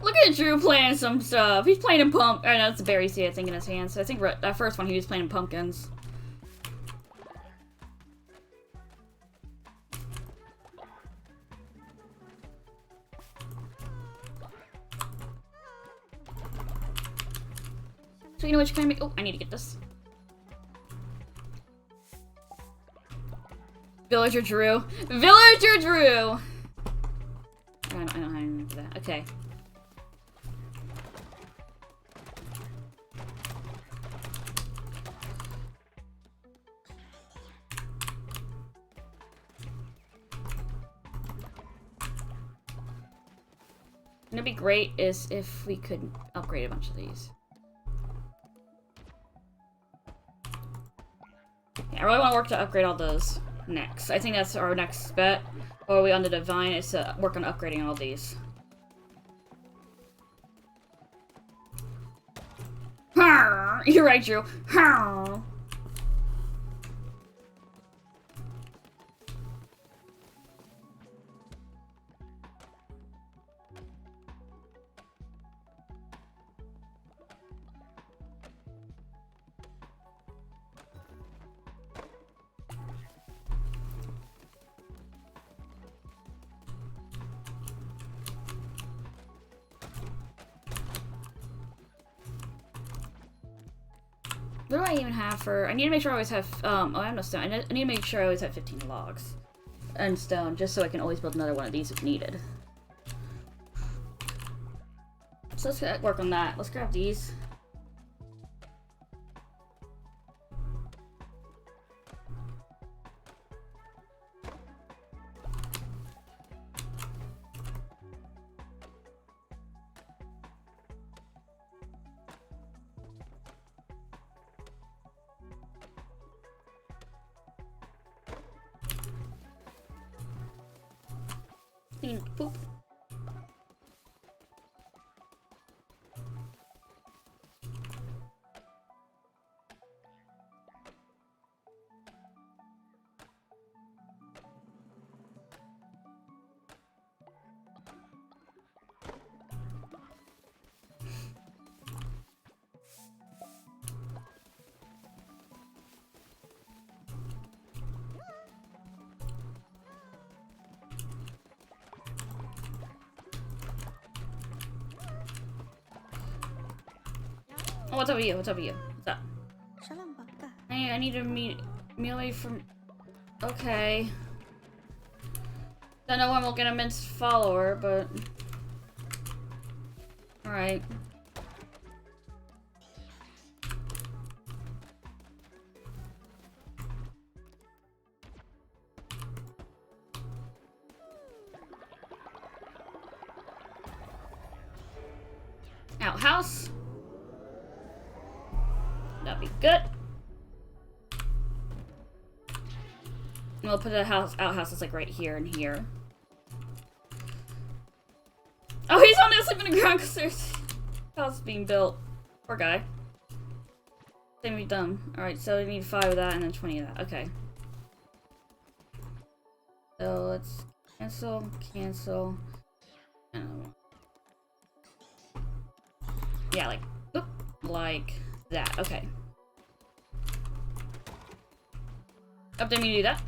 Look at Drew playing some stuff. He's playing in pump. I know it's a berry seed, I think, in his hand. So I think that first one he was playing in pumpkins. So you know what you can make? Oh, I need to get this. Villager Drew. Villager Drew! I don't have anything for that. Okay. What'd be great is if we could upgrade a bunch of these. Yeah, I really want to work to upgrade all those next. I think that's our next bet. Or we on the Divine is to work on upgrading all these. You're right, Drew. What do I even have for... I need to make sure I always have... oh, I have no stone. I need to make sure I always have 15 logs. And stone, just so I can always build another one of these if needed. So let's work on that. Let's grab these. Poop. Oh, what's up with you? What's up with you? What's up? I need to melee from... Okay. I know I'm looking at a minced follower, but... Alright. Outhouse. That'd be good. And we'll put a outhouse that's like right here and here. Oh, he's on there sleeping on the ground because there's house being built. Poor guy. Then we're done. Alright, so we need 5 of that and then 20 of that. Okay. So let's cancel. Yeah, like, boop, like that. Okay. Up there, me to do that.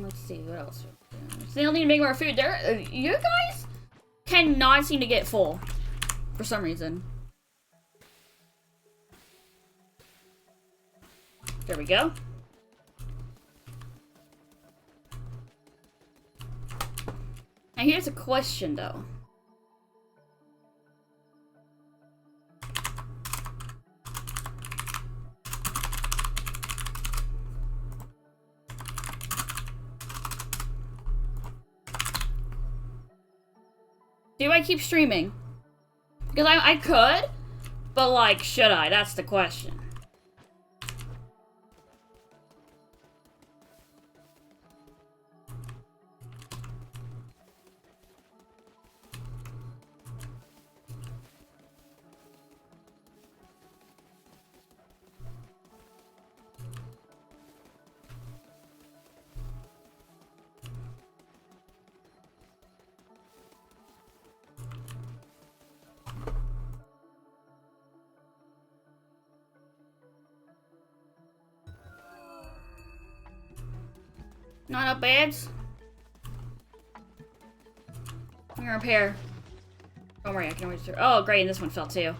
Let's see what else. Still need to make more food. You guys cannot seem to get full for some reason. There we go. Now here's a question, though. Do I keep streaming? Because I could, but like, should I? That's the question. Not enough beds? I'm gonna repair. Don't worry, I can always do. Oh, great, and this one fell too.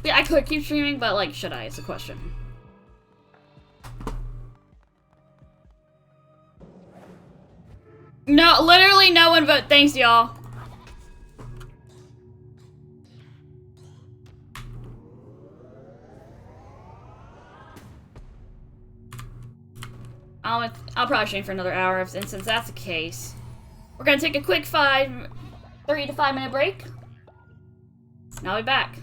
Yeah, I could keep streaming, but like, should I? It's a question. No, literally no one vote. Thanks, y'all. I'll probably stream for another hour, and since that's the case, we're gonna take a quick 3 to 5 minute break. And I'll be back.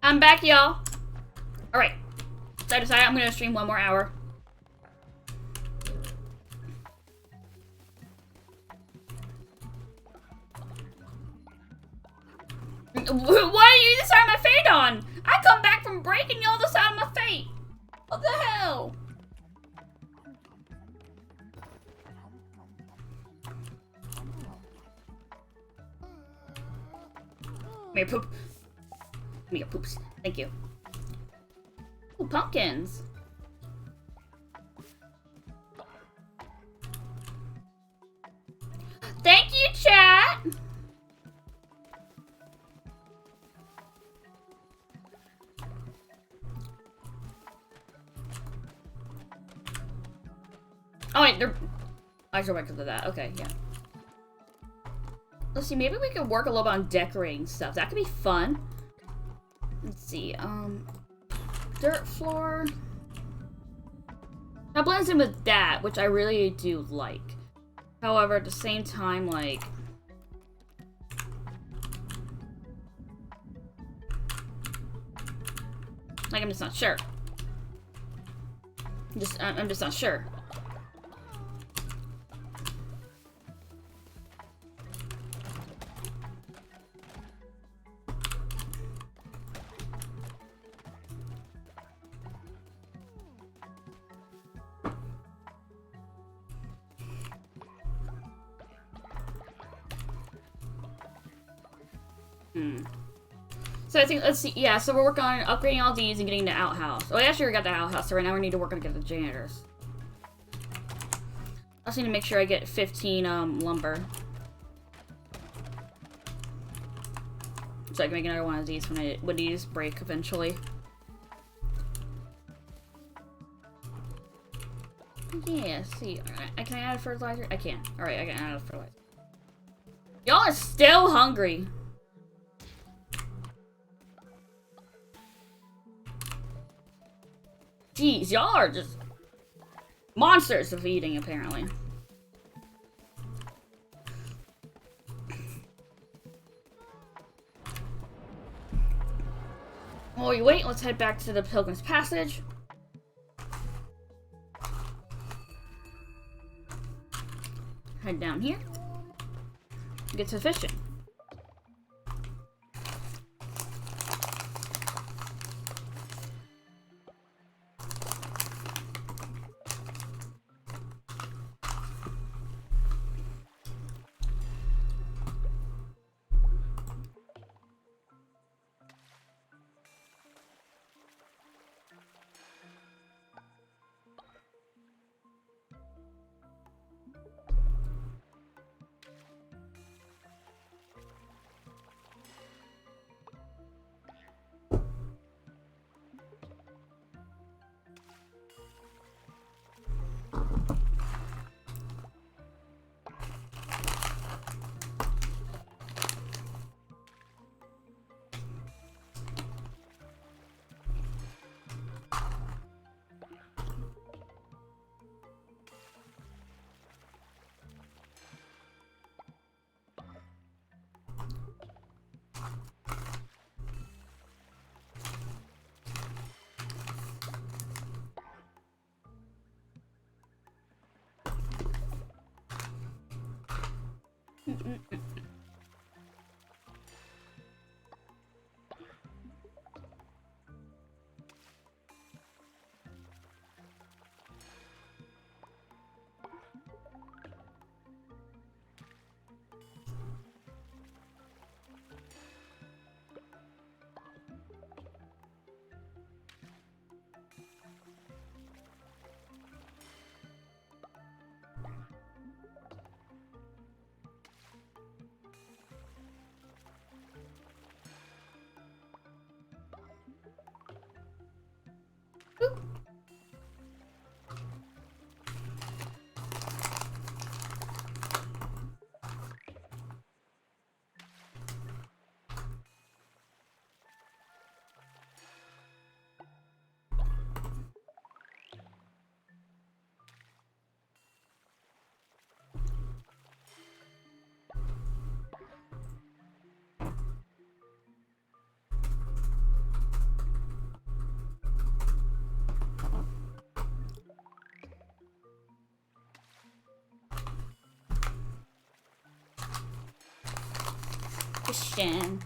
I'm back, y'all. Alright. So I decided I'm gonna stream 1 more hour. Why are you the side of my fate on? I come back from breaking y'all the side of my fate. What the hell? Come here, poop. Come here, poops. Thank you. Ooh, pumpkins. Thank you, chat. Oh wait, they're. I should back to that. Okay, yeah. Let's see. Maybe we could work a little bit on decorating stuff. That could be fun. Let's see. Dirt floor. That blends in with that, which I really do like. However, at the same time, like. I'm just not sure. I'm just not sure. So I think, let's see, yeah, so we're working on upgrading all these and getting the outhouse. Oh, actually we got the outhouse, so right now we need to work on getting the janitors. I also need to make sure I get 15 lumber. So I can make another one of these when these break eventually. Yeah, see, can I add a fertilizer? I can. Alright, I can add a fertilizer. Y'all are still hungry. Jeez, y'all are just monsters of eating, apparently. While we wait, let's head back to the Pilgrim's Passage. Head down here. Get to fishing. potion.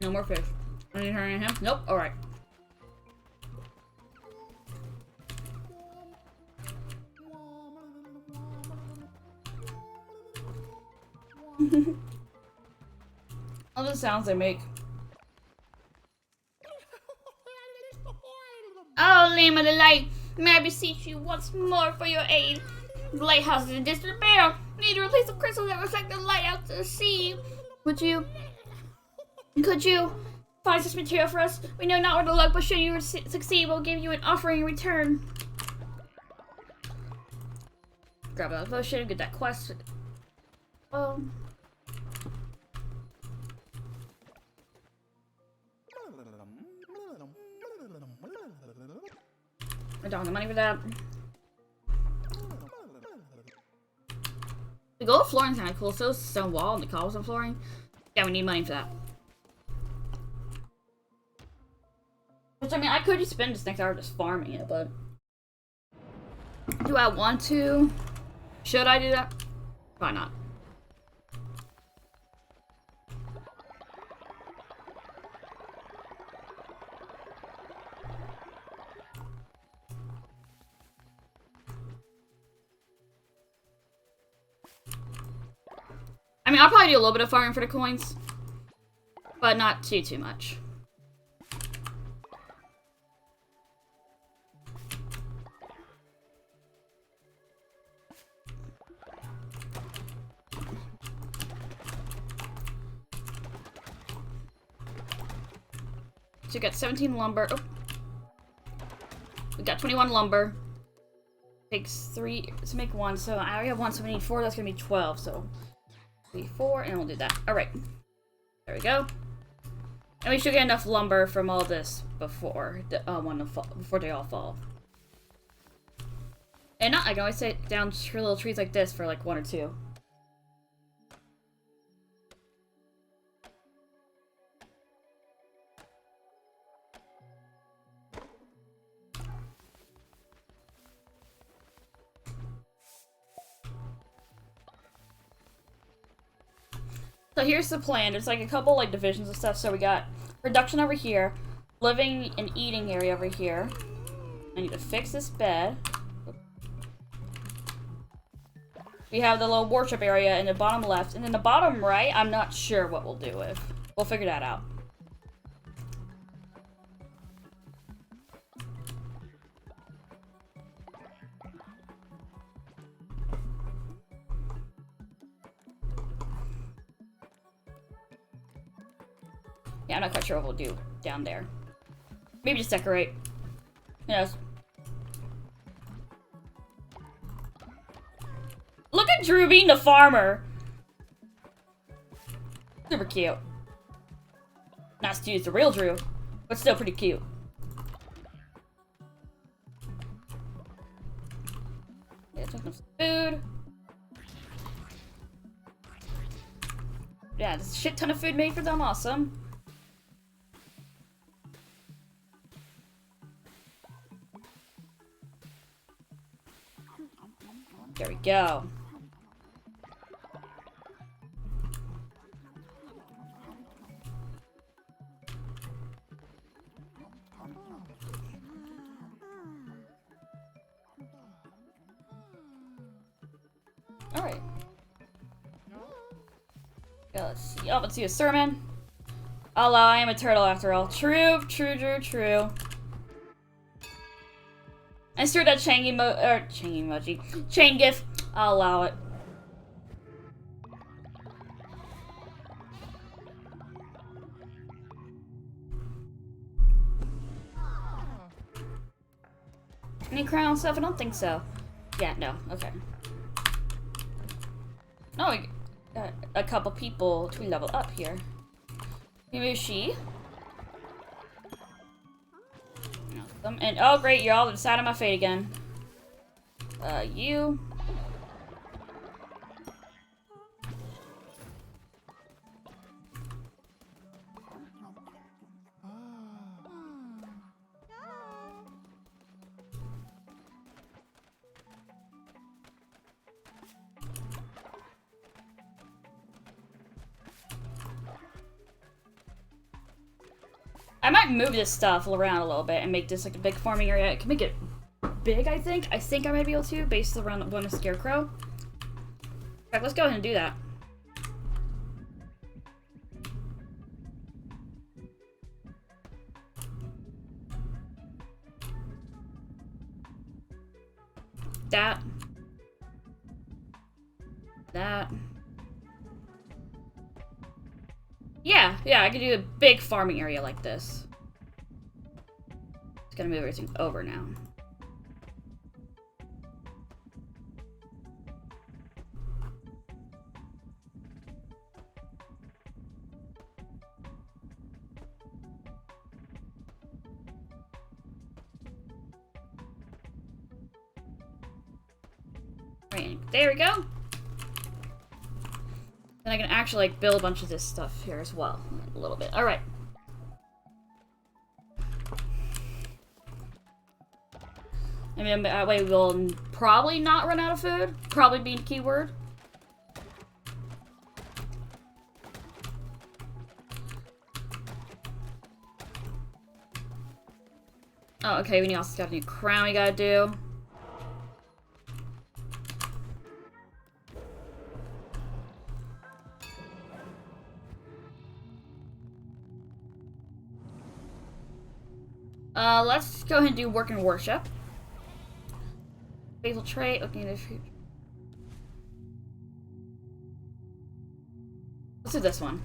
No more fish. Are you hearing him? Nope. Alright. All the sounds they make. Oh, Lamb of the Light, may I beseech you once more for your aid? The lighthouse is in distant repair. We need to replace the crystals that reflect the light out to the sea. Could you find this material for us? We know not where to look, but should you succeed, we'll give you an offering in return. Grab that potion, get that quest. I don't have the money for that. The gold flooring's kinda cool, so is the stone wall and the cobblestone flooring. Yeah, we need money for that. Which, I mean, I could just spend this next hour just farming it, but... do I want to? Should I do that? Probably not. I mean, I'll probably do a little bit of farming for the coins, but not too much. So we got 17 lumber. Oh. We got 21 lumber. Takes 3 to make 1, so I already have 1, so we need 4. That's gonna be 12. So 3, 4, and we'll do that. All right, there we go. And we should get enough lumber from all this before before they all fall. And not, I can always take down little trees like this for like 1 or 2. So here's the plan. There's like a couple like divisions of stuff. So we got production over here, living and eating area over here. I need to fix this bed. We have the little worship area in the bottom left, and then the bottom right, I'm not sure what we'll do with. We'll figure that out. Yeah, I'm not quite sure what we'll do down there. Maybe just decorate. Yes. Look at Drew being the farmer. Super cute. Not as cute as the real Drew, but still pretty cute. Yeah, just enough food. Yeah, there's a shit ton of food made for them. Awesome. There we go. Alright. Yeah, let's see. Oh, let's see a sermon. Allah, I am a turtle after all. True, true, true, true. I stirred that chain emoji. Chain gif. I'll allow it. Any crown stuff? I don't think so. Yeah, no. Okay. No, we got a couple people to level up here. Maybe she. And oh great, you're all inside of my fate again. You. I might move this stuff around a little bit and make this like a big farming area. I can make it big, I think. I think I might be able to, based around the one scarecrow. In fact, let's go ahead and do that. That. Yeah, I could do a big farming area like this. Just gotta move everything over now. Right, there we go. Then I can actually like build a bunch of this stuff here as well, a little bit. All right. I mean, that way we'll probably not run out of food. Probably being a keyword. Oh, okay. We also got a new crown we gotta do. Let's go ahead and do work and worship. Basil trait, okay, the future. Let's do this one.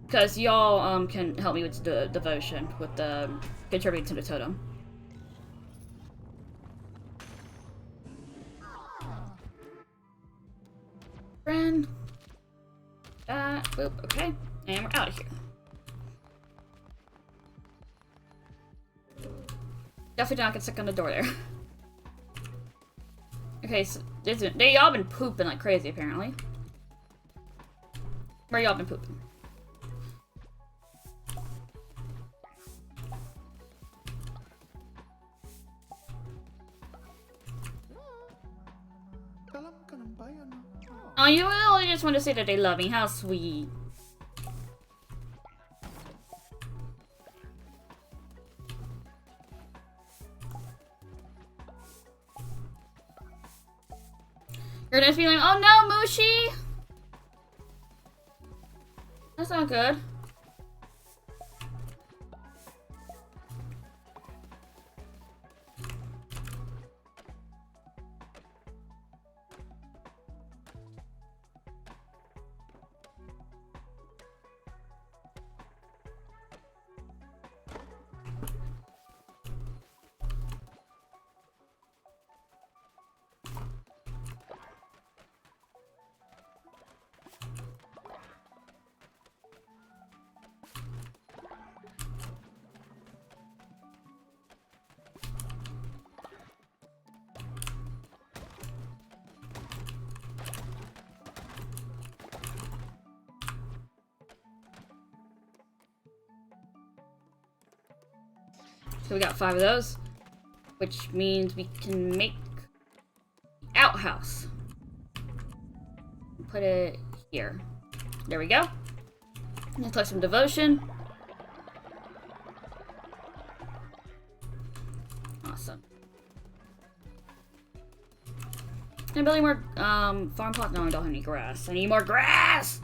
Because y'all can help me with the devotion, with the contributing to the totem. Friend. Boop, okay. And we're out of here. Definitely not get stuck on the door there. Okay, so they all been pooping like crazy apparently. Where y'all been pooping? Oh, you really just want to say that they love me. How sweet. You're just being like, oh no, Mushi! That's not good. So we got 5 of those, which means we can make outhouse. Put it here. There we go. Let's collect some devotion. Awesome. And building more farm plots. No, I don't have any grass. I need more grass.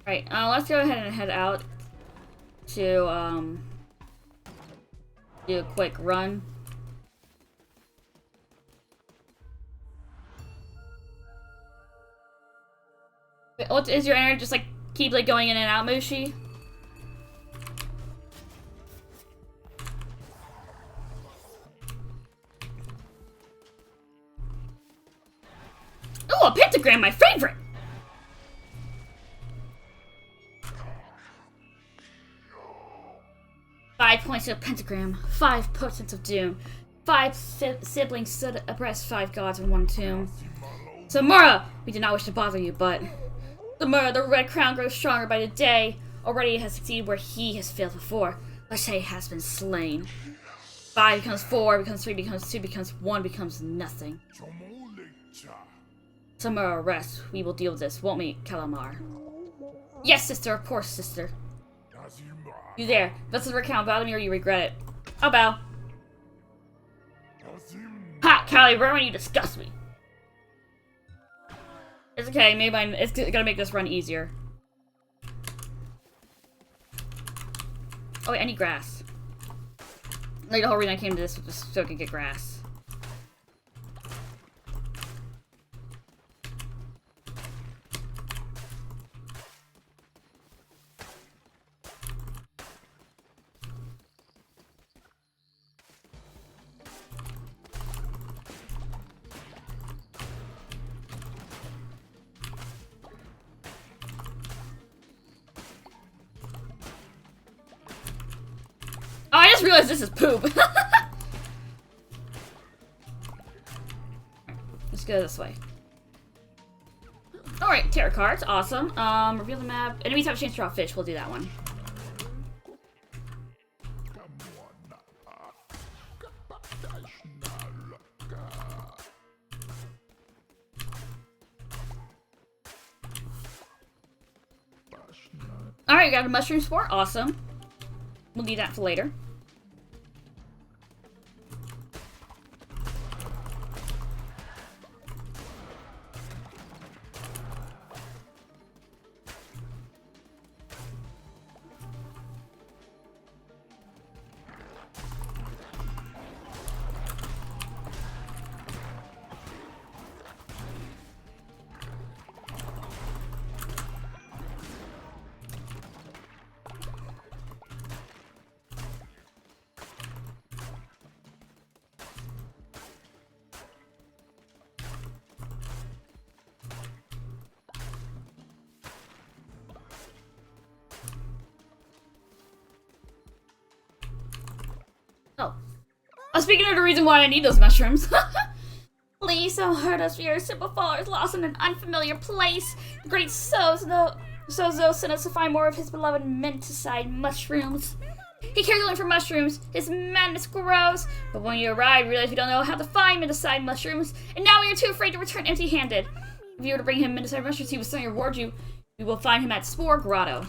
Right. Let's go ahead and head out to do a quick run. Wait, what is your internet just like keep like going in and out, Mushi? Oh, a pentagram, my favorite! 5 points of a pentagram, 5 portents of doom, 5 siblings stood abreast 5 gods in 1 tomb. Samura, we did not wish to bother you, but Samura, the red crown grows stronger by the day. Already it has succeeded where he has failed before. Lachey has been slain. 5 becomes 4, becomes 3, becomes 2, becomes 1, becomes nothing. Samura, rest. We will deal with this, won't we, Calamar? Yes, sister, of course, sister. You there. This is recount. Bow to me or you regret it. I'll bow. Ha! Callie, you disgust me. It's okay, maybe it's gonna make this run easier. Oh wait, I need grass. Like, the whole reason I came to this was so I could get grass. Oh, I just realized this is poop. Let's go this way. Alright, tarot cards, awesome. Reveal the map. Enemies have a chance to draw fish, we'll do that one. Alright, got a mushroom spore, awesome. We'll need that for later. Oh, speaking of the reason why I need those mushrooms. Please don't hurt us. We are simple followers lost in an unfamiliar place. The great Sozo sent us to find more of his beloved menticide mushrooms. He cares only for mushrooms. His madness grows. But when you arrive, you realize we don't know how to find menticide mushrooms. And now we are too afraid to return empty-handed. If you were to bring him menticide mushrooms, he will certainly reward you. We will find him at Spore Grotto.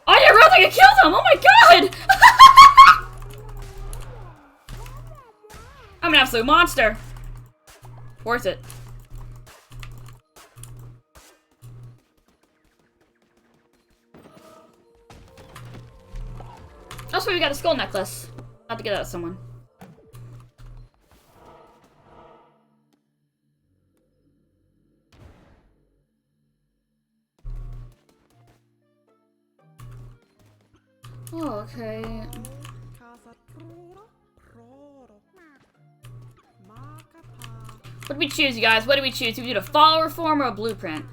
I didn't realize I could kill them! Oh my god! I'm an absolute monster. Worth it. That's why we got a skull necklace. I'll have to get that with someone. Oh, okay. What do we choose, you guys? What do we choose? Do we do a follower form or a blueprint?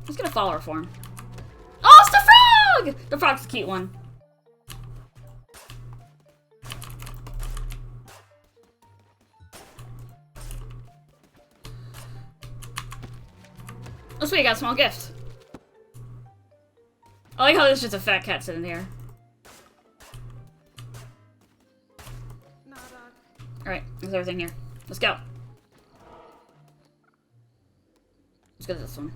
Let's get a follower form. Oh, it's the frog! The frog's a cute one. Oh, sweet, I got a small gift. I like how there's just a fat cat sitting here. Alright, there's everything here. Let's go. Let's go to this one.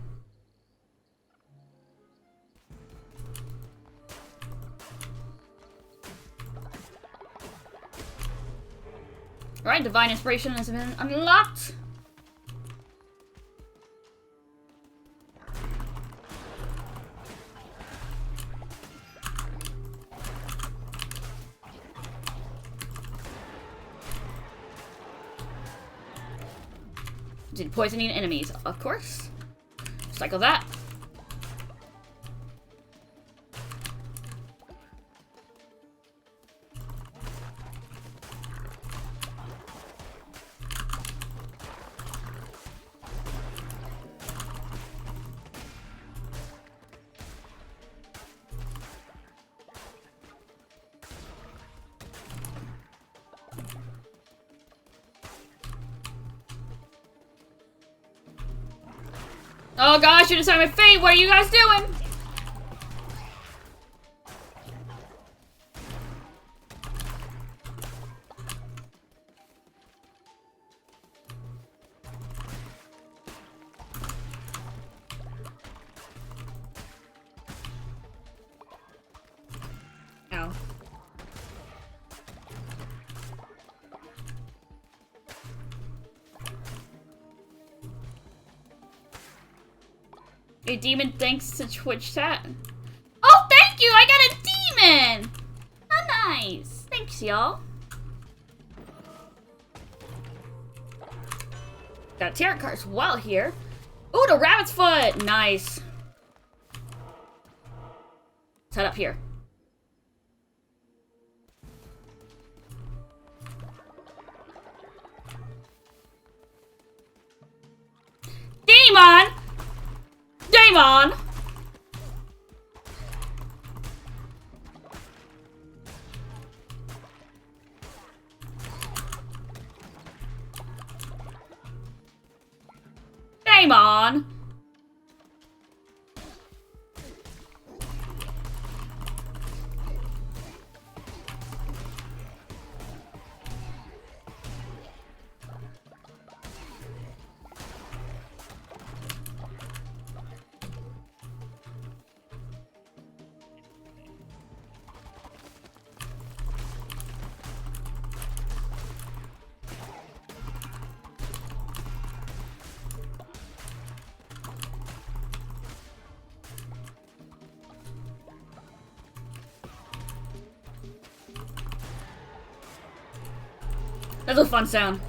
Alright, Divine Inspiration has been unlocked. Did poisoning enemies, of course. Cycle that. Oh gosh, you decided my fate! What are you guys doing? Ow. A demon thanks to Twitch chat. Oh, thank you! I got a demon! Oh, nice. Thanks, y'all. Got a tarot card as well here. Ooh, the rabbit's foot! Nice. Let's head up here. Demon! Demon! Demon! That's a fun sound.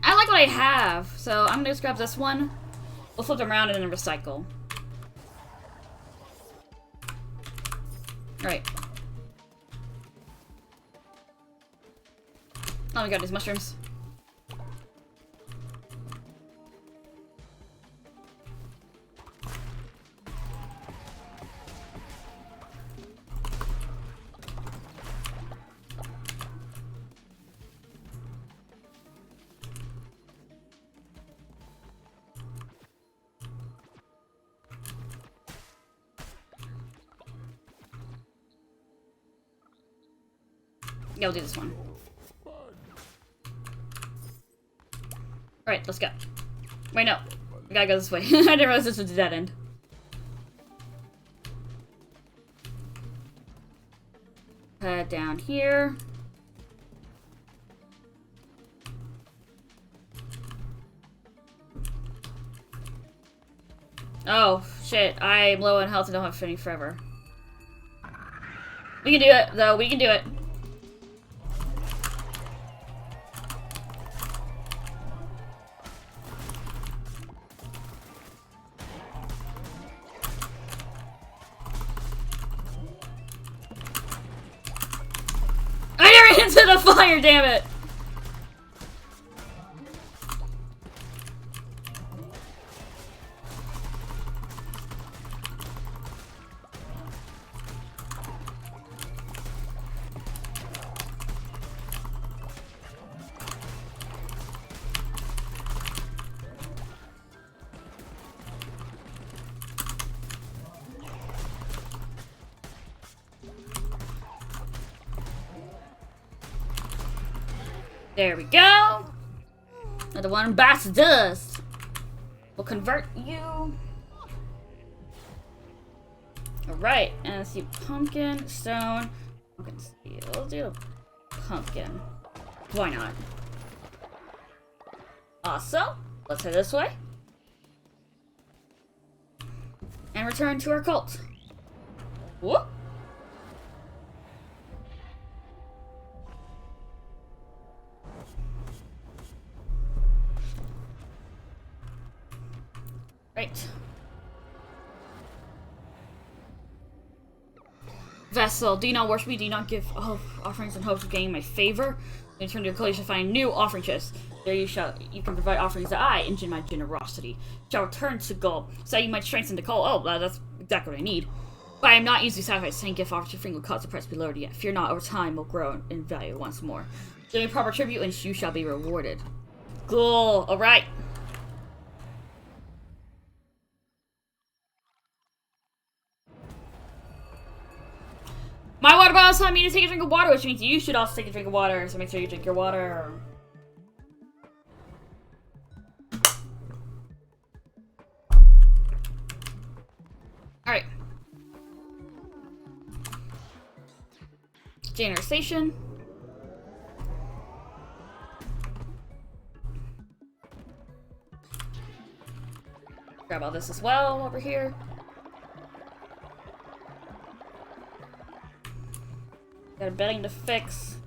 I like what I have, so I'm gonna just grab this one. We'll flip them around and then recycle. Alright. Oh, we got these mushrooms. Yeah, we'll do this one. Alright, let's go. Wait, no. We gotta go this way. I didn't realize this was a dead end. Head down here. Oh, shit. I'm low on health and don't have any forever. We can do it, though. We can do it. Into the fire, damn it! There we go. Another one bites the dust. We'll convert you. Alright, and let's see pumpkin, stone, pumpkin steel. We'll do pumpkin. Why not? Awesome. Let's head this way. And return to our cult. Whoop. Right. Vessel, do you not worship me? Do you not give offerings in hopes of gaining my favor? When you turn to your cult, you shall find new offering chests. There you can provide offerings that I, in my generosity, shall return to gold, so you might strengthen the cult. Oh, that's exactly what I need. But I am not easily satisfied. Saying gift offers to frequent will cause the price to be lowered yet. Fear not, over time will grow in value once more. Give me proper tribute, and you shall be rewarded. Cool. Alright. My water bottle's telling me to take a drink of water, which means you should also take a drink of water, so make sure you drink your water. Alright. Janitor station. Grab all this as well over here. Got a bedding to fix.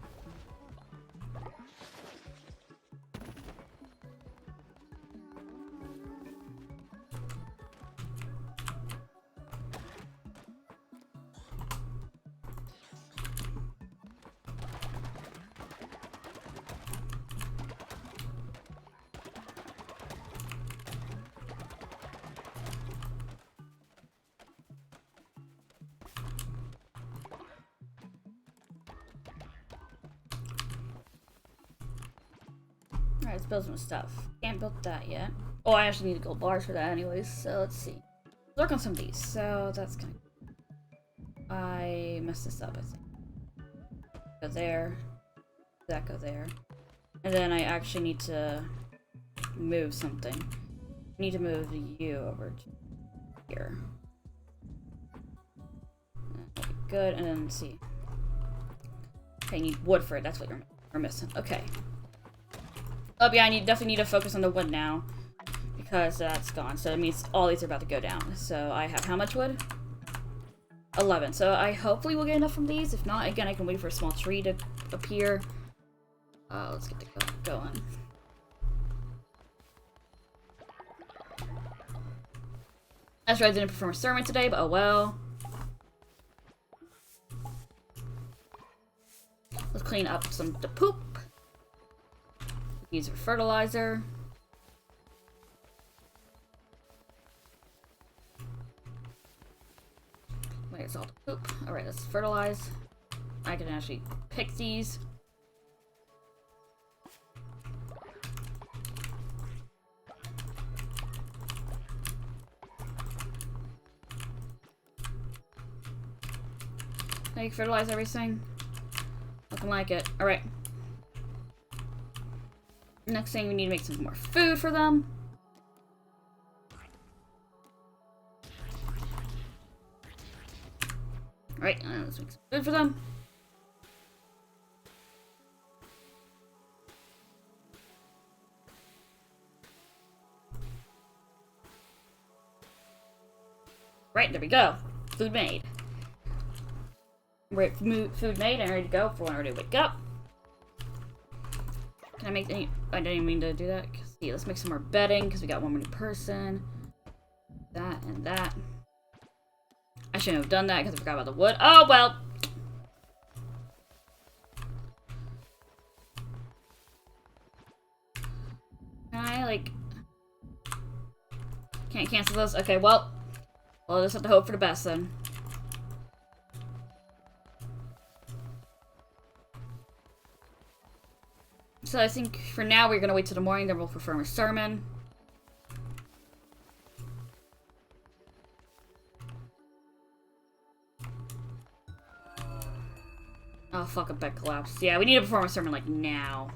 Alright, let's build some stuff. Can't build that yet. Oh, I actually need gold bars for that anyways, so let's see. Let's work on some of these. So that's kind of... I messed this up, I think. Go there. That go there. And then I actually need to move something. I need to move you over to here. That'll be good, and then let's see. Okay, you need wood for it. That's what you're missing. Okay. Oh yeah, I definitely need to focus on the wood now, because that's gone. So it means all these are about to go down. So I have how much wood? 11. So I hopefully will get enough from these. If not, again, I can wait for a small tree to appear. Let's get the going. That's right, I didn't perform a sermon today, but oh well. Let's clean up some of the poop. Use for fertilizer. Where's all the poop? Alright, let's fertilize. I can actually pick these. Now you can fertilize everything. Looking like it. Alright. Next thing, we need to make some more food for them. Alright, let's make some food for them. Right, there we go. Food made. We're food made and ready to go for when we're ready to wake up. Can I make any? I didn't even mean to do that. See, let's make some more bedding because we got one more new person. That and that. I shouldn't have done that because I forgot about the wood. Oh well. Can I like? Can't cancel those. Okay, well, I'll just have to hope for the best then. So I think for now we're gonna wait till the morning, then we'll perform a sermon. Oh fuck, a bed collapsed. Yeah, we need to perform a sermon like now.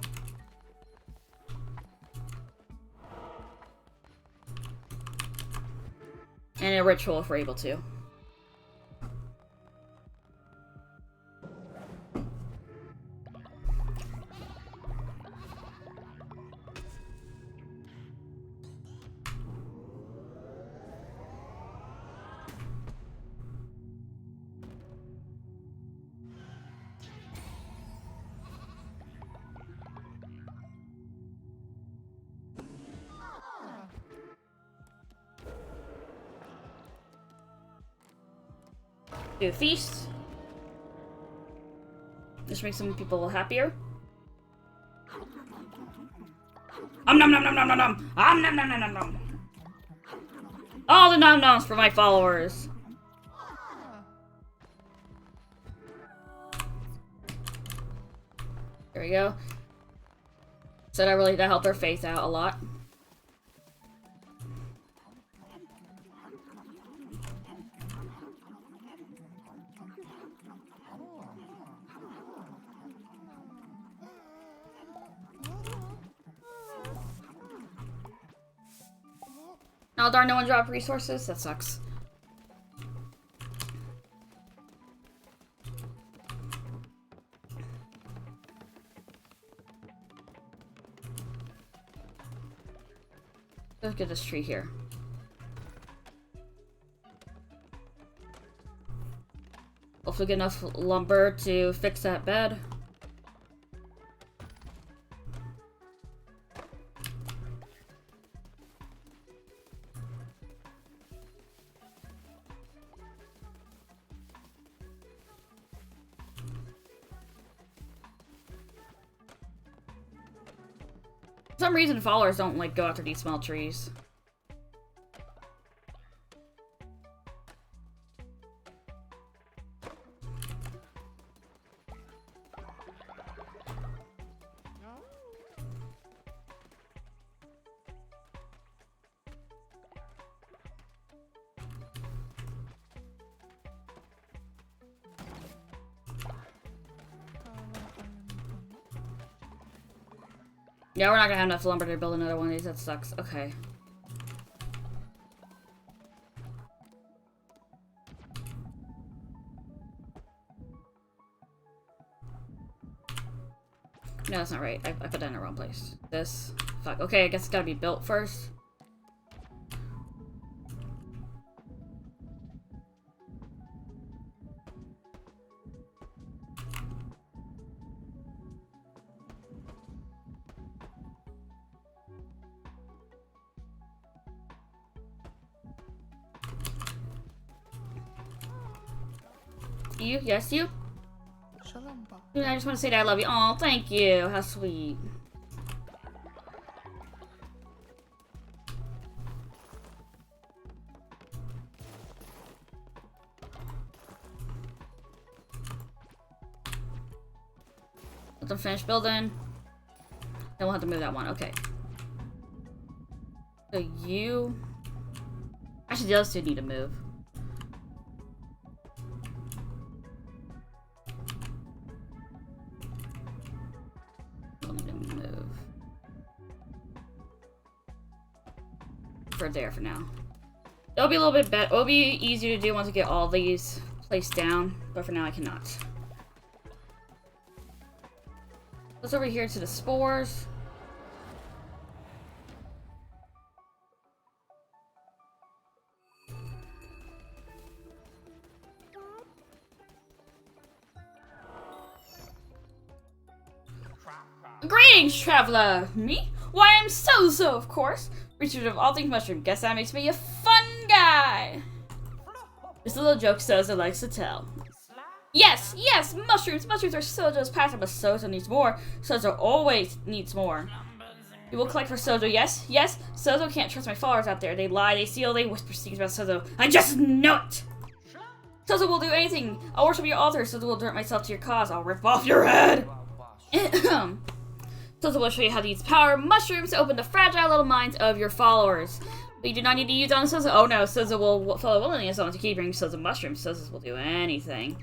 And a ritual if we're able to. Do a feast. Just make some people happier. Nom nom nom nom nom nom nom. Nom nom nom nom nom. All the nom noms for my followers. There we go. So that helped her face out a lot. Oh darn, no one dropped resources? That sucks. Let's get this tree here. Hopefully get enough lumber to fix that bed. For some reason, followers don't like go after these small trees. Yeah, we're not gonna have enough lumber to build another one of these. That sucks. Okay. No, that's not right. I put that in the wrong place. This. Fuck. Okay, I guess it's gotta be built first. You? Yes, you? I just want to say that I love you. Oh, thank you. How sweet. Let them finish building. Then we'll have to move that one. Okay. So you... Actually, those two need to move. For there for now. It'll be a little bit better. It'll be easier to do once we get all these placed down, but for now I cannot. Let's over here to the spores. Greetings, traveler! Me? Why, I'm So, of course. Researcher of all things mushroom. Guess that makes me a fun guy! Just a little joke Sozo likes to tell. Yes, yes, mushrooms! Mushrooms are Sojo's passion, but Sozo needs more. Sozo always needs more. You will collect for Sozo, yes? Yes? Sozo can't trust my followers out there. They lie, they steal, they whisper secrets about Sozo. I just know it! Sozo will do anything. I'll worship your altar. Sozo will direct myself to your cause. I'll rip off your head! Sozo will show you how to use power mushrooms to open the fragile little minds of your followers. But you do not need to use on Sozo. Oh no, Sozo will follow willingly as long as you keep bringing Sozo mushrooms. Sozo will do anything.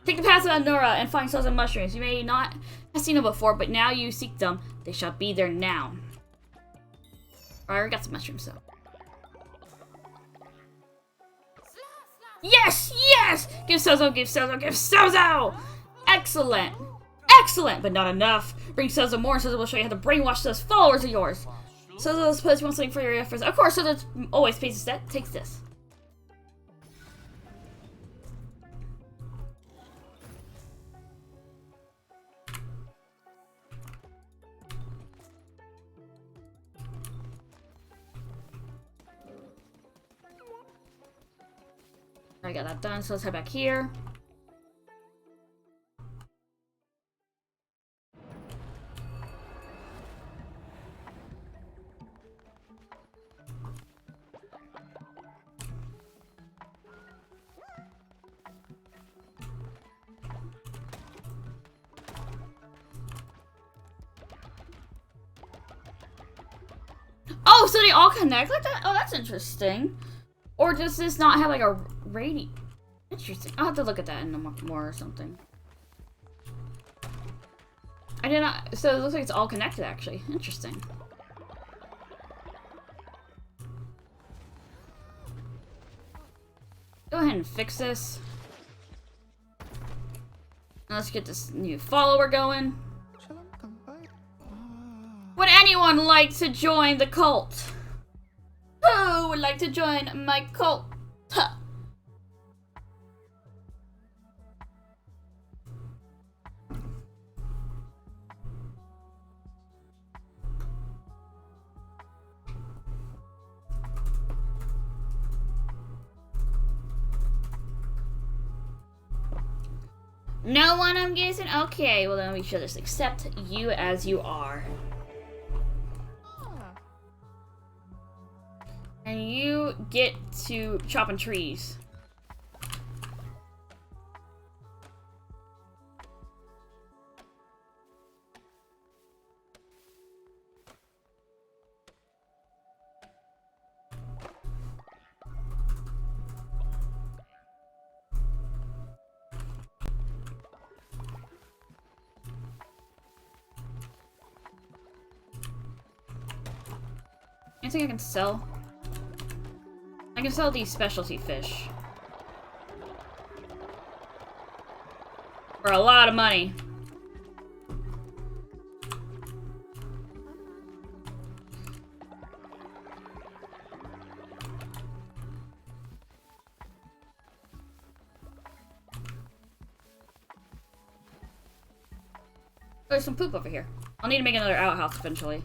Take the path of Nora and find Sozo mushrooms. You may not have seen them before, but now you seek them. They shall be there now. I already got some mushrooms, so. Yes! Yes! Give Sozo, give Sozo, give Sozo! Excellent! Excellent, but not enough. Bring Sozo more, and Sozo will show you how to brainwash those followers of yours. Sozo suppose you want something for your efforts. Of course, Sozo always pays a step. Takes this. I got that done, so let's head back here. Oh, so they all connect like that? Oh, that's interesting. Or does this not have like a radio? Interesting. I'll have to look at that in a more or something. I did not. So it looks like it's all connected actually. Interesting. Go ahead and fix this. Now let's get this new follower going. Would anyone like to join the cult? Who would like to join my cult? Huh. No one, I'm guessing? Okay, well then we should just accept you as you are. And you get to chopping trees. Anything I can sell? I can sell these specialty fish. For a lot of money. There's some poop over here. I'll need to make another outhouse eventually.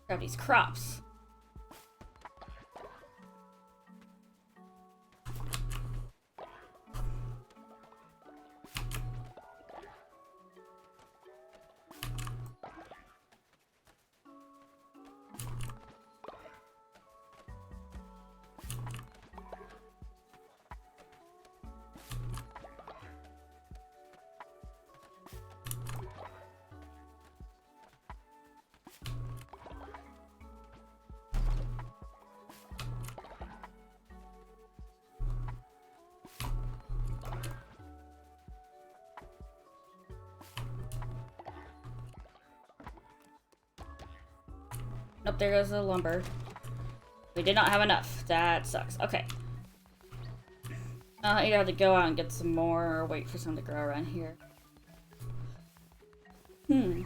Grab these crops. Nope, there goes the lumber. We did not have enough. That sucks. Okay. I either have to go out and get some more or wait for some to grow around here. Or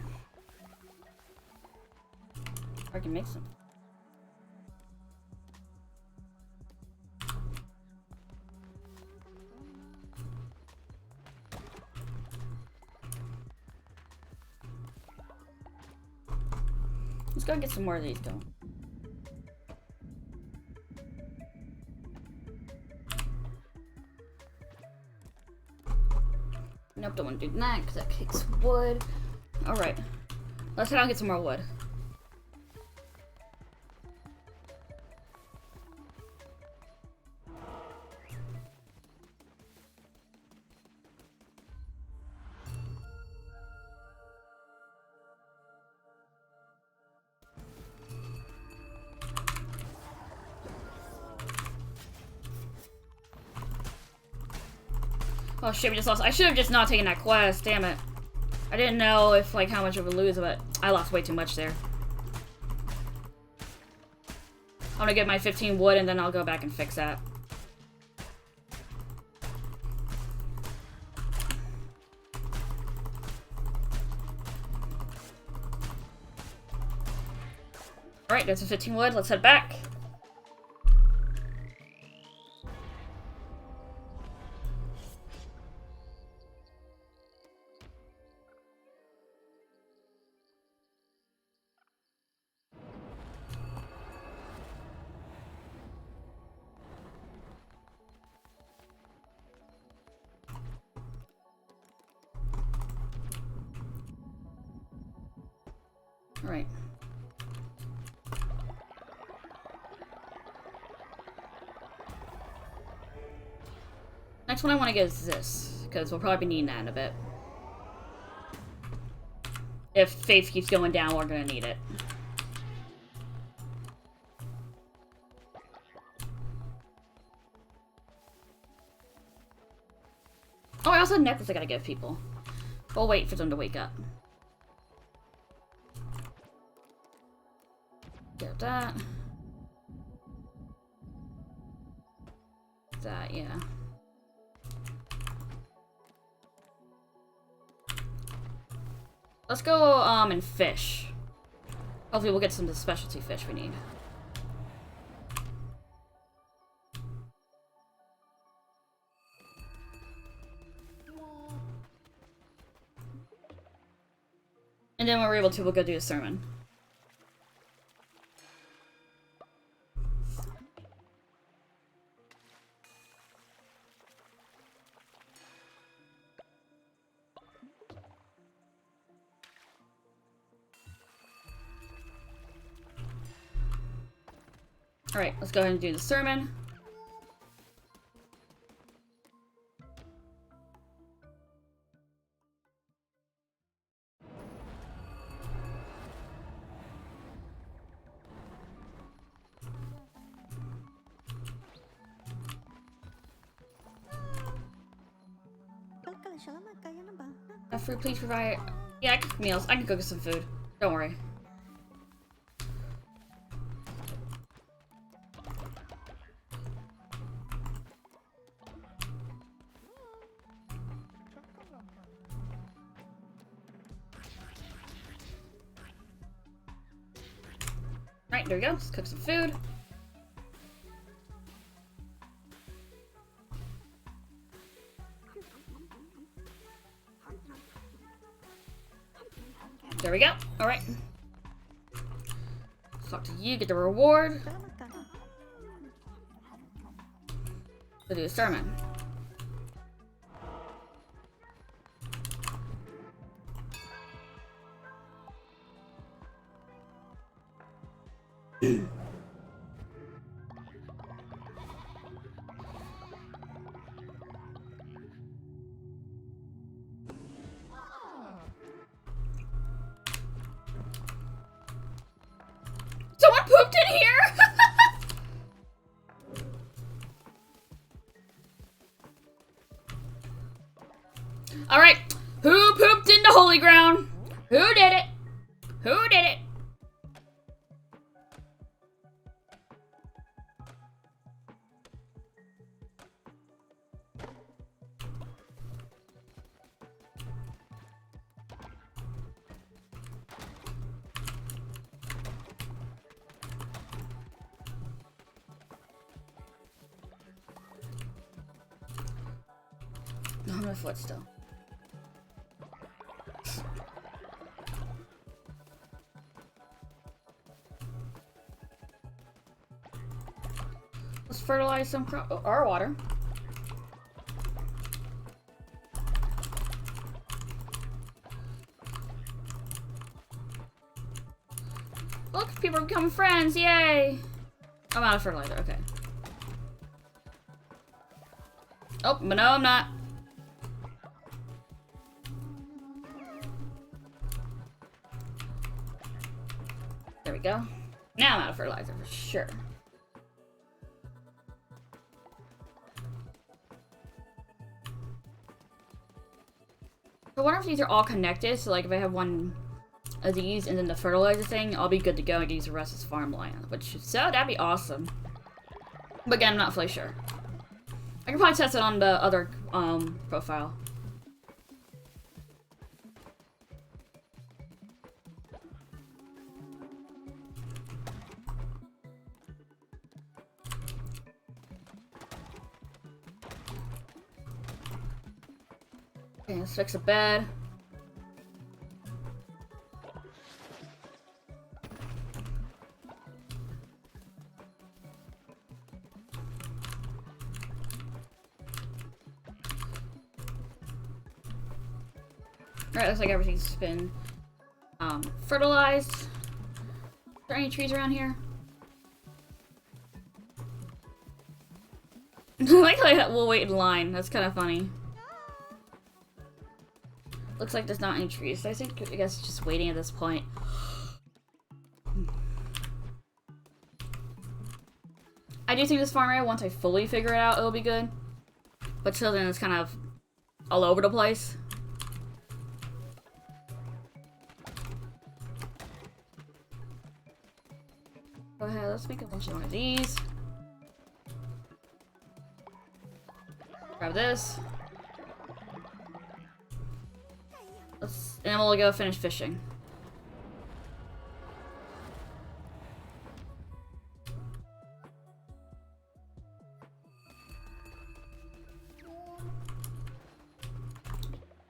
I can make some. Let's go get some more of these going. Nope, don't want to do that because that takes wood. Alright. Let's head out and get some more wood. Oh shit, we just lost. I should have just not taken that quest, damn it. I didn't know if, like, how much of a lose, but I lost way too much there. I'm gonna get my 15 wood and then I'll go back and fix that. Alright, that's a 15 wood, let's head back. Alright. Next one I want to get is this, because we'll probably be needing that in a bit. If faith keeps going down, we're gonna need it. Oh, I also have a necklace I gotta give people. We'll wait for them to wake up. Get that. That, yeah. Let's go, and fish. Hopefully we'll get some of the specialty fish we need. And then when we're able to, we'll go do a sermon. Alright, let's go ahead and do the sermon. Fruit, please provide. Yeah, I can cook meals. I can cook us some food. Don't worry. Right, there we go. Let's cook some food. There we go. Alright. Talk to you, get the reward. We'll do a sermon. Someone pooped in here! Alright, who pooped in the holy ground? Who did it? Who did it? No, I'm gonna foot still. Let's fertilize some our water. Look, people are becoming friends, yay! I'm out of fertilizer, okay. Oh, but no, I'm not. There we go. Now I'm out of fertilizer for sure. I wonder if these are all connected, so like if I have one of these and then the fertilizer thing, I'll be good to go and use the rest as farmland. Which, so that'd be awesome. But again, I'm not fully sure. I can probably test it on the other profile. Okay, let's fix a bed. Alright, looks like everything's been fertilized. there any trees around here? I like how we'll wait in line. That's kind of funny. Looks like there's not any trees, so I guess just waiting at this point. I do think this farm area, once I fully figure it out, it'll be good. But till then, it's kind of all over the place. Go ahead, let's make a bunch of one of these. Grab this. And then we'll go finish fishing.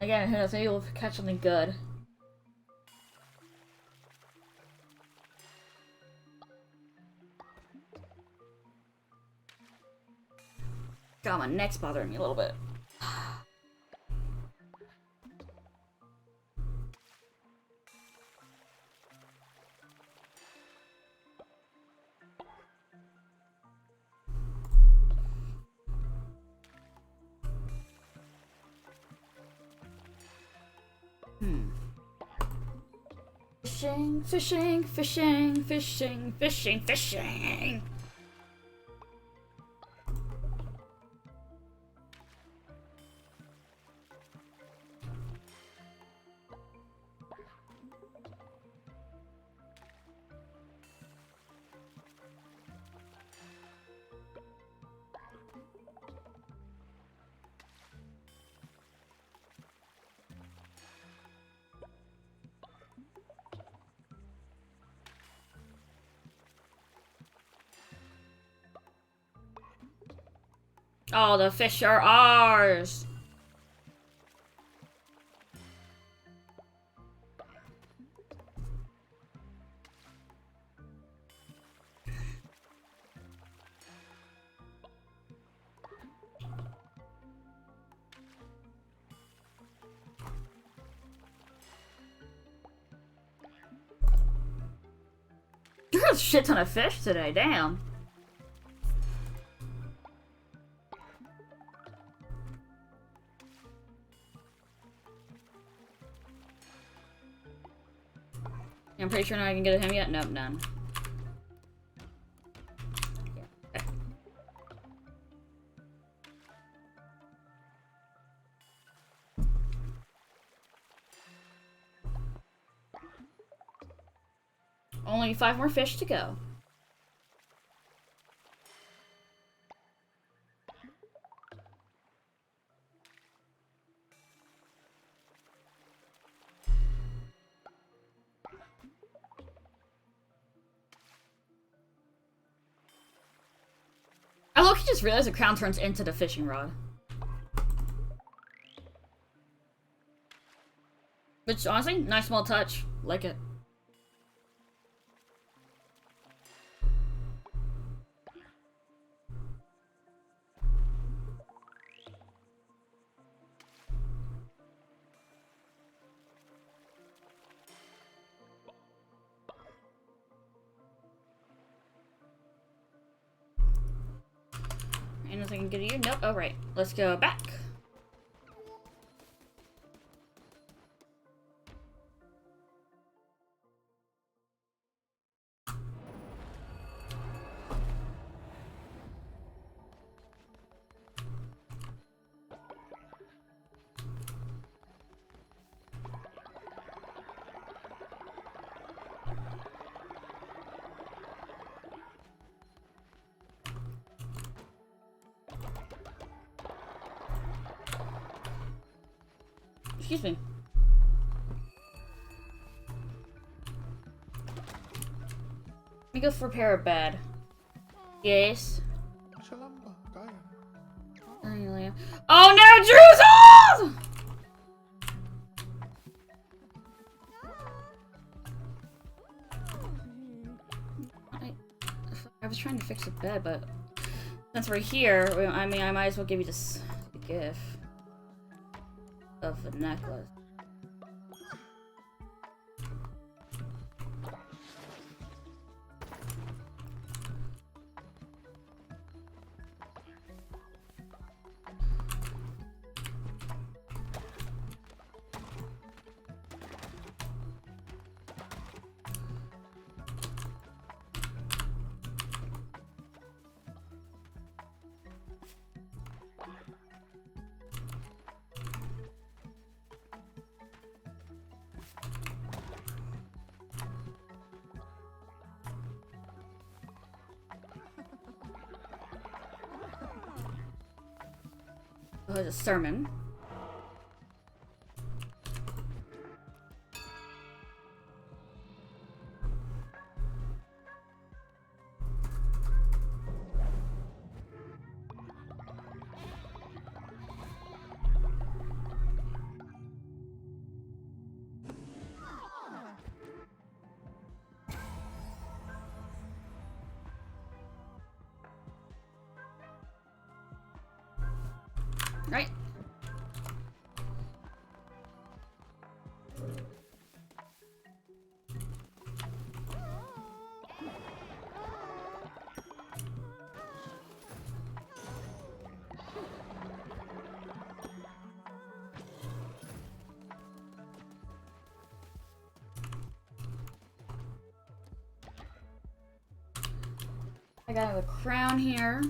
Again, who knows, maybe we'll catch something good. God, my neck's bothering me a little bit. Fishing, fishing, fishing, fishing, fishing, fishing. Oh, the fish are ours! There's a shit ton of fish today, damn. I'm pretty sure now I can get him yet? Nope, none. Yeah, okay. Only 5 more fish to go. I low-key just realized the crown turns into the fishing rod. Which, honestly, nice small touch. Like it. Anything I can get you? Nope. Oh, right. Let's go back. Excuse me. Let me go prepare a bed. Yes. Oh no, Drew's off! I was trying to fix the bed, but since we're here, I mean, I might as well give you this gift of a necklace. a sermon. Right. I got a crown here.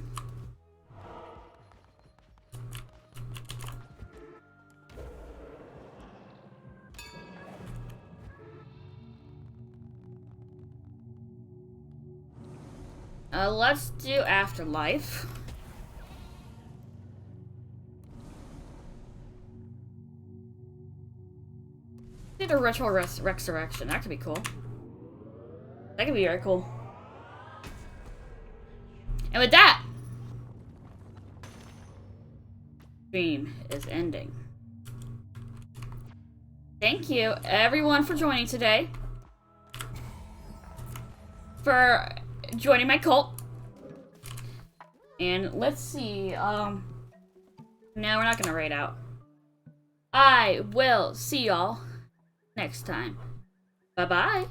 Let's do Afterlife. Do the Ritual Resurrection. That could be cool. That could be very cool. And with that, stream is ending. Thank you, everyone, for joining today. For joining my cult. And let's see, no, we're not gonna raid out. I will see y'all next time. Bye-bye.